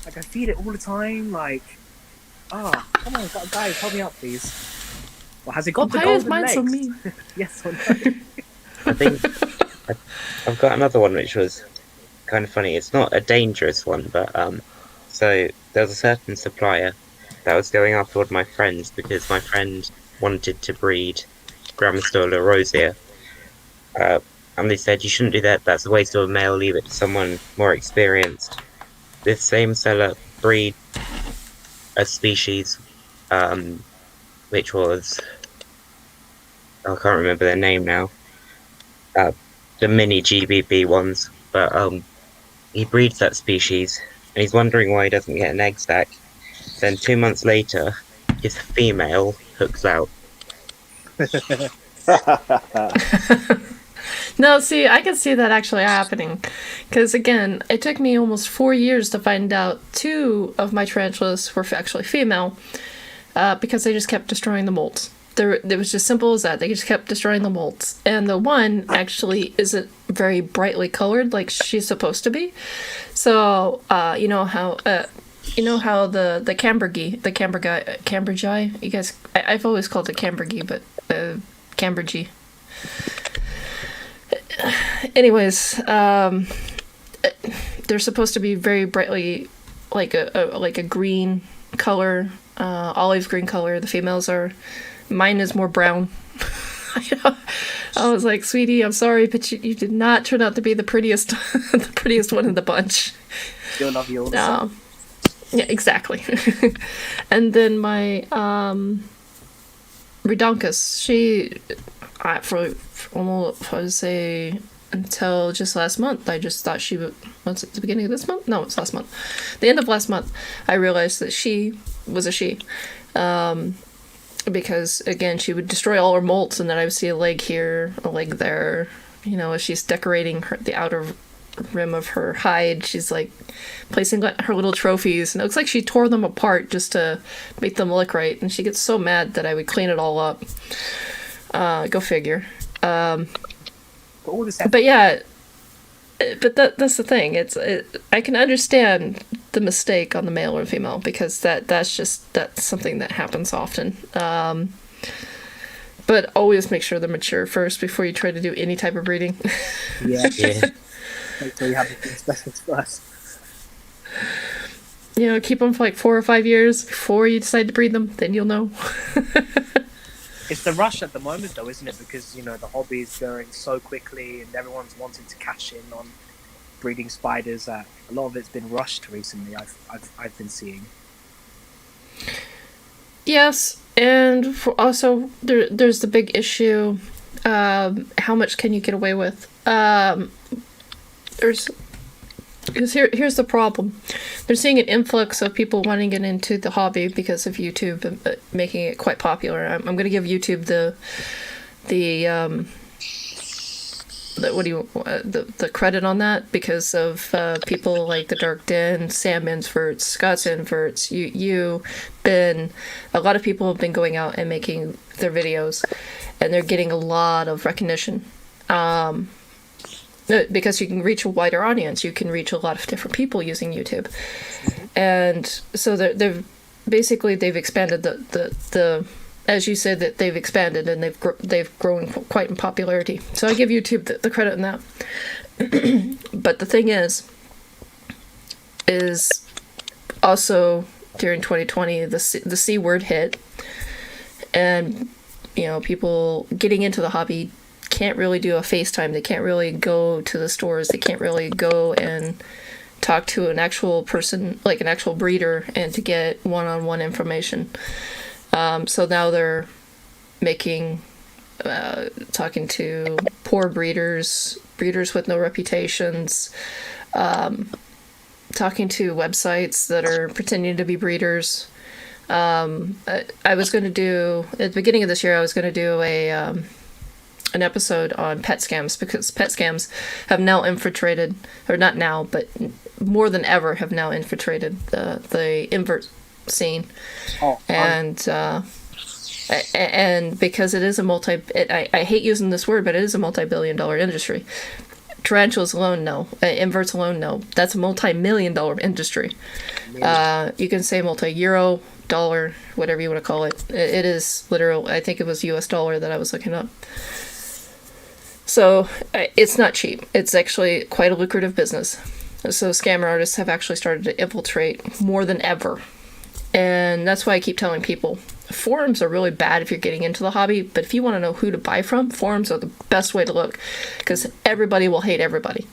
Like I feed it all the time. Like, come on, guys, help me out, please. Well, has it got the why golden is mine legs? so mean? Yes or no? I think I've got another one which was kind of funny. It's not a dangerous one, but so there was a certain supplier that was going after one of my friends because my friend wanted to breed Grammostola rosea. And they said, you shouldn't do that, that's a waste of a male, leave it to someone more experienced. This same seller breed a species, which was... I can't remember their name now. The mini GBB ones, but he breeds that species, and he's wondering why he doesn't get an egg sac. Then 2 months later, his female hooks out. No, see, I can see that actually happening. Because, again, it took me almost 4 years to find out 2 of my tarantulas were actually female, because they just kept destroying the molts. It was just simple as that. They just kept destroying the molts. And the one actually isn't very brightly colored like she's supposed to be. So, you know how the Cambridgei, you guys, I've always called it Cambridgei, but Cambridgei. Anyways, they're supposed to be very brightly like a green color, olive green color. The females are. Mine is more brown. I was like, sweetie, I'm sorry, but you did not turn out to be the prettiest, the prettiest one in the bunch. You'll love you all the same. Yeah, exactly. And then my Redonkus, she, for almost, I would say, until just last month, I just thought she would, was it the beginning of this month? No, it's last month. The end of last month, I realized that she was a she. Because, again, she would destroy all her molts, and then I would see a leg here, a leg there. As she's decorating the outer rim of her hide, she's, like, placing her little trophies. And it looks like she tore them apart just to make them look right. And she gets so mad that I would clean it all up. Go figure. But yeah, but that's the thing. I can understand the mistake on the male or female because that's something that happens often. But always make sure they're mature first before you try to do any type of breeding. Yeah. Make sure you have the specimens first. Keep them for like 4 or 5 years before you decide to breed them. Then you'll know. It's the rush at the moment, though, isn't it? Because the hobby is going so quickly, and everyone's wanting to cash in on breeding spiders. A lot of it's been rushed recently. I've been seeing. Yes, and also there's the big issue. How much can you get away with? Here's the problem. They're seeing an influx of people wanting to get into the hobby because of YouTube making it quite popular. I'm going to give YouTube the credit on that because of people like the Dark Den, Sam Inverts, Scott's Inverts, you, Ben. A lot of people have been going out and making their videos, and they're getting a lot of recognition. Because you can reach a wider audience, you can reach a lot of different people using YouTube, and so they've expanded the as you said that they've expanded and they've grown quite in popularity. So I give YouTube the credit in that. But the thing is also during 2020, the C word hit, and people getting into the hobby can't really do a FaceTime. They can't really go to the stores. They can't really go and talk to an actual person, like an actual breeder, and to get one-on-one information. So now they're talking to poor breeders with no reputations, talking to websites that are pretending to be breeders. I was going to do, at the beginning of this year, I was going to do an episode on pet scams, because pet scams have now infiltrated, or not now, but more than ever have now infiltrated the invert scene. And because it is a I hate using this word, but it is a multi-billion-dollar industry. Tarantulas alone, no. Inverts alone, no. That's a multi-million-dollar industry. You can say multi-euro, dollar, whatever you want to call it. It is literal. I think it was US dollar that I was looking up. So it's not cheap. It's actually quite a lucrative business. So scammer artists have actually started to infiltrate more than ever. And that's why I keep telling people, forums are really bad if you're getting into the hobby, but if you want to know who to buy from, forums are the best way to look, because everybody will hate everybody.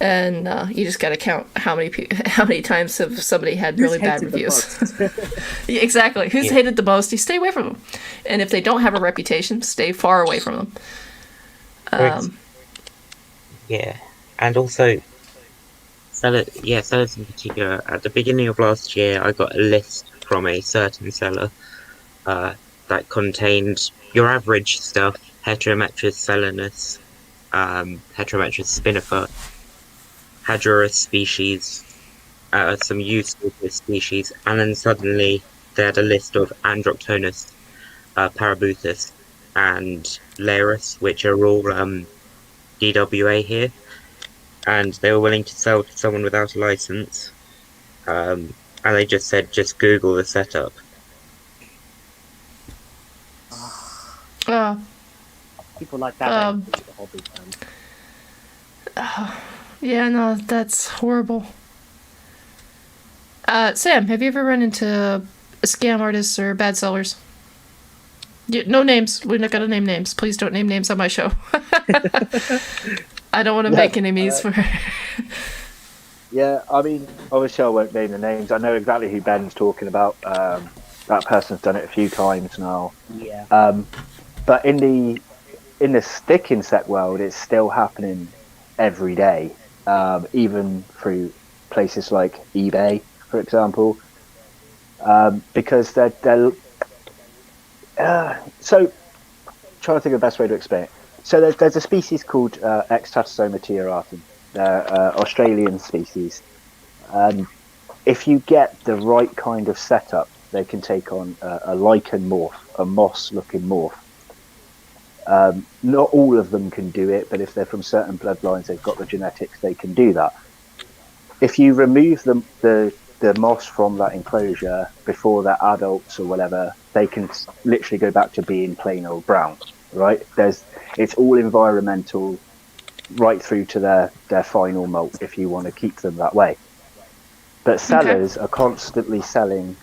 And you just got to count how many times have somebody had really bad reviews. Exactly. Who's hated the most? You stay away from them. And if they don't have a reputation, stay far away from them. And also sellers in particular. At the beginning of last year, I got a list from a certain seller that contained your average stuff: Heterometrus selenus, Heterometrus spinifer, Hadurus species, some useful species, and then suddenly they had a list of Androctonus, Parabuthus, and Larus, which are all DWA here, and they were willing to sell to someone without a license, and they just said, just Google the setup. People like that. The hobby, yeah, no, that's horrible. Sam, have you ever run into scam artists or bad sellers? No names. We're not going to name names. Please don't name names on my show. I don't want to make enemies for her. Yeah, I mean, obviously I won't name the names. I know exactly who Ben's talking about. That person's done it a few times now. Yeah. But in the stick insect world, it's still happening every day, even through places like eBay, for example, because they're so trying to think of the best way to explain it. So there's a species called Extatosoma tiaratum. They're Australian species. If you get the right kind of setup, they can take on a lichen morph, a moss-looking morph. Not all of them can do it, but if they're from certain bloodlines, they've got the genetics, they can do that. If you remove the moss from that enclosure before they're adults or whatever, they can literally go back to being plain old brown, right? It's all environmental right through to their final molt if you want to keep them that way. But sellers are constantly selling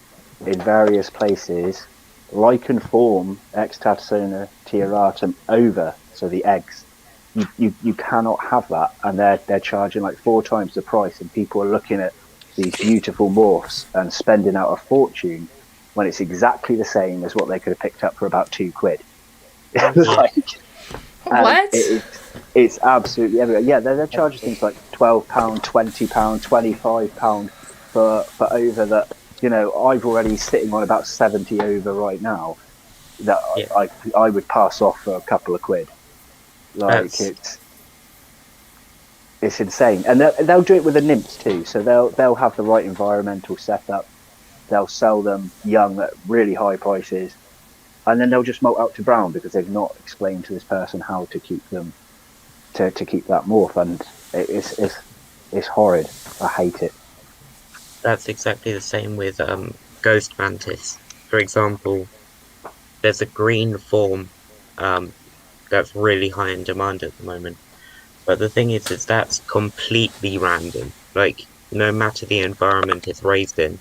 in various places lichen form Extatosoma tiaratum over, so the eggs. You cannot have that, and they're charging like 4 times the price, and people are looking at these beautiful morphs and spending out a fortune when it's exactly the same as what they could have picked up for about £2. What? It's absolutely everywhere. Yeah, they're charging things like £12, £20, £25 for over that. I've already sitting on about 70 over right now that I would pass off for a couple of quid. It's insane, and they'll do it with the nymphs too. So they'll have the right environmental setup. They'll sell them young at really high prices, and then they'll just molt out to brown because they've not explained to this person how to keep them to keep that morph, and it's horrid. I hate it. That's exactly the same with ghost mantis. For example, there's a green form that's really high in demand at the moment. But the thing is that's completely random. Like, no matter the environment it's raised in,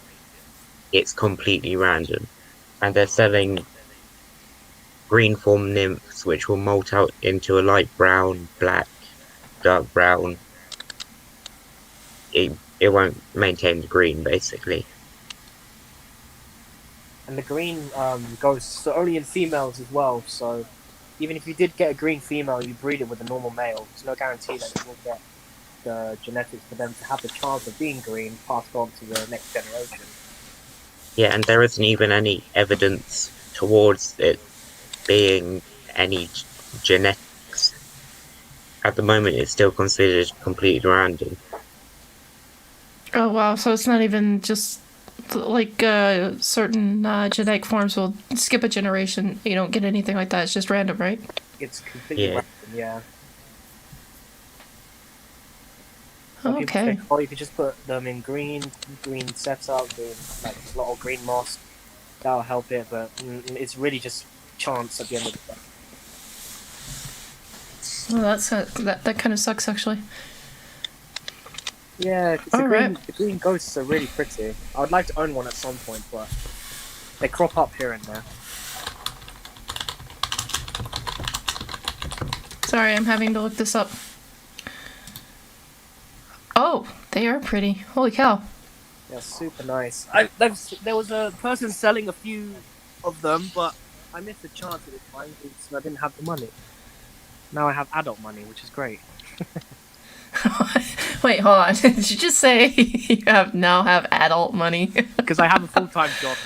it's completely random, and they're selling green form nymphs which will molt out into a light brown, black, dark brown. It won't maintain the green basically. And the green ghosts are only in females as well, so even if you did get a green female, you breed it with a normal male. There's no guarantee that it will get the genetics for them to have the chance of being green passed on to the next generation. Yeah, and there isn't even any evidence towards it being any genetics. At the moment, it's still considered completely random. Oh wow! So it's not even just like certain genetic forms will skip a generation. You don't get anything like that. It's just random, right? It's completely Yeah. random, yeah. Some people Okay. think, oh, you could just put them in green setup, green, like a lot of green moss. That'll help it, but it's really just chance at the end of the day. Well, that kind of sucks actually. Yeah, 'cause All right. the green ghosts are really pretty. I would like to own one at some point, but they crop up here and there. Sorry, I'm having to look this up. Oh, they are pretty. Holy cow! They're super nice. There was a person selling a few of them, but I missed the chance at the time because I didn't have the money. Now I have adult money, which is great. Wait, hold on. Did you just say you now have adult money? Because I have a full-time job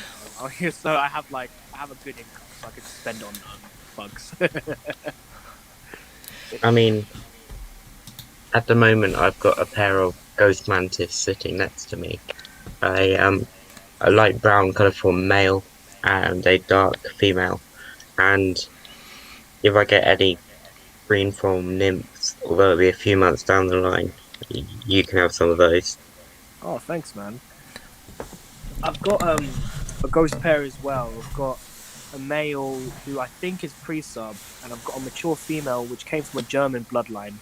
now, so I have a good income, so I can spend on bugs. I mean, at the moment, I've got a pair of ghost mantis sitting next to me. A light brown colourful male and a dark female. And if I get any green form nymphs, although it'll be a few months down the line, you can have some of those. Oh, thanks, man. I've got a ghost pair as well. I've got a male who I think is pre-sub, and I've got a mature female which came from a German bloodline.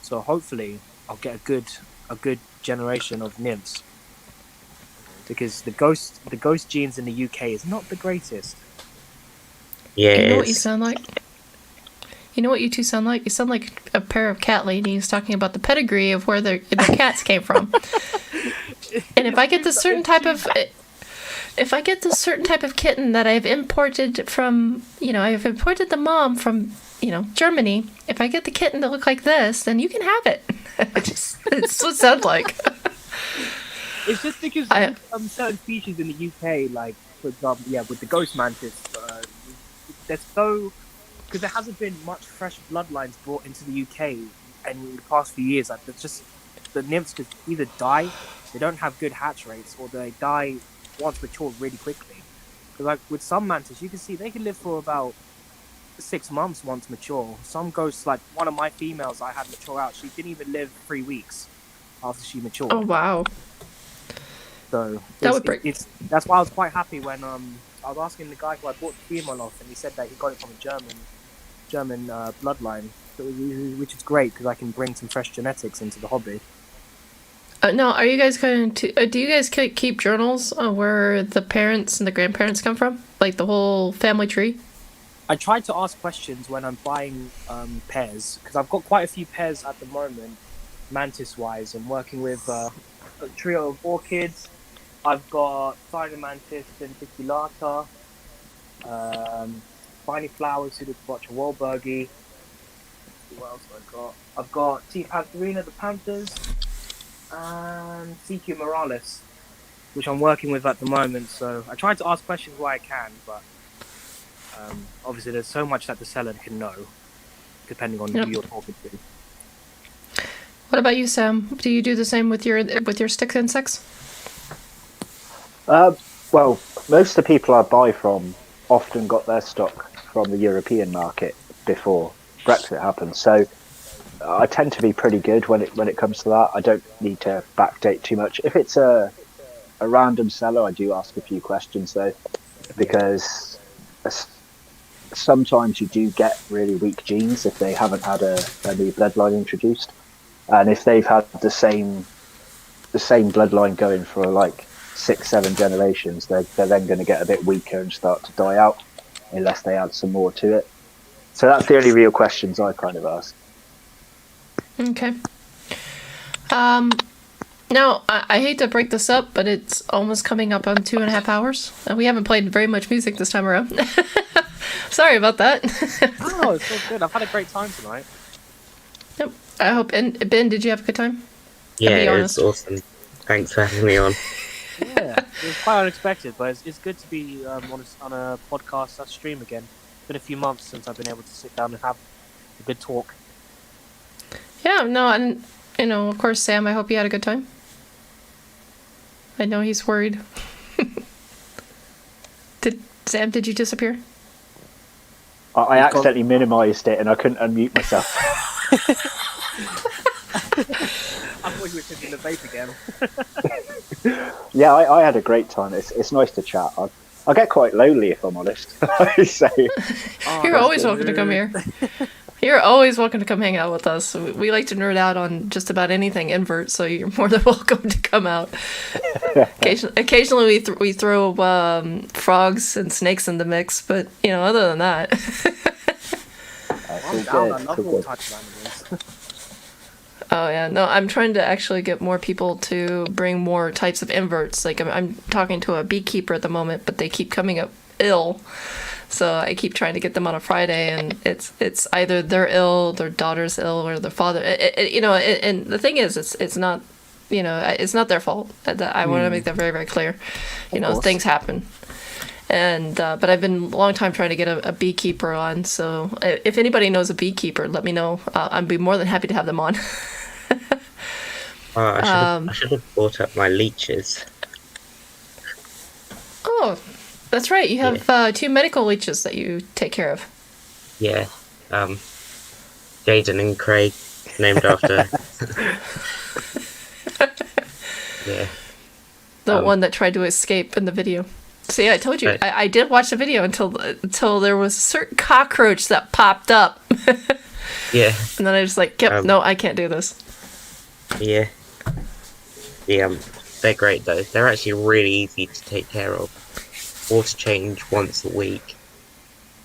So hopefully I'll get a good generation of nymphs. Because the ghost genes in the UK is not the greatest. Yeah, You know what you it's- sound like? You know what you two sound like? You sound like a pair of cat ladies talking about the pedigree of where their cats came from. And if I get this certain type of kitten that I've imported from, I've imported the mom from, Germany. If I get the kitten to look like this, then you can have it. It's what it sounds like. It's just because certain species in the UK, like for example, with the ghost mantis, they're so because there hasn't been much fresh bloodlines brought into the UK in the past few years. Like, there's just the nymphs could either die, they don't have good hatch rates, or they die once mature really quickly. Because like with some mantis, you can see they can live for about 6 months once mature. Some ghosts, like one of my females I had mature out, she didn't even live 3 weeks after she matured. Oh wow. So That would break. that's why I was quite happy when I was asking the guy who I bought the female off, and he said that he got it from a German bloodline, which is great because I can bring some fresh genetics into the hobby. No, are you guys going to? Do you guys keep journals on where the parents and the grandparents come from, like the whole family tree? I try to ask questions when I'm buying pairs because I've got quite a few pairs at the moment, mantis-wise. I'm working with a trio of orchids. I've got Cyanomantis denticulata, Spiny Flowers, Pseudoquacha Wahlbergi. What else have I got? I've got T. Pantherina, the Panthers, and CQ Moralis, which I'm working with at the moment. So I try to ask questions where I can, but obviously there's so much that the seller can know, depending on who you're talking to. What about you, Sam? Do you do the same with your stick insects? Well, most of the people I buy from often got their stock from the European market before Brexit happened, so I tend to be pretty good when it comes to that. I don't need to backdate too much. If it's a random seller, I do ask a few questions though, because sometimes you do get really weak genes if they haven't had a new bloodline introduced, and if they've had the same bloodline going for like 6-7 generations, they're then going to get a bit weaker and start to die out unless they add some more to it. So that's the only real questions I kind of ask. Okay. Now, I hate to break this up, but it's almost coming up on 2.5 hours. And we haven't played very much music this time around. Sorry about that. Oh, it's all good. I've had a great time tonight. Yep. I hope. And Ben, did you have a good time? Yeah, be it honest. was awesome. Thanks for having me on. Yeah, it was quite unexpected, but it's good to be on a podcast stream again. It's been a few months since I've been able to sit down and have a good talk. Yeah, no, and, of course, Sam, I hope you had a good time. I know he's worried. Sam, did you disappear? I accidentally minimised it and I couldn't unmute myself. I thought you were taking the vape again. Yeah, I had a great time. It's nice to chat. I get quite lonely if I'm honest. So, You're always welcome to come here. You're always welcome to come hang out with us. We like to nerd out on just about anything invert, so you're more than welcome to come out. Occasionally we throw frogs and snakes in the mix, but other than that. I'm down. I love all types of animals. Oh yeah, no, I'm trying to actually get more people to bring more types of inverts. Like I'm talking to a beekeeper at the moment, but they keep coming up ill. So I keep trying to get them on a Friday, and it's either they're ill, their daughter's ill, or their father. And the thing is, it's not, it's not their fault. I want to make that very, very clear. Things happen. And but I've been a long time trying to get a beekeeper on. So if anybody knows a beekeeper, let me know. I'd be more than happy to have them on. I should have brought up my leeches. Oh, that's right. You have 2 medical leeches that you take care of. Yeah, Jaden and Craig, named after. Yeah. The one that tried to escape in the video. See, I told you. Right. I did watch the video until there was a certain cockroach that popped up. Yeah. And then I was like, yep, no, I can't do this. Yeah. Yeah, they're great though. They're actually really easy to take care of. Water change once a week,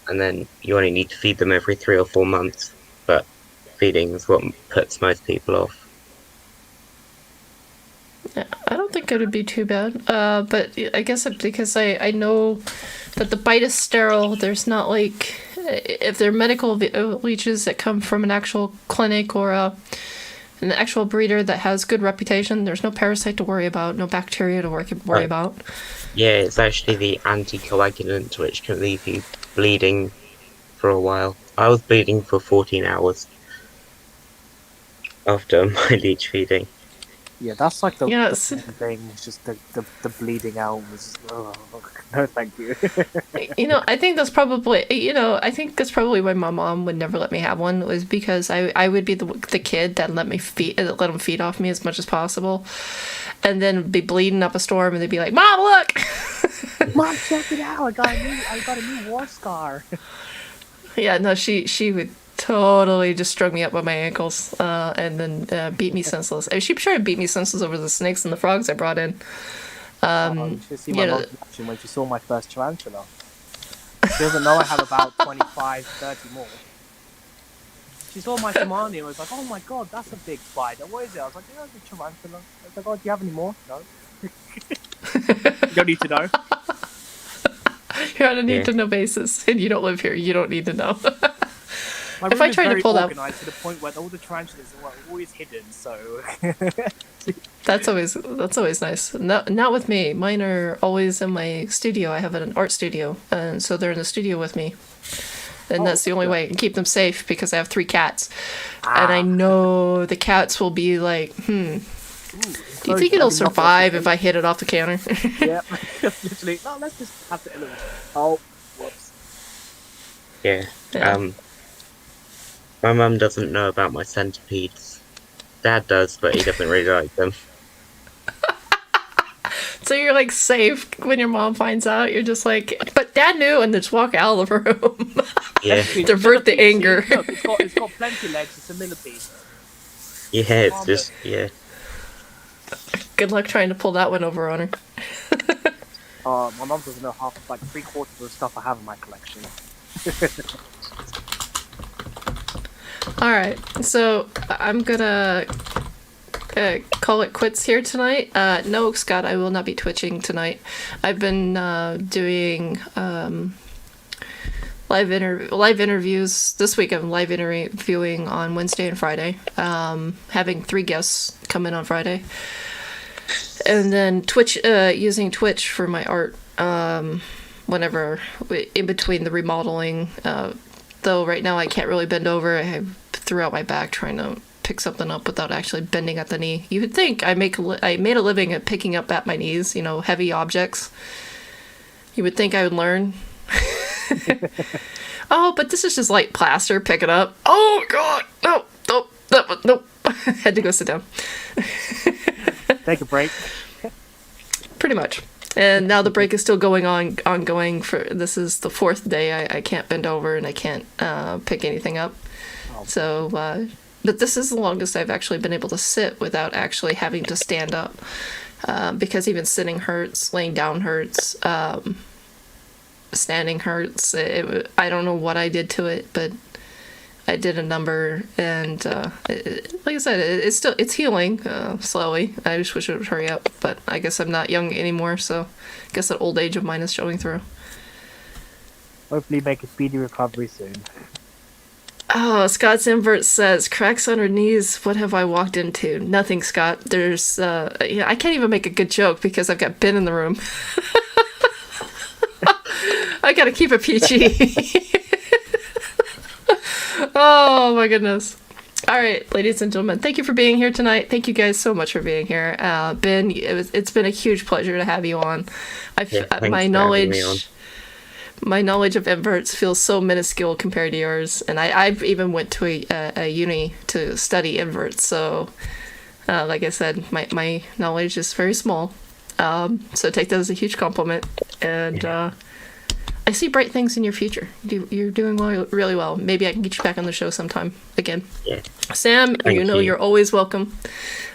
and then you only need to feed them every 3 or 4 months. But feeding is what puts most people off. Yeah, I don't think it would be too bad. But I guess because I know that the bite is sterile. There's not like if they're medical leeches that come from an actual clinic or an actual breeder that has good reputation. There's no parasite to worry about, no bacteria to worry about. Yeah, it's actually the anticoagulant which can leave you bleeding for a while. I was bleeding for 14 hours after my leech feeding. Yeah, that's like the Yes. thing. It's just the bleeding out was. Oh, no, thank you. I think that's probably why my mom would never let me have one, was because I would be the kid that let them feed off me as much as possible, and then be bleeding up a storm, and they'd be like, "Mom, look!" Mom, check it out! I got a new war scar. Yeah, no, she would totally just strung me up by my ankles, and then beat me senseless. She tried to beat me senseless over the snakes and the frogs I brought in. You should see my mom's reaction when she saw my first tarantula. She doesn't know I have about 25, 30 more. She saw my Somani and was like, "Oh my god, that's a big spider. What is it?" I was like, "Yeah, it's a tarantula." I was like, "Oh, do you have any more?" No. You don't need to know. You're on a need-to-know basis, and you don't live here. You don't need to know. My If room I is tried to very pull that- organized to the point where all the tarantulas are always hidden, so... That's always nice. Not with me. Mine are always in my studio. I have an art studio, and so they're in the studio with me. And that's the only way I can keep them safe, because I have 3 cats. And I know the cats will be like, do you think it'll survive if I hit it off the counter? Yeah, literally. No, let's just have the element. Oh, whoops. Yeah. Yeah. My mum doesn't know about my centipedes. Dad does, but he doesn't really like them. So you're like safe when your mom finds out. You're just like, but Dad knew, and just walk out of the room. Yeah. Divert the anger. Look, it's got plenty of legs. It's a millipede. Yeah, it's just, yeah. Good luck trying to pull that one over on her. My mom doesn't know half, like 3/4 of the stuff I have in my collection. Alright, so I'm gonna call it quits here tonight. No, Scott, I will not be twitching tonight. I've been doing live interviews. This week I'm live interviewing on Wednesday and Friday. Having 3 guests come in on Friday. And then using Twitch for my art whenever, in between the remodeling. Though right now I can't really bend over. I threw out my back trying to pick something up without actually bending at the knee. You would think I made a living at picking up at my knees, heavy objects. You would think I would learn. Oh, but this is just light plaster. Pick it up. Oh God! Nope. Had to go sit down. Take a break. Pretty much. And now the break is still ongoing. This is the 4th day. I can't bend over and I can't pick anything up. Oh. So, but this is the longest I've actually been able to sit without actually having to stand up. Because even sitting hurts, laying down hurts, standing hurts. I don't know what I did to it, but I did a number, and like I said, it's healing slowly. I just wish it would hurry up, but I guess I'm not young anymore, so I guess that old age of mine is showing through. Hopefully make a speedy recovery soon. Oh, Scott's invert says, cracks on her knees, what have I walked into? Nothing, Scott. There's, I can't even make a good joke because I've got Ben in the room. I gotta keep it PG. Oh my goodness. All right, ladies and gentlemen, thank you for being here tonight. Thank you guys so much for being here. Ben, it's been a huge pleasure to have you on. My knowledge of inverts feels so minuscule compared to yours, and I've even went to a uni to study inverts. So, like I said, my knowledge is very small. So take that as a huge compliment, and I see bright things in your future. You're doing really well. Maybe I can get you back on the show sometime again. Yeah. Sam, Thank you. you're always welcome.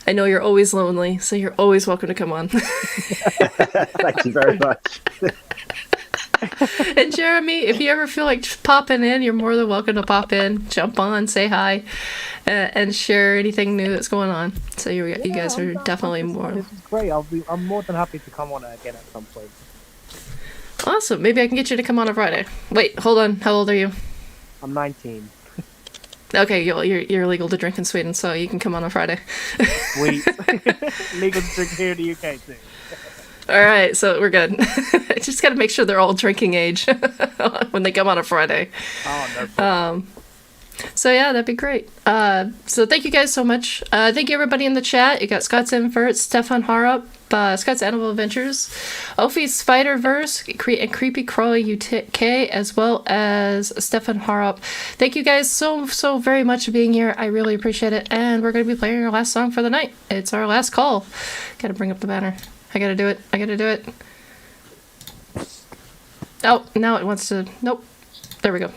I know you're always lonely, so you're always welcome to come on. Thank you very much. And Jerimie, if you ever feel like popping in, you're more than welcome to pop in, jump on, say hi, and share anything new that's going on. So you guys are definitely more. This is great. I'm more than happy to come on again at some point. Awesome. Maybe I can get you to come on a Friday. Wait, hold on. How old are you? I'm 19. Okay, you're legal to drink in Sweden, so you can come on Friday. Sweet. Legal to drink here in the UK too. All right, so we're good. I just got to make sure they're all drinking age when they come on a Friday. Oh, no problem. So yeah, that'd be great. So thank you guys so much. Thank you everybody in the chat. You got Scott's Invert, Stefan Harop, Scott's Animal Adventures, Ophi's Spider-Verse, and Creepy Crawly UK, as well as Stefan Harop. Thank you guys so very much for being here. I really appreciate it. And we're going to be playing our last song for the night. It's our last call. Got to bring up the banner. I got to do it. Oh, now it wants to... Nope. There we go.